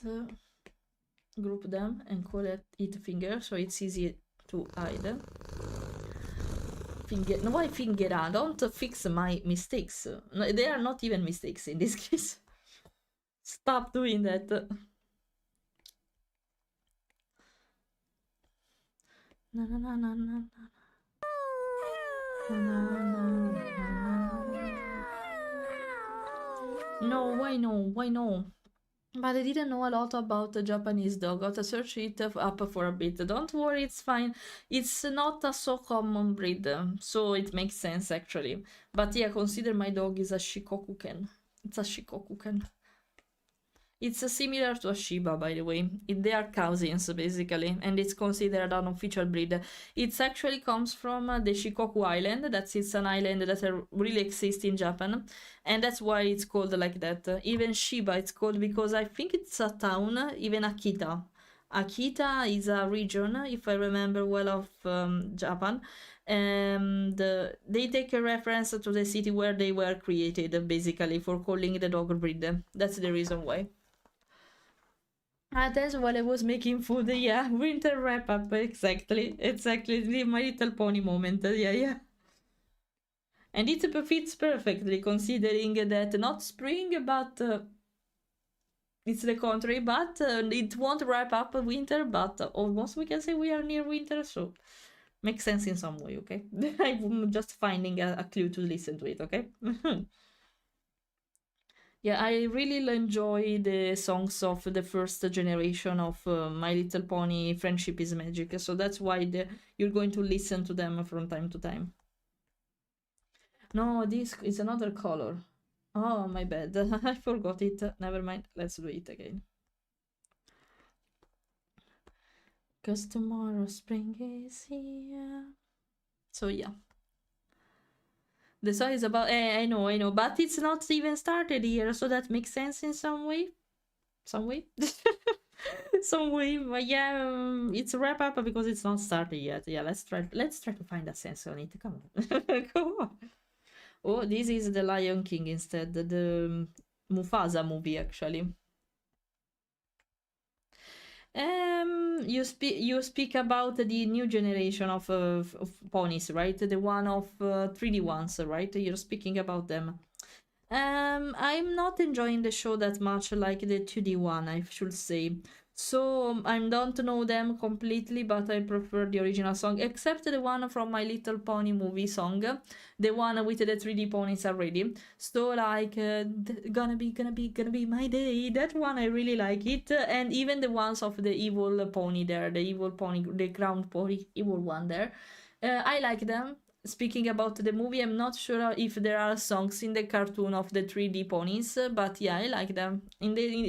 group them and call it finger, so it's easy to hide. Finger. No, why finger? Don't fix my mistakes. No, they are not even mistakes in this case. Stop doing that. Na na na na na na. No, why no? Why no? But I didn't know a lot about the Japanese dog. Got to search it up for a bit. Don't worry, it's fine. It's not a so common breed, so it makes sense actually. But yeah, consider my dog is a Shikoku Ken. It's a Shikoku Ken. It's similar to a Shiba, by the way. They are cousins, basically, and it's considered an official breed. It actually comes from the Shikoku Island. It's an island that really exists in Japan, and that's why it's called like that. Even Shiba, it's called because I think it's a town, even Akita. Akita is a region, if I remember well, of Japan. And they take a reference to the city where they were created, basically, for calling the dog breed. That's the reason why. That's while I was making food, yeah. Winter wrap up, exactly. The My Little Pony moment, yeah. And it fits perfectly, considering that not spring, but it's the contrary, but it won't wrap up winter, but almost we can say we are near winter, so makes sense in some way, okay? I'm just finding a clue to listen to it, okay? Yeah, I really enjoy the songs of the first generation of My Little Pony Friendship is Magic, so that's why you're going to listen to them from time to time. No, this is another color. Oh, my bad. I forgot it. Never mind. Let's do it again. Cause tomorrow spring is here. So yeah. The song is about I know, but it's not even started here, so that makes sense in some way. Some way? Some way, but yeah, it's a wrap up because it's not started yet. Yeah, let's try to find a sense on it. Come on. Come on. Oh, this is the Lion King instead, the Mufasa movie actually. You speak about the new generation of ponies, right? The one of 3D ones, right? You're speaking about them. I'm not enjoying the show that much like the 2D one, I should say. So I don't know them completely, but I prefer the original song, except the one from My Little Pony movie song, the one with the 3D ponies already. So like, gonna be my day. That one I really like it, and even the ones of the evil pony there, the evil pony, the ground pony, evil one there. I like them. Speaking about the movie, I'm not sure if there are songs in the cartoon of the 3D ponies, but yeah, I like them.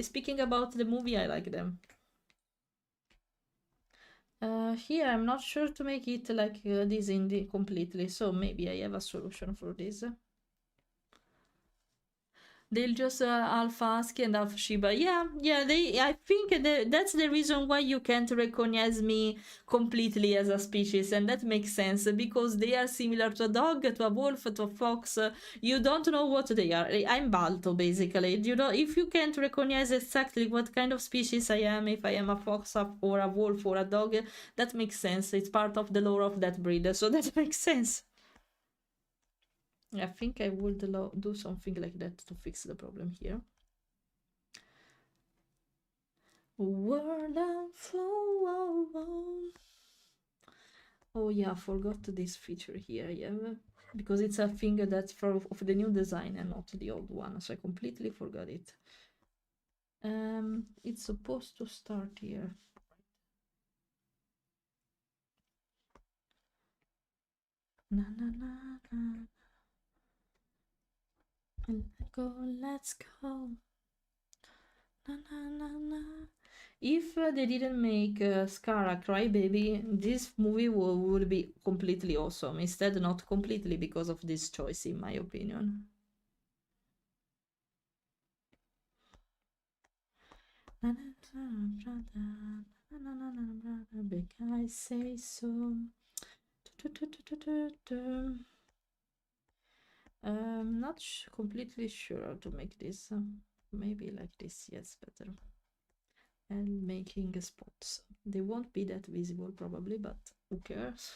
Speaking about the movie, I like them. Here, I'm not sure to make it like this indie completely, so maybe I have a solution for this. They'll just half ask and half Shiba. Yeah. I think that's the reason why you can't recognize me completely as a species, and that makes sense because they are similar to a dog, to a wolf, to a fox. You don't know what they are. I'm Balto, basically. You know, if you can't recognize exactly what kind of species I am, if I am a fox or a wolf or a dog, that makes sense. It's part of the lore of that breed, so that makes sense. I think I would do something like that to fix the problem here. Word and flow. Oh yeah, I forgot this feature here. Yeah, because it's a thing that's of the new design and not the old one, so I completely forgot it. It's supposed to start here. Na na na na. Let's go. Na na na na. If they didn't make Scar a crybaby, this movie would be completely awesome. Instead, not completely because of this choice, in my opinion. Big I say so. Not completely sure how to make this. Maybe like this, yes, better. And making spots. They won't be that visible probably, but who cares?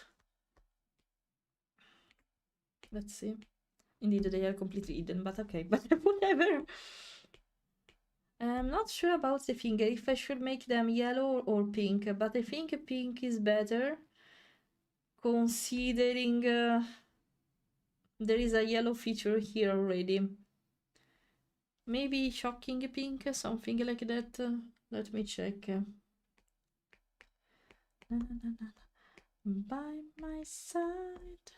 Let's see. Indeed, they are completely hidden, but okay, but whatever. I'm not sure about the finger, if I should make them yellow or pink, but I think pink is better, considering there is a yellow feature here already. Maybe shocking pink, something like that. Let me check. By my side.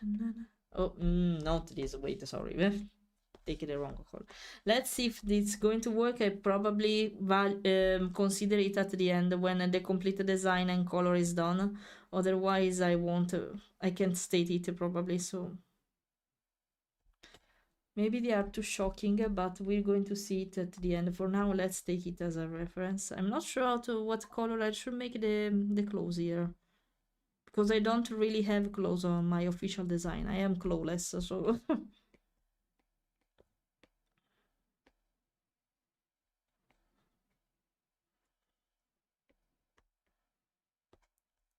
Oh, not this. Wait, sorry. Take the wrong call. Let's see if it's going to work. I probably consider it at the end when the complete design and color is done. Otherwise, I won't. I can't state it probably. So maybe they are too shocking, but we're going to see it at the end. For now, let's take it as a reference. I'm not sure what color I should make the clothes here, because I don't really have clothes on my official design. I am clawless, so.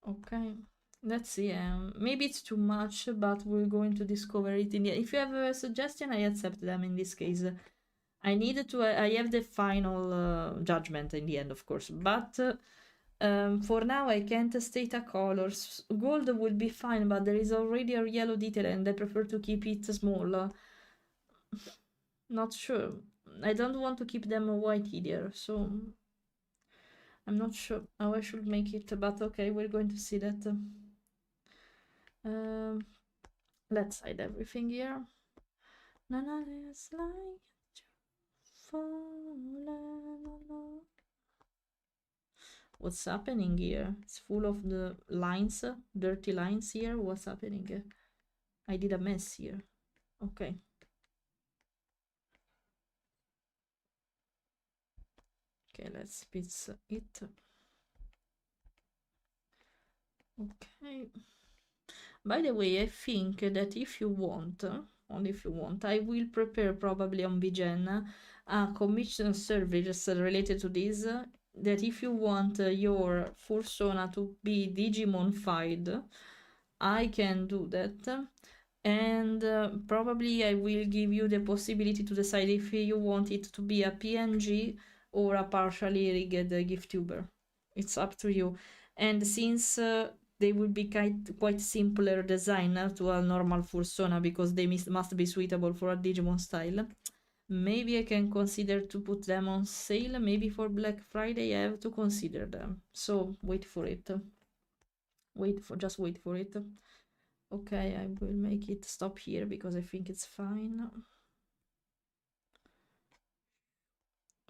Okay, let's see. Maybe it's too much, but we're going to discover it in the. If you have a suggestion, I accept them in this case. I needed to. I have the final judgment in the end, of course, but for now I can't state a color. Gold would be fine, but there is already a yellow detail, and I prefer to keep it small. Not sure. I don't want to keep them white either, so I'm not sure how I should make it, but okay, we're going to see that. Let's hide everything here. What's happening here? It's full of the lines, dirty lines here. What's happening? I did a mess here. Okay. Okay, let's fix it. Okay. By the way, I think that if you want, only if you want, I will prepare probably on VGen a commission service related to this, that if you want your fursona to be Digimon-fied, I can do that. And probably I will give you the possibility to decide if you want it to be a PNG or a partially rigged Giftuber. It's up to you. And since they will be quite simpler design to a normal fursona, because they must be suitable for a Digimon style, maybe I can consider to put them on sale. Maybe for Black Friday I have to consider them. So wait for it. Just wait for it. Okay, I will make it stop here because I think it's fine.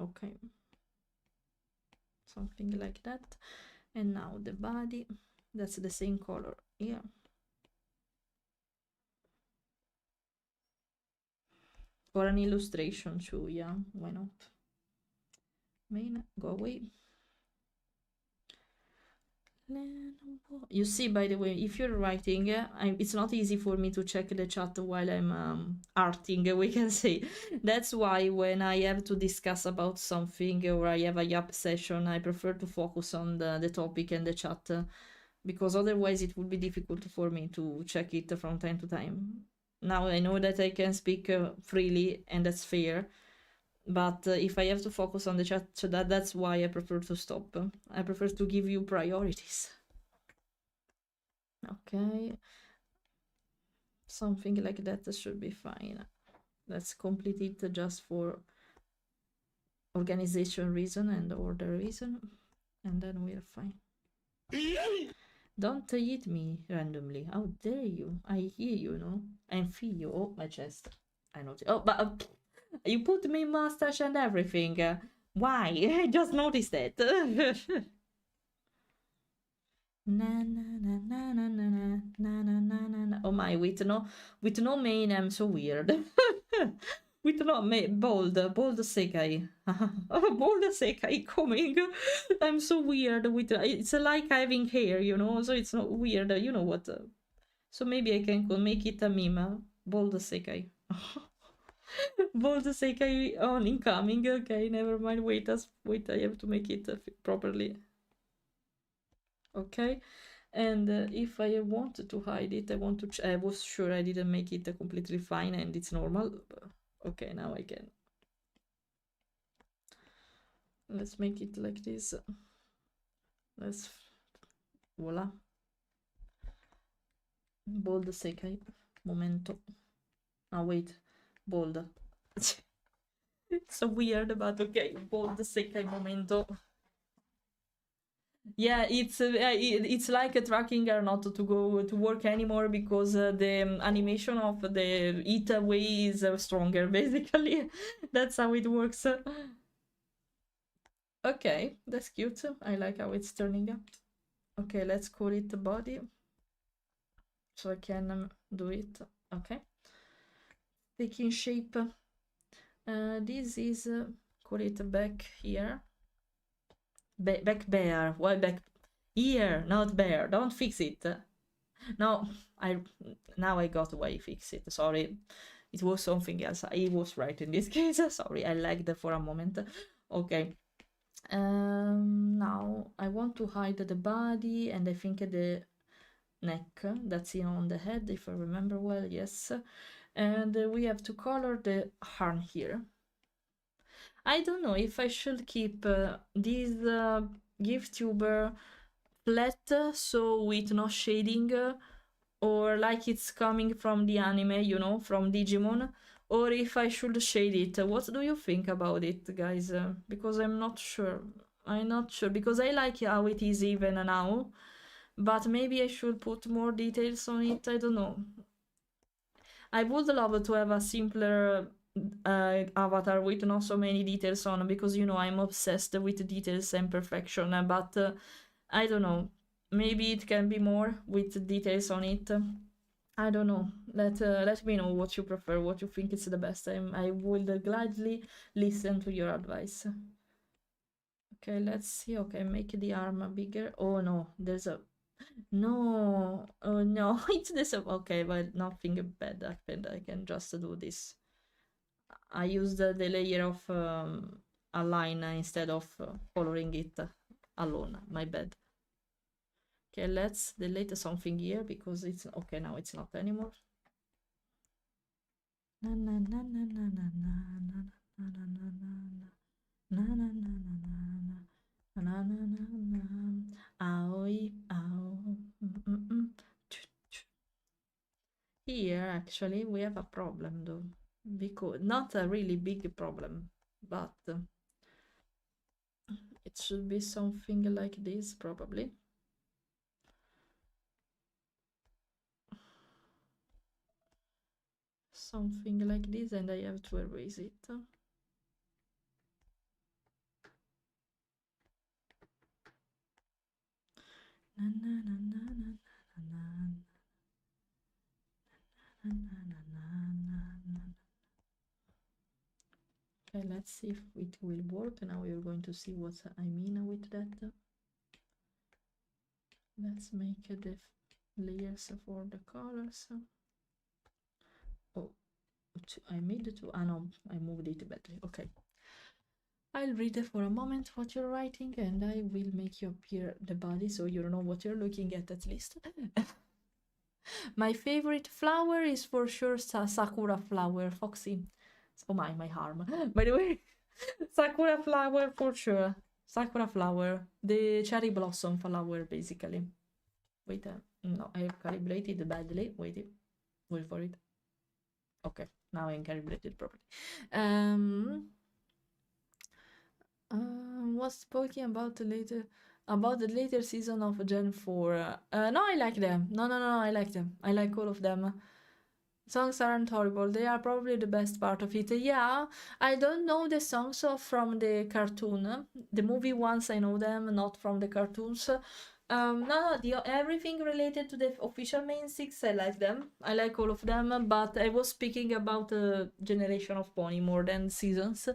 Okay. Something like that. And now the body. That's the same color here. For an illustration too, yeah, why not? Main, go away. You see, by the way, if you're writing, it's not easy for me to check the chat while I'm arting, we can say. That's why when I have to discuss about something or I have a yap session, I prefer to focus on the topic and the chat, because otherwise it would be difficult for me to check it from time to time. Now I know that I can speak freely, and that's fair. But if I have to focus on the chat, so that's why I prefer to stop. I prefer to give you priorities. Okay. Something like that should be fine. Let's complete it just for organization reason and order reason. And then we're fine. Don't hit me randomly. How dare you? I hear you, no? And feel you. Oh, my chest. I noticed. Oh, but... you put me mustache and everything. Why? I just noticed that. Na, na, na, na, na, na, na, na, na, na. Oh my, with no mane, I'm so weird. With no mane, bold sekai. Bold sekai coming. I'm so weird. It's like having hair, you know, so it's not weird. You know what? So maybe I can make it a meme. Bold sekai. Bold sekai on incoming. Okay, never mind. Wait, I have to make it properly. Okay, and if I wanted to hide it, I was sure I didn't make it completely fine and it's normal. Okay, now I can. Let's make it like this. Voila. Bold sekai. Momento. Oh, wait. Bold. It's so weird, but okay. Bold sekai momento. Yeah, it's like a tracking are not to go to work anymore because the animation of the eat away is stronger, basically. That's how it works. Okay, that's cute. I like how it's turning up. Okay, let's call it the body. So I can do it. Okay. Taking shape. This is, call it back here. Back bear. Why back here? Not bear. Don't fix it. No, now I got why I fix it. Sorry, it was something else. I was right in this case. Sorry, I lagged for a moment. Okay. Now I want to hide the body and I think the neck. That's on the head, if I remember well. Yes. And we have to color the horn here. I don't know if I should keep this Giftuber flat, so with no shading, or like it's coming from the anime, you know, from Digimon, or if I should shade it. What do you think about it, guys? Because I'm not sure. I'm not sure because I like how it is even now, but maybe I should put more details on it. I don't know. I would love to have a simpler avatar with not so many details on, because you know I'm obsessed with details and perfection. But I don't know. Maybe it can be more with details on it. I don't know. Let me know what you prefer, what you think is the best. I will gladly listen to your advice. Okay, let's see. Okay, make the arm bigger. Oh no, there's a no. Oh no, it's this. Okay, but nothing bad happened. I can just do this. I used the layer of a line instead of coloring it alone. My bad. Okay, let's delete something here because it's okay now. It's not anymore. Na na na na na na na na na na na na na na na na na Aoi, ow. Here, actually, we have a problem though. Because not a really big problem, but it should be something like this, probably. Something like this, and I have to erase it. Na, na, na, na, na, na, na, na, na, na, na. Okay, let's see if it will work. Now we're going to see what I mean with that. Let's make the layers for the colors. Oh, I made it to, no, I moved it badly. Okay. I'll read for a moment what you're writing, and I will make you appear the body so you know what you're looking at least. My favorite flower is for sure Sakura flower, Foxy. Oh my arm. By the way, Sakura flower for sure. Sakura flower, the cherry blossom flower, basically. Wait, no, I have calibrated badly. Wait for it. Okay, now I'm calibrated properly. Was speaking about the later season of Gen 4. No, I like them. No, I like them. I like all of them. Songs aren't horrible. They are probably the best part of it. Yeah, I don't know the songs from the cartoon. The movie ones I know them, not from the cartoons. No, everything related to the official main six, I like them. I like all of them, but I was speaking about Generation of Pony more than seasons.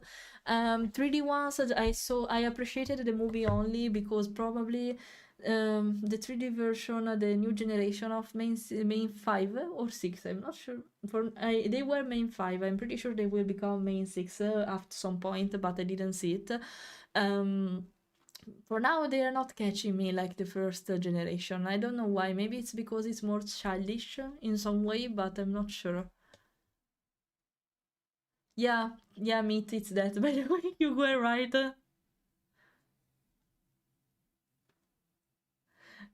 3D ones, I appreciated the movie only because probably the 3D version, the new generation of main 5 or 6, I'm not sure. They were main 5. I'm pretty sure they will become main 6 at some point, but I didn't see it. For now, they are not catching me like the first generation. I don't know why. Maybe it's because it's more childish in some way, but I'm not sure. Yeah, Meat, it's that. By the way, you were right.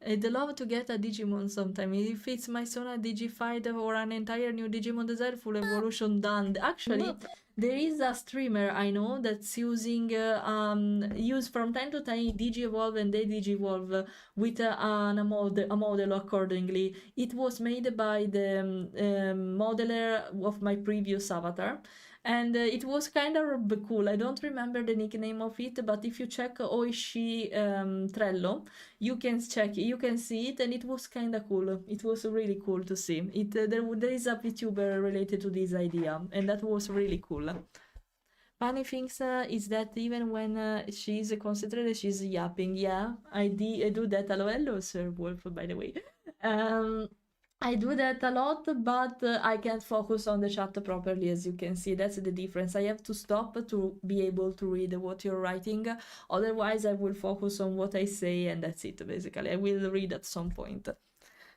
I'd love to get a Digimon sometime. If it's my son a Digified or an entire new Digimon design, full evolution done. Actually, there is a streamer I know that's using use from time to time Digi-Evolve and Digivolve with a model accordingly. It was made by the modeler of my previous avatar. And it was kind of cool. I don't remember the nickname of it, but if you check Oishi Trello, you can see it, and it was kind of cool. It was really cool to see it. There is a Vtuber related to this idea, and that was really cool. Funny things is that even when she's concentrated, she's yapping. Yeah, I do that a lot. Hello, Sir Wolf, by the way. I do that a lot, but I can't focus on the chat properly, as you can see. That's the difference. I have to stop to be able to read what you're writing. Otherwise, I will focus on what I say, and that's it, basically. I will read at some point.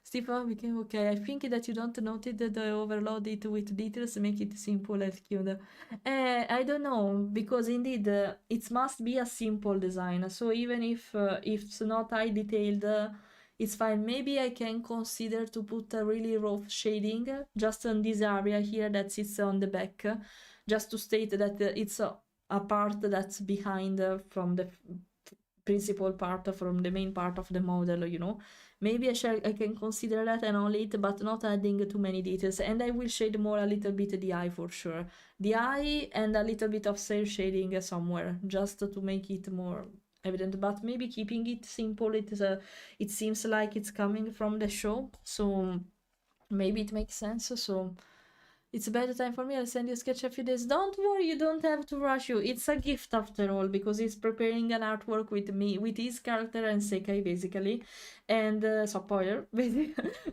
Stephen became okay. I think that you don't notice that I overload it with details, make it simple as cute. I don't know, because indeed it must be a simple design. So even if it's not high detailed, it's fine. Maybe I can consider to put a really rough shading just on this area here that sits on the back, just to state that it's a part that's behind from the principal part, from the main part of the model, you know. Maybe I can consider that and only it, but not adding too many details. And I will shade more a little bit the eye for sure. The eye and a little bit of cel shading somewhere, just to make it more evident. But maybe keeping it simple. It seems like it's coming from the show, so maybe it makes sense. So it's a better time for me. I'll send you a sketch a few days. Don't worry, you don't have to rush you. It's a gift after all, because he's preparing an artwork with me, with his character and Sekai basically. And spoiler,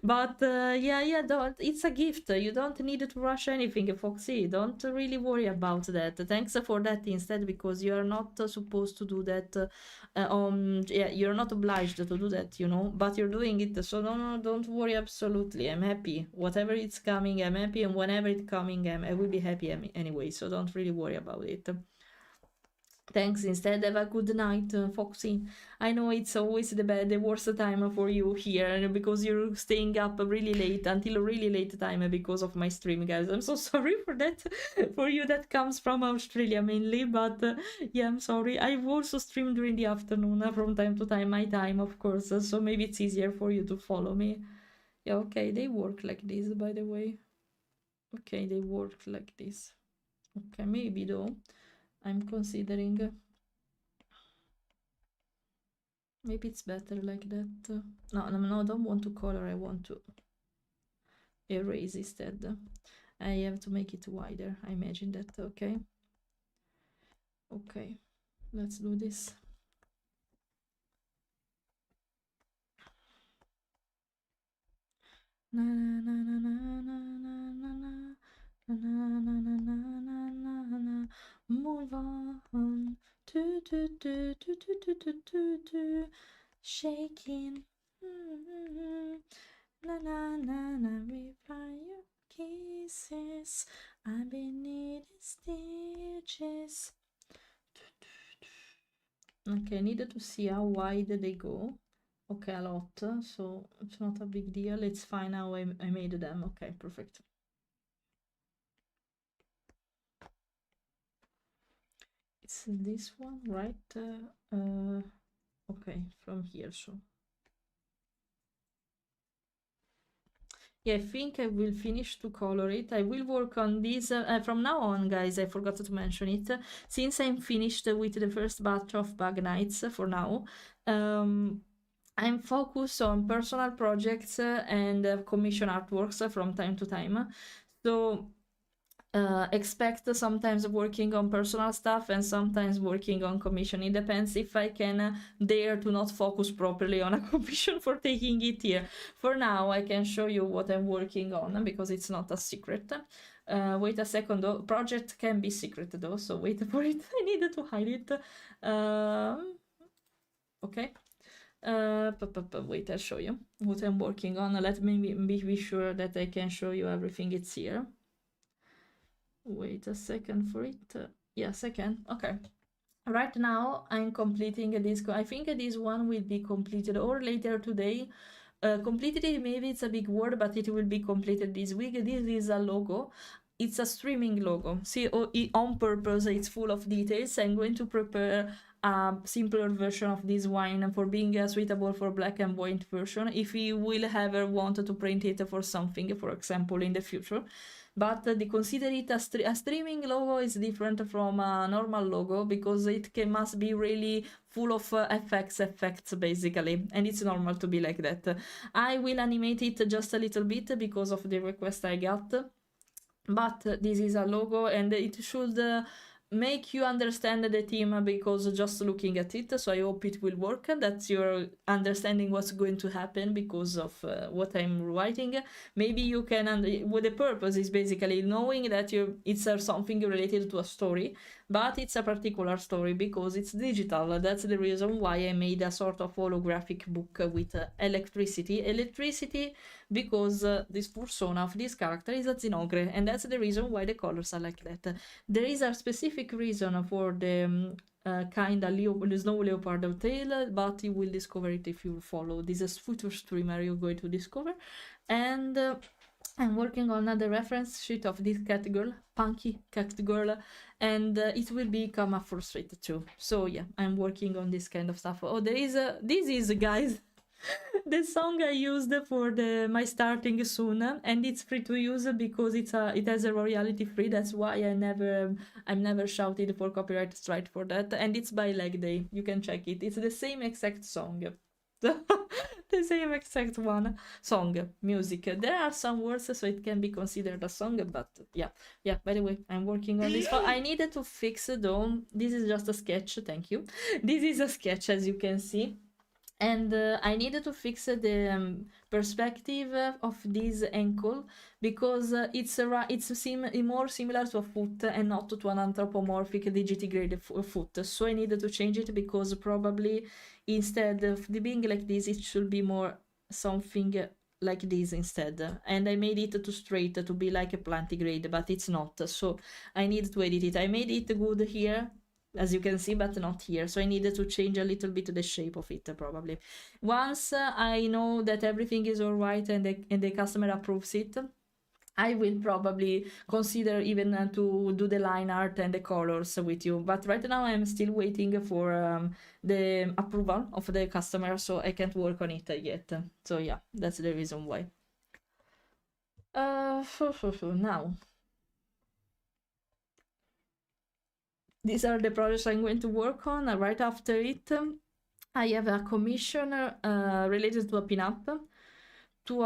but yeah, don't. It's a gift. You don't need to rush anything, Foxy. Don't really worry about that. Thanks for that instead, because you are not supposed to do that. Yeah, you're not obliged to do that, you know, but you're doing it. So no, don't worry. Absolutely, I'm happy. Whatever it's coming, I'm happy, and whenever it's coming, I will be happy anyway. So don't really worry about it. Thanks instead. Have a good night, Foxy. I know it's always the worst time for you here, because you're staying up really late, until really late time, because of my stream, guys. I'm so sorry for that, for you that comes from Australia mainly, but yeah, I'm sorry. I also stream during the afternoon from time to time, my time, of course, so maybe it's easier for you to follow me. Yeah, okay, they work like this, by the way. Okay, they work like this. Okay, maybe though. I'm considering maybe it's better like that. No, don't want to color. I want to erase instead. I have to make it wider. I imagine that. Okay, let's do this. Na na na na na na na na na na na na na na. Move on. Shaking. Na na na na. Reply your kisses. I've been needing stitches. Okay, I needed to see how wide they go. Okay, a lot, so it's not a big deal. It's fine how I made them. Okay, perfect. It's this one, right? Okay, from here, so. Yeah, I think I will finish to color it. I will work on this from now on, guys. I forgot to mention it. Since I'm finished with the first batch of Bug Nights for now, I'm focused on personal projects and commission artworks from time to time. So expect sometimes working on personal stuff and sometimes working on commission. It depends if I can dare to not focus properly on a commission for taking it here. For now, I can show you what I'm working on because it's not a secret. Wait a second, though. Project can be secret though, so wait for it. I needed to hide it. Okay. Wait, I'll show you what I'm working on. Let me be sure that I can show you everything. It's here. Wait a second for it. Yes, I can. Okay. Right now, I'm completing this. I think this one will be completed or later today. Completed, maybe it's a big word, but it will be completed this week. This is a logo. It's a streaming logo. See, on purpose, it's full of details. I'm going to prepare a simpler version of this wine for being suitable for black and white version. If you will ever want to print it for something, for example, in the future. But consider it a streaming logo is different from a normal logo because it must be really full of effects basically, and it's normal to be like that. I will animate it just a little bit because of the request I got, but this is a logo and it should make you understand the theme because just looking at it, so I hope it will work, that you're understanding what's going to happen because of what I'm writing. Maybe you can, what the purpose is basically knowing that it's something related to a story, but it's a particular story because it's digital. That's the reason why I made a sort of holographic book with electricity because this persona of this character is a Zinogre, and that's the reason why the colors are like that. There is a specific reason for the kind of snow leopard tail, but you will discover it if you follow this future streamer. You're going to discover, and I'm working on the reference sheet of this cat girl, punky cat girl, and it will become a frustrated too. So yeah, I'm working on this kind of stuff. Oh, this is guys the song I used for my starting soon, and it's free to use because it has a royalty free. That's why I'm never shouted for copyright strike for that, and it's by Leg Day. You can check it. It's the same exact song. The same exact one song music. There are some words, so it can be considered a song, but yeah. By the way, I'm working on this. I needed to fix though. This is just a sketch. Thank you. This is a sketch, as you can see. And I needed to fix the perspective of this ankle because it's more similar to a foot and not to an anthropomorphic digitigrade foot. So I needed to change it because probably instead of being like this, it should be more something like this instead. And I made it too straight to be like a plantigrade, but it's not. So I need to edit it. I made it good here, as you can see, but not here. So I needed to change a little bit the shape of it, probably. Once I know that everything is all right and the customer approves it, I will probably consider even to do the line art and the colors with you. But right now I'm still waiting for the approval of the customer, so I can't work on it yet. So yeah, that's the reason why. Now, these are the projects I'm going to work on. Right after it, I have a commission related to a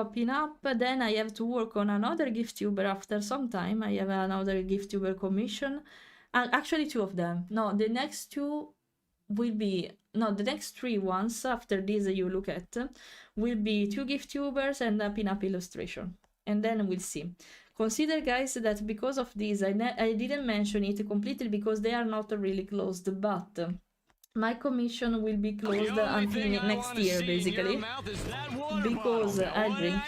pin-up. Then I have to work on another GiftTuber after some time. I have another GiftTuber commission. Actually, two of them. No, the next two will be... No, the next three ones after this you look at will be two GiftTubers and a pin-up illustration. And then we'll see. Consider, guys, that because of this, I didn't mention it completely because they are not really closed, but my commission will be closed until next year, basically. Because I'll drink.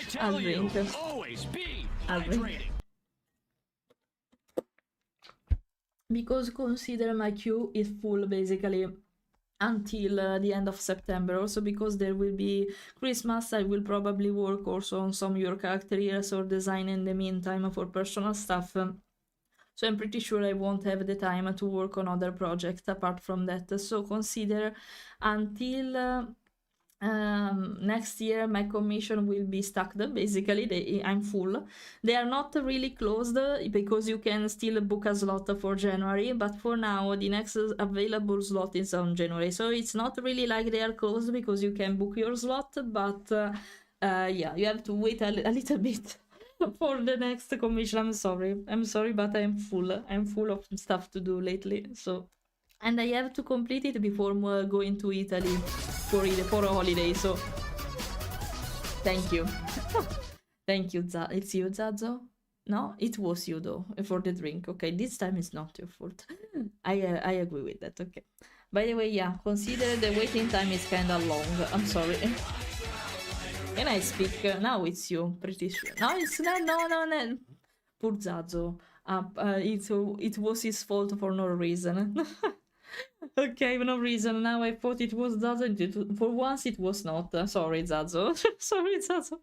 Because consider my queue is full, basically, until the end of September. Also because there will be Christmas, I will probably work also on some your characters or design in the meantime for personal stuff. So I'm pretty sure I won't have the time to work on other projects apart from that. So consider until next year my commission will be stacked. Basically, I'm full. They are not really closed because you can still book a slot for January, but for now the next available slot is on January. So it's not really like they are closed because you can book your slot, but yeah, you have to wait a little bit for the next commission. I'm sorry, but I'm full of stuff to do lately. So, and I have to complete it before going to Italy for a holiday. So thank you. Thank you, it's you, Zazo. No, it was you though for the drink. Okay, this time it's not your fault. I agree with that. Okay, by the way, yeah, consider the waiting time is kind of long. I'm sorry. Can I speak? Now it's you, pretty sure. No, it's not. No. Poor Zazo. It was his fault for no reason. Okay, no reason. Now I thought it was Zazo. For once it was not. Sorry, Zazo. Sorry, Zazo.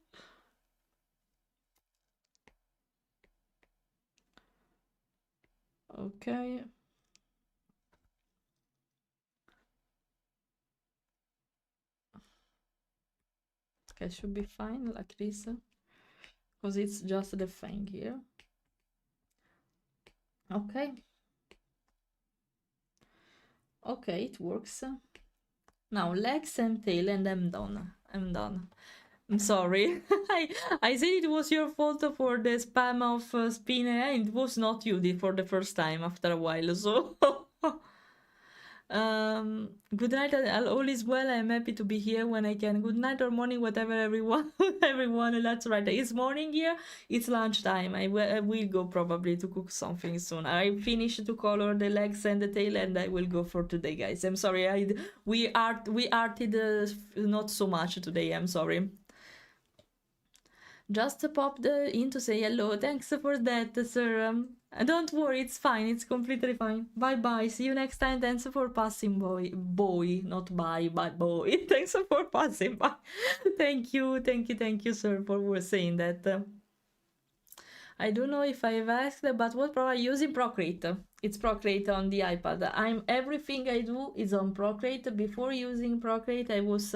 Okay. Okay, should be fine like this. Because it's just the thing here. Okay. Okay, it works. Now legs and tail, and I'm done. I'm sorry. I said it was your fault for the spam of spin, and it was not you for the first time after a while, so... Good night, all is well. I'm happy to be here when I can. Good night or morning, whatever, everyone. Everyone, that's right. It's morning here. It's lunchtime. I will go probably to cook something soon. I finished to color the legs and the tail, and I will go for today, guys. I'm sorry. We arted not so much today. I'm sorry. Just popped in to say hello. Thanks for that, sir. Don't worry, it's fine. It's completely fine. Bye bye. See you next time. Thanks for passing, boy. Not bye, but boy. Thanks for passing by. Thank you, sir, for saying that. I don't know if I've asked, but what program I use in Procreate? It's Procreate on the iPad. Everything I do is on Procreate. Before using Procreate, I was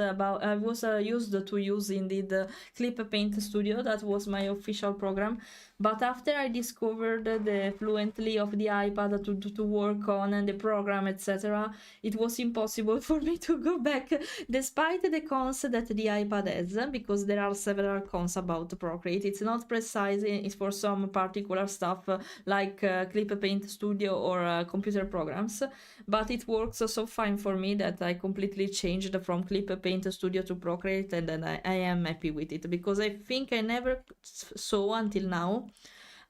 used to use indeed Clip Paint Studio. That was my official program. But after I discovered the fluently of the iPad to work on and the program, etc., it was impossible for me to go back, despite the cons that the iPad has, because there are several cons about Procreate. It's not precise. It's for some particular stuff like Clip Paint Studio or computer programs, but it works so fine for me that I completely changed from Clip Paint Studio to Procreate, and then I am happy with it, because I think I never saw until now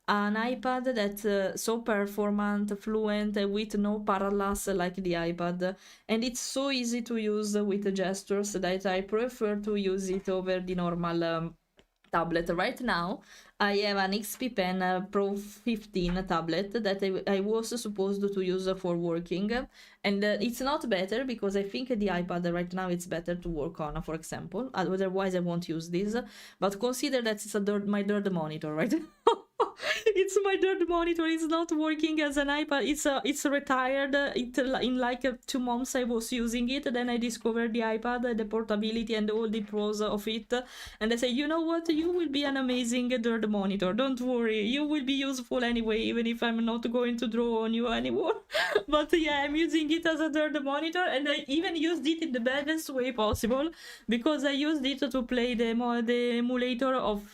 an iPad that's so performant, fluent, with no parallax like the iPad, and it's so easy to use with gestures that I prefer to use it over the normal tablet. Right now I have an XP Pen Pro 15 tablet that I was supposed to use for working, and it's not better, because I think the iPad right now it's better to work on, for example. Otherwise I won't use this, but consider that it's my third monitor right now. It's my third monitor. It's not working as an iPad. It's retired. In like 2 months I was using it. Then I discovered the iPad, the portability, and all the pros of it. And I say, you know what? You will be an amazing third monitor. Don't worry. You will be useful anyway, even if I'm not going to draw on you anymore. But yeah, I'm using it as a third monitor, and I even used it in the best way possible, because I used it to play the emulator of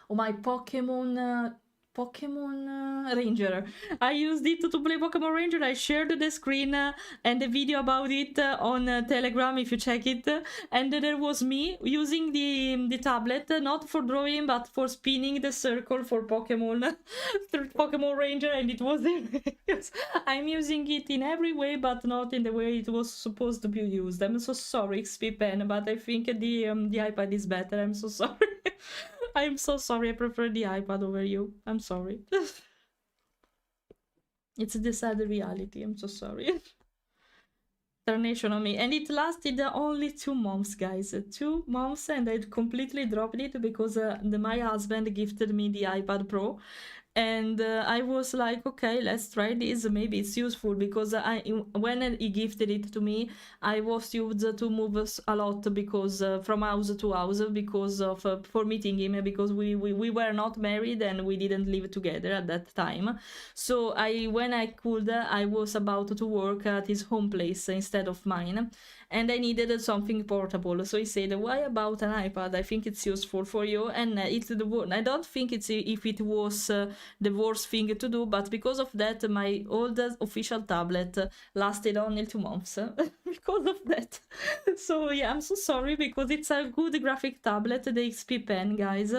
my Pokemon Ranger. I used it to play Pokemon Ranger. I shared the screen and the video about it on Telegram, if you check it. And there was me using the tablet, not for drawing, but for spinning the circle for Pokemon Pokemon Ranger, and it was yes. I'm using it in every way, but not in the way it was supposed to be used. I'm so sorry, XP Pen, but I think the iPad is better. I'm so sorry. I'm so sorry. I prefer the iPad over you. I'm sorry. It's the sad reality. I'm so sorry. Tarnation on me. And it lasted only 2 months, guys. 2 months, and I completely dropped it because my husband gifted me the iPad Pro. And I was like, okay, let's try this. Maybe it's useful, because when he gifted it to me, I was used to move a lot, because from house to house, because of for meeting him, because we were not married and we didn't live together at that time. So when I could, I was about to work at his home place instead of mine, and I needed something portable. So he said, why about an iPad? I think it's useful for you. And I don't think if it was the worst thing to do, but because of that, my old official tablet lasted only 2 months because of that. So yeah, I'm so sorry, because it's a good graphic tablet, the XP Pen, guys,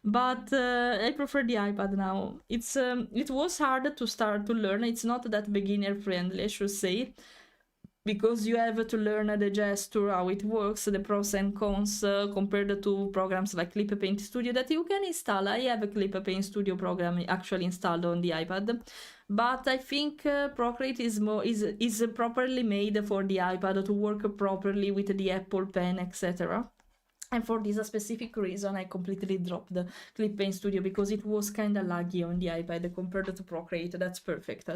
but I prefer the iPad now. It was hard to start to learn. It's not that beginner friendly, I should say, because you have to learn the gesture, how it works, the pros and cons, compared to programs like Clip Paint Studio that you can install. I have a Clip Paint Studio program actually installed on the iPad, but I think Procreate is properly made for the iPad to work properly with the Apple Pen, etc. And for this specific reason, I completely dropped the Clip Paint Studio, because it was kind of laggy on the iPad compared to Procreate. That's perfect.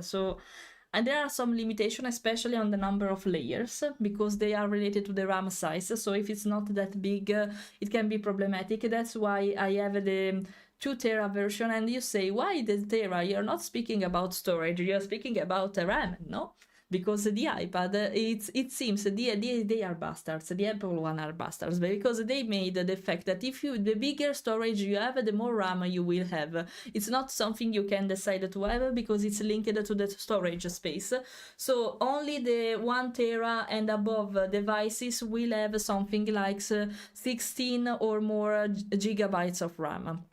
And there are some limitations, especially on the number of layers, because they are related to the RAM size. So if it's not that big, it can be problematic. That's why I have the 2 tera version. And you say, why the tera? You're not speaking about storage, you're speaking about RAM, no? Because the iPad, it seems they are bastards. The Apple one are bastards, because they made the fact that the bigger storage you have, the more RAM you will have. It's not something you can decide to have, because it's linked to the storage space. So only the 1 tera and above devices will have something like 16 or more gigabytes of RAM.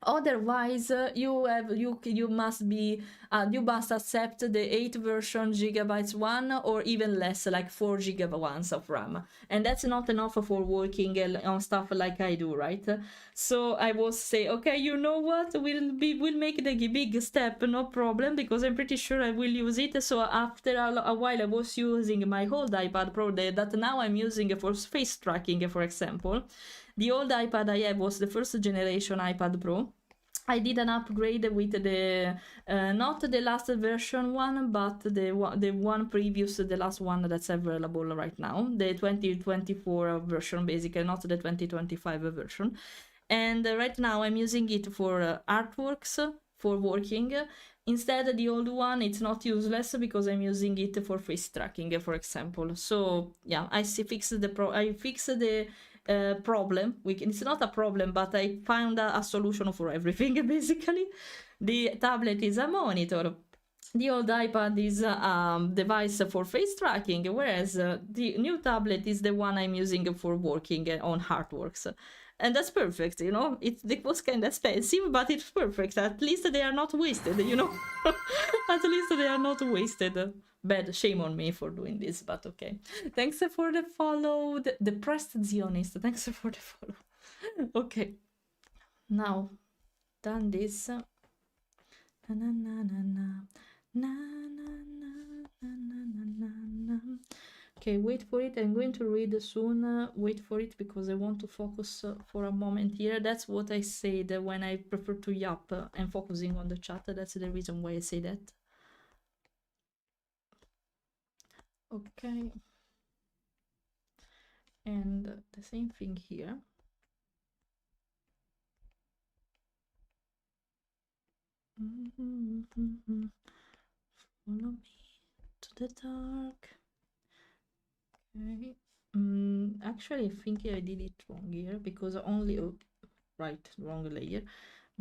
Otherwise, you must be you must accept the 8 version gigabytes one, or even less, like 4 gigabytes of RAM, and that's not enough for working on stuff like I do, right? So I was say, okay, you know what, we'll make the big step, no problem, because I'm pretty sure I will use it. So after a while, I was using my old iPad Pro that now I'm using for face tracking, for example. The old iPad I have was the first generation iPad Pro. I did an upgrade with the not the last version one, but the one previous, the last one that's available right now, the 2024 version, basically, not the 2025 version. And right now I'm using it for artworks, for working. Instead, the old one, it's not useless because I'm using it for face tracking, for example. So yeah, I fixed the problem. It's not a problem, but I found a solution for everything. Basically, the tablet is a monitor. The old iPad is a device for face tracking, whereas the new tablet is the one I'm using for working on artworks. And that's perfect, you know. It was kind of expensive, but it's perfect. At least they are not wasted, you know. At least they are not wasted. Bad, shame on me for doing this, but okay. Thanks for the follow, the depressed Zionist. Thanks for the follow. Okay, now done this. Na na na na na na na na na na. Okay, wait for it. I'm going to read soon. Wait for it because I want to focus for a moment here. That's what I said when I prefer to yap and focusing on the chat. That's the reason why I say that. Okay. And the same thing here. Follow me to the dark. Okay. Actually, I think I did it wrong here because only wrong layer,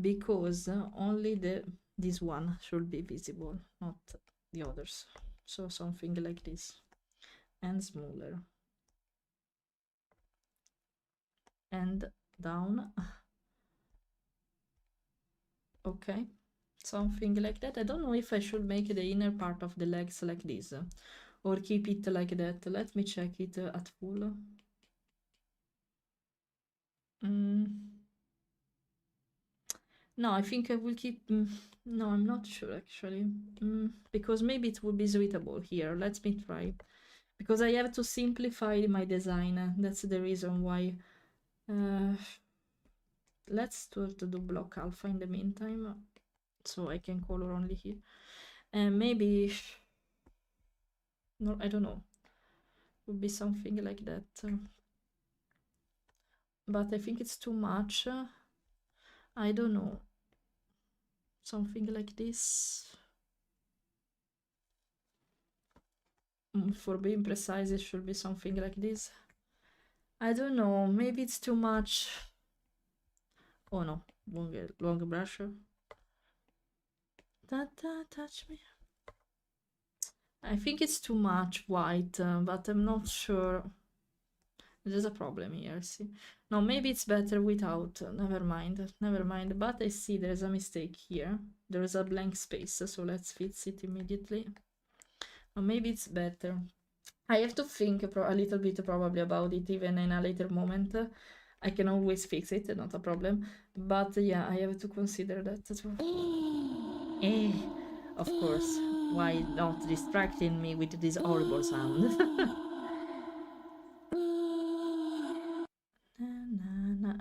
because only this one should be visible, not the others. So something like this, and smaller, and down. Okay, something like that. I don't know if I should make the inner part of the legs like this or keep it like that. Let me check it at full. No, I think I will keep. No, I'm not sure actually, because maybe it would be suitable here. Let me try, because I have to simplify my design. That's the reason why. Let's do block alpha in the meantime, so I can color only here. And maybe, no, I don't know, would be something like that. But I think it's too much. I don't know. Something like this. For being precise, it should be something like this. I don't know, maybe it's too much. Oh no, long brush. Touch me. I think it's too much white, but I'm not sure. There's a problem here, see. No, maybe it's better without. Never mind. But I see there's a mistake here. There's a blank space, so let's fix it immediately. Or maybe it's better. I have to think a little bit probably about it, even in a later moment. I can always fix it, not a problem. But yeah, I have to consider that as well. Of course. Why not distracting me with this horrible sound?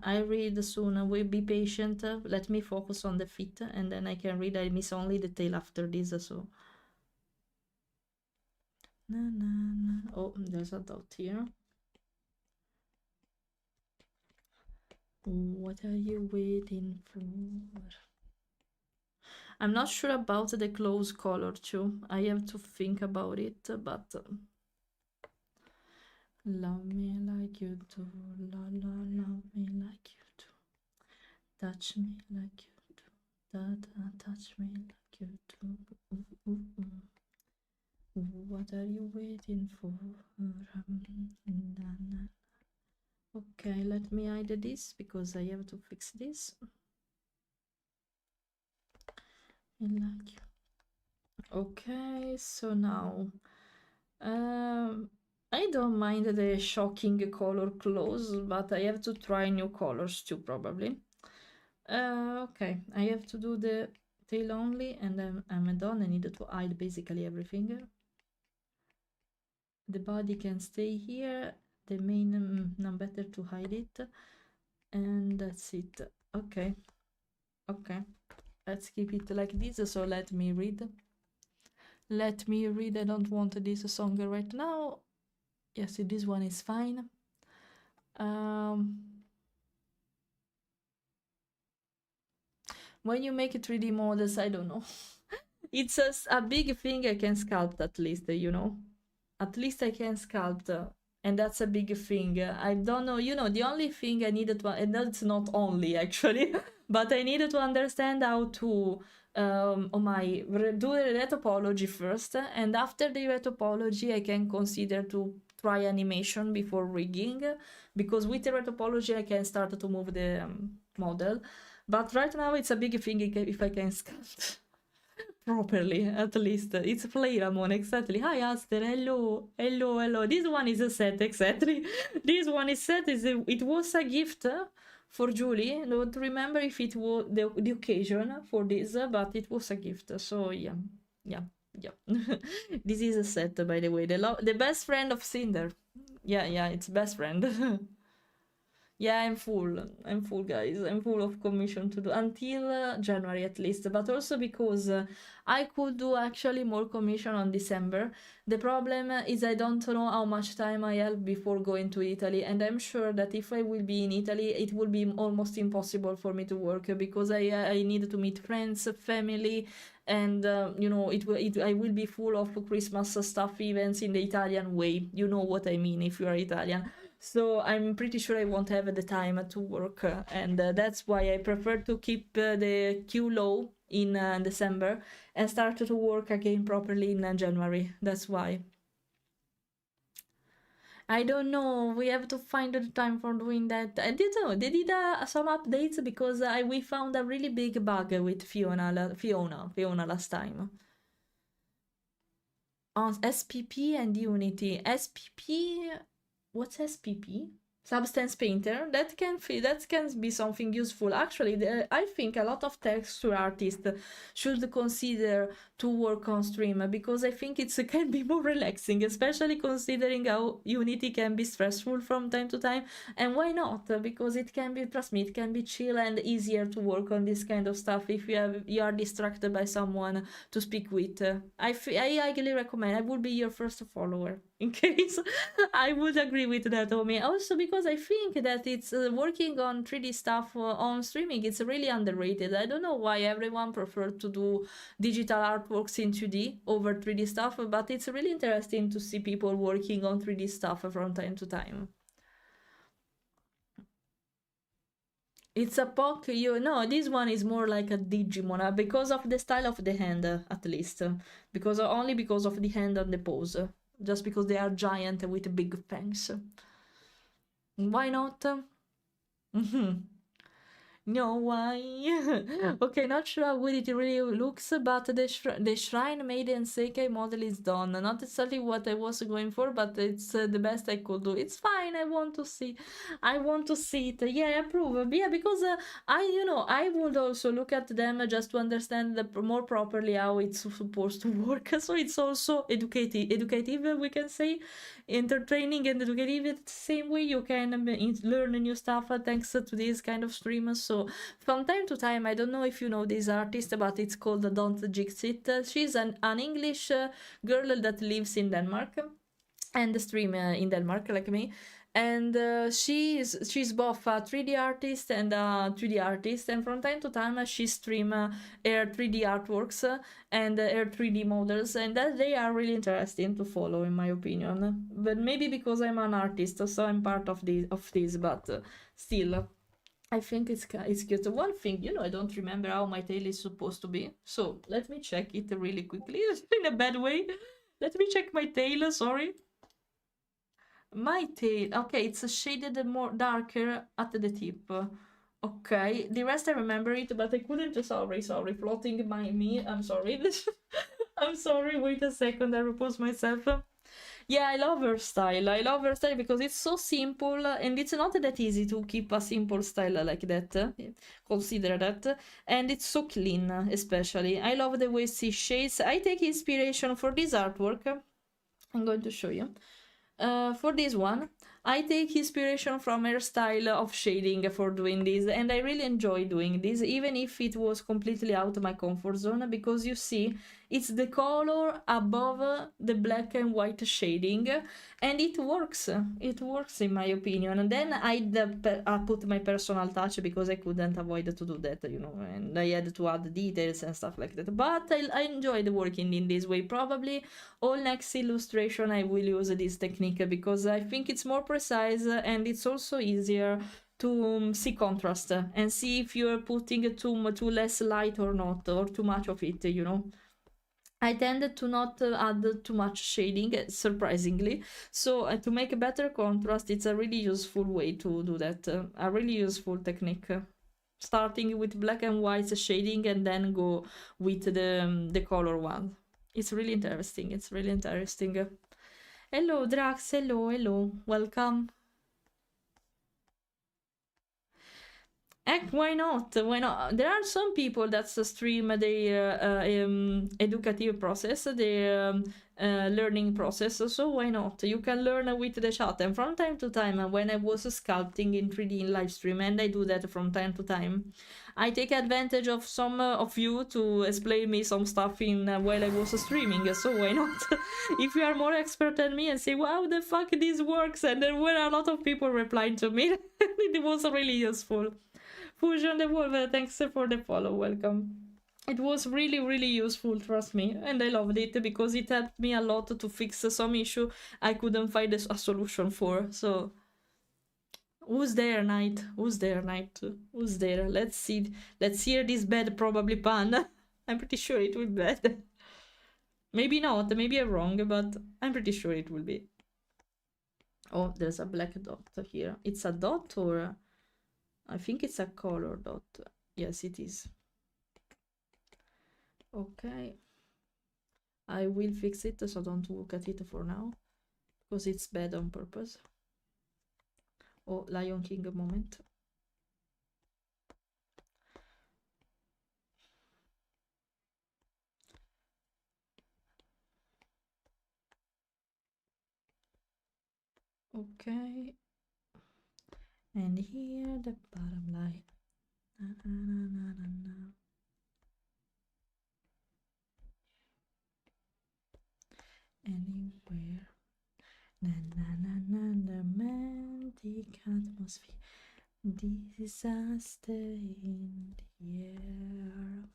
I read soon. Will be patient. Let me focus on the feet, and then I can read. I miss only the tail after this, so. Oh, there's a dot here. What are you waiting for? I'm not sure about the clothes color too. I have to think about it, but love me like you do, love me like you do, touch me like you do, touch me like you do. What are you waiting for? Okay, let me hide this because I have to fix this. like. Okay, so now I don't mind the shocking color clothes, but I have to try new colors too, probably. Okay, I have to do the tail only, and then I'm done. I need to hide basically everything. The body can stay here. The main, no, better to hide it. And that's it. Okay. Okay. Let's keep it like this. So let me read. Let me read. I don't want this song right now. Yes, this one is fine. When you make 3D models, I don't know. It's a big thing I can sculpt at least, you know. At least I can sculpt, and that's a big thing. I don't know, you know, the only thing I needed to, and that's not only actually, but I needed to understand how to do the retopology first, and after the retopology I can consider to try animation before rigging, because with the retopology I can start to move the model. But right now it's a big thing if I can sculpt properly, at least. It's Fleira, exactly. Hi, Aster. Hello. Hello, hello. This one is a set, exactly. This one is set. It was a gift for Julie. I don't remember if it was the occasion for this, but it was a gift. So, yeah. Yeah. Yeah. This is a set, by the way. The best friend of Cinder. Yeah, it's best friend. Yeah, I'm full, guys. I'm full of commission to do until January at least, but also because I could do actually more commission on December. The problem is I don't know how much time I have before going to Italy, and I'm sure that if I will be in Italy, it will be almost impossible for me to work because I need to meet friends, family, and you know, I will be full of Christmas stuff events in the Italian way. You know what I mean if you are Italian. So I'm pretty sure I won't have the time to work, and that's why I prefer to keep the queue low in December and start to work again properly in January. That's why. I don't know. We have to find the time for doing that. I did know they did some updates because we found a really big bug with Fiona last time on SPP and Unity. SPP. What's SPP? Substance Painter. That can be something useful. Actually, I think a lot of texture artists should consider to work on stream because I think it can be more relaxing, especially considering how Unity can be stressful from time to time. And why not? Because it can be, trust me, it can be chill and easier to work on this kind of stuff if you are distracted by someone to speak with. I highly recommend. I would be your first follower in case. I would agree with that, Omi. Also because I think that it's working on 3D stuff on streaming, it's really underrated. I don't know why everyone prefers to do digital artworks in 2D over 3D stuff, but it's really interesting to see people working on 3D stuff from time to time. It's a POC, this one is more like a Digimon, because of the style of the hand, at least. Only because of the hand and the pose. Just because they are giant with big fangs. Why not? No, why? Okay, not sure how good it really looks, but the Shrine Maiden Sekai model is done. Not exactly what I was going for, but it's the best I could do. It's fine, I want to see it. Yeah, I approve. Yeah, because I would also look at them just to understand more properly how it's supposed to work. So it's also educative, we can say. Entertaining and educative at the same way. You can learn new stuff thanks to this kind of streamers. So from time to time, I don't know if you know this artist, but it's called Don't Jinx It. She's an English girl that lives in Denmark and stream in Denmark like me. And she's both a 3D artist and a 2D artist, and from time to time she stream her 3D artworks and her 3D models, and that they are really interesting to follow in my opinion. But maybe because I'm an artist, so I'm part of this, but still. I think it's cute. One thing, I don't remember how my tail is supposed to be. So let me check it really quickly in a bad way. Let me check my tail, sorry. My tail, okay, it's shaded more darker at the tip. Okay, the rest I remember it, but I couldn't. Sorry, floating by me. I'm sorry. I'm sorry. Wait a second. I repose myself. Yeah, I love her style. I love her style because it's so simple and it's not that easy to keep a simple style like that. Consider that. And it's so clean, especially. I love the way she shades. I take inspiration for this artwork. I'm going to show you. For this one, I take inspiration from her style of shading for doing this, and I really enjoy doing this, even if it was completely out of my comfort zone, because you see, it's the color above the black and white shading, and it works. It works in my opinion. And then I put my personal touch because I couldn't avoid to do that, you know, and I had to add details and stuff like that. But I enjoyed working in this way. Probably all next illustration I will use this technique because I think it's more precise and it's also easier to see contrast and see if you're putting too less light or not, or too much of it, you know. I tended to not add too much shading, surprisingly. So to make a better contrast, it's a really useful way to do that. A really useful technique. Starting with black and white shading and then go with the color one. It's really interesting. It's really interesting. Hello, Drax. Hello. Welcome. Why not? Why not? There are some people that stream their educative process, their learning process, so why not? You can learn with the chat. And from time to time, when I was sculpting in 3D in live stream, and I do that from time to time, I take advantage of some of you to explain me some stuff in while I was streaming, so why not? If you are more expert than me and say, wow, the fuck this works, and there were a lot of people replying to me, it was really useful. Fusion the Wolf, thanks for the follow, welcome. It was really, really useful, trust me, and I loved it because it helped me a lot to fix some issue I couldn't find a solution for, so... Who's there, Knight? Who's there, Knight? Who's there? Let's see. Let's hear this bad probably pun. I'm pretty sure it will be bad. Maybe not, maybe I'm wrong, but I'm pretty sure it will be. Oh, there's a black dot here. It's a dot or... I think it's a color dot. Yes, it is. Okay. I will fix it, so don't look at it for now. Because it's bad on purpose. Oh, Lion King moment. Okay. And here the bottom line. Na, na, na, na, na. Anywhere. Na na na na, the romantic atmosphere. Disaster in the air.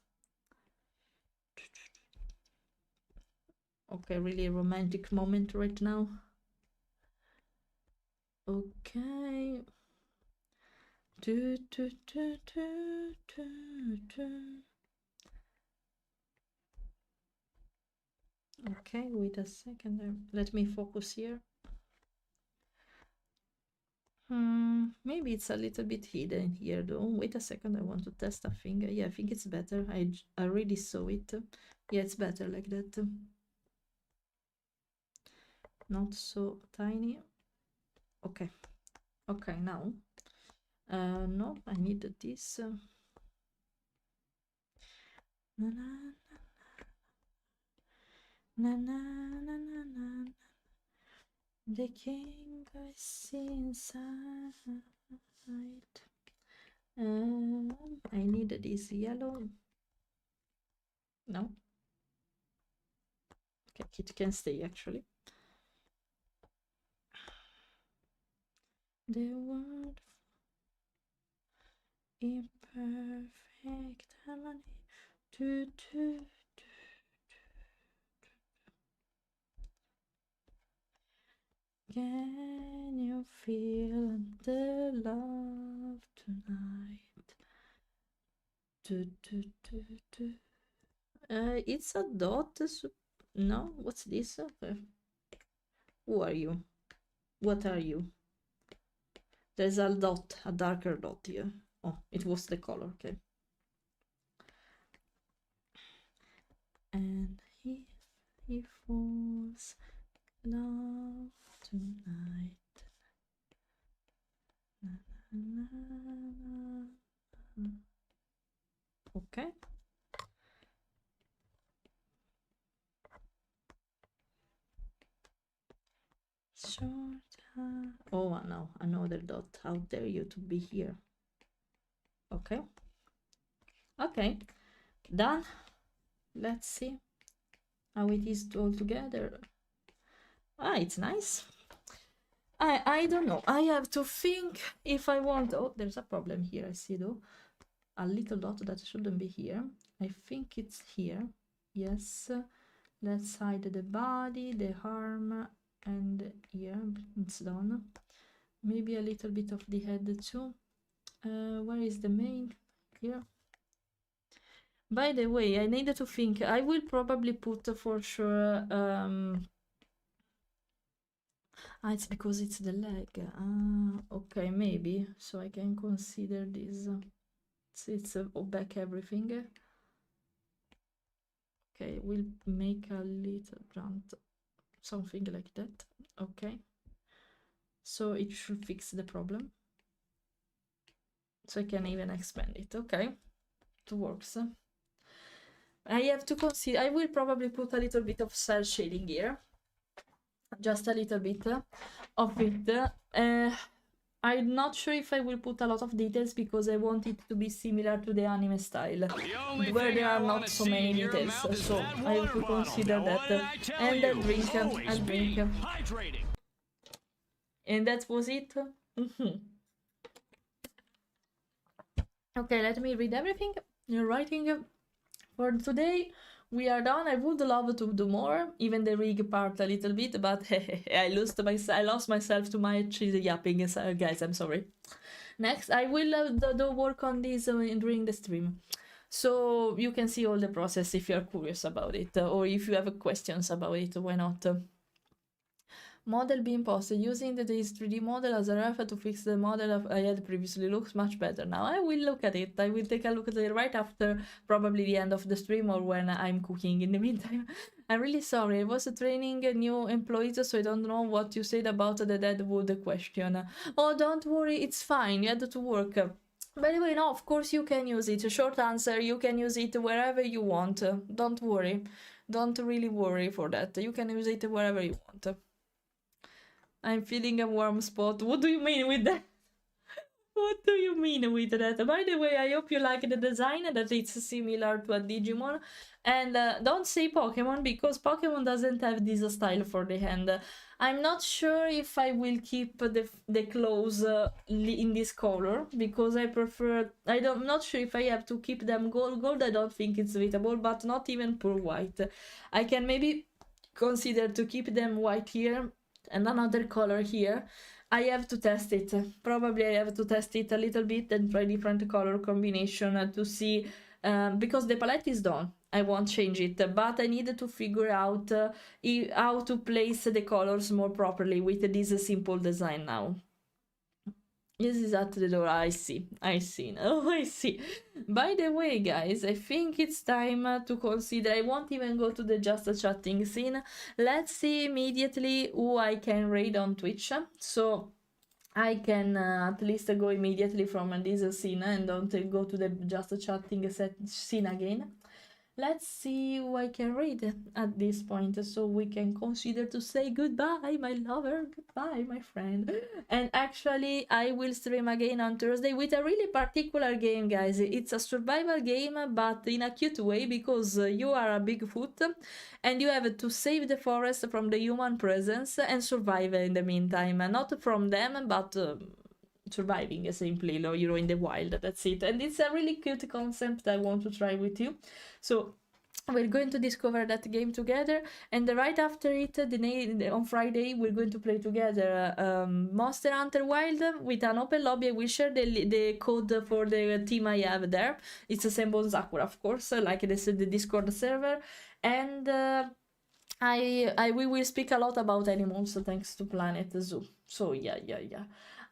Okay, really romantic moment right now. Okay. Okay, wait a second. Let me focus here. Maybe it's a little bit hidden here though. Wait a second, I want to test a thing. Yeah, I think it's better. I already saw it. Yeah, it's better like that. Not so tiny. Okay. Okay, now. No, I need this. Na na na na na na na. The king I see inside. I need this yellow. No. Okay, it can stay actually. The word imperfect harmony. Can you feel the love tonight? It's a dot. No, what's this? Who are you? What are you? There's a dot, a darker dot here Oh, it was the color, okay. And if he falls love tonight. Na, na, na, na. Okay. Short. Oh no, another dot. How dare you to be here? Okay. Okay. Done. Let's see how it is all together. Ah, it's nice. I don't know. I have to think if I want. Oh, there's a problem here. I see though. A little dot that shouldn't be here. I think it's here. Yes. Let's hide the body, the arm, and the ear. It's done. Maybe a little bit of the head too. Where is the mane? Here. By the way, I needed to think. I will probably put for sure. It's because it's the leg. Okay, maybe. So I can consider this. It's back everything. Okay, we'll make a little brunt, something like that. Okay. So it should fix the problem. So I can even expand it. Okay, it works. I have to consider. I will probably put a little bit of cell shading here. Just a little bit of it. I'm not sure if I will put a lot of details because I want it to be similar to the anime style, where there are not so many details. So I have to consider that. And I'll drink. I'll drink. And that was it. Okay, let me read everything. You're writing for today. We are done. I would love to do more, even the rig part a little bit, but I lost myself to my cheesy yapping, so guys, I'm sorry. Next, I will do work on this during the stream, so you can see all the process if you're curious about it, or if you have questions about it, why not? Model being posted using this 3D model as a reference to fix the model I had previously. Looks much better now. I will look at it. I will take a look at it right after probably the end of the stream or when I'm cooking. In the meantime, I'm really sorry. I was training new employees, so I don't know what you said about the deadwood question. Oh, don't worry, it's fine. You had to work. By the way, no, of course you can use it. Short answer, you can use it wherever you want. Don't worry. Don't really worry for that. You can use it wherever you want. I'm feeling a warm spot. What do you mean with that? What do you mean with that? By the way, I hope you like the design, that it's similar to a Digimon. And don't say Pokemon, because Pokemon doesn't have this style for the hand. I'm not sure if I will keep the clothes in this color, because I prefer... I'm not sure if I have to keep them gold. Gold, I don't think it's suitable, but not even pure white. I can maybe consider to keep them white here and another color here. I have to test it. Probably I have to test it a little bit and try different color combination to see, because the palette is done. I won't change it, but I need to figure out how to place the colors more properly with this simple design now. This is at the door. I see. Oh, I see. By the way, guys, I think it's time to consider. I won't even go to the just chatting scene. Let's see immediately who I can raid on Twitch. So I can at least go immediately from this scene and don't go to the just chatting scene again. Let's see who I can raid at this point, so we can consider to say goodbye, my lover, goodbye, my friend. And actually, I will stream again on Thursday with a really particular game, guys. It's a survival game, but in a cute way, because you are a Bigfoot, and you have to save the forest from the human presence and survive in the meantime. Not from them, but... surviving simply, in the wild. That's it. And it's a really cute concept I want to try with you. So we're going to discover that game together, and right after it, on Friday, we're going to play together Monster Hunter Wild with an open lobby. I will share the code for the team I have there. It's a Senbon Sakura, of course, like the Discord server. And we will speak a lot about animals thanks to Planet Zoo. So yeah.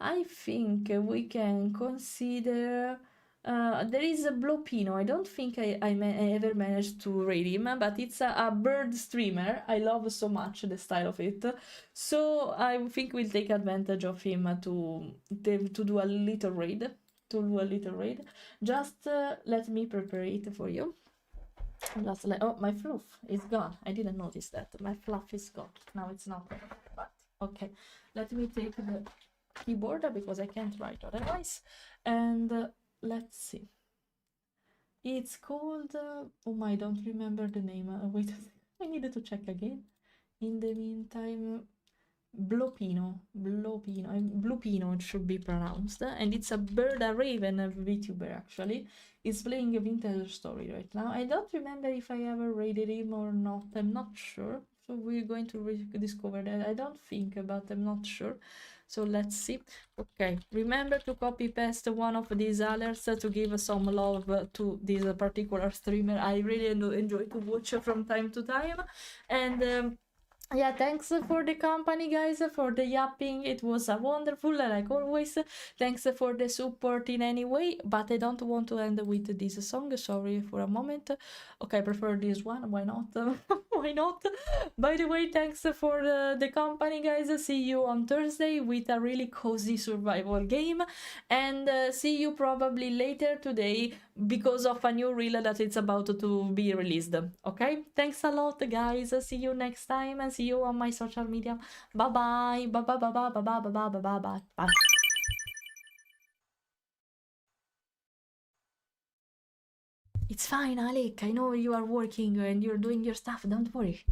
I think we can consider. There is a Blopino. I don't think I ever managed to read him, but it's a bird streamer. I love so much the style of it. So I think we'll take advantage of him to do a little raid. To do a little raid. Just let me prepare it for you. Just oh, my fluff is gone. I didn't notice that. My fluff is gone. Now it's not there. But okay, let me take the keyboard because I can't write otherwise. And let's see. It's called. Oh, I don't remember the name. Wait, I needed to check again. In the meantime, Blopino, Blupino it should be pronounced, and it's a bird, a raven, a Vtuber actually. Is playing a vintage story right now. I don't remember if I ever raided him or not. I'm not sure. So we're going to rediscover that. I don't think, but I'm not sure. So let's see. Okay, remember to copy paste one of these alerts to give some love to this particular streamer. I really enjoy to watch from time to time. And yeah, thanks for the company, guys, for the yapping. It was wonderful, like always. Thanks for the support in any way, but I don't want to end with this song. Sorry for a moment. Okay, I prefer this one. Why not? Why not? By the way, thanks for the company, guys. See you on Thursday with a really cozy survival game, and see you probably later today because of a new reel that it's about to be released. Okay, thanks a lot, guys. See you next time, and see you on my social media. Bye bye. Bye bye bye bye bye bye bye bye bye bye bye. It's fine, Alec. I know you are working and you're doing your stuff. Don't worry.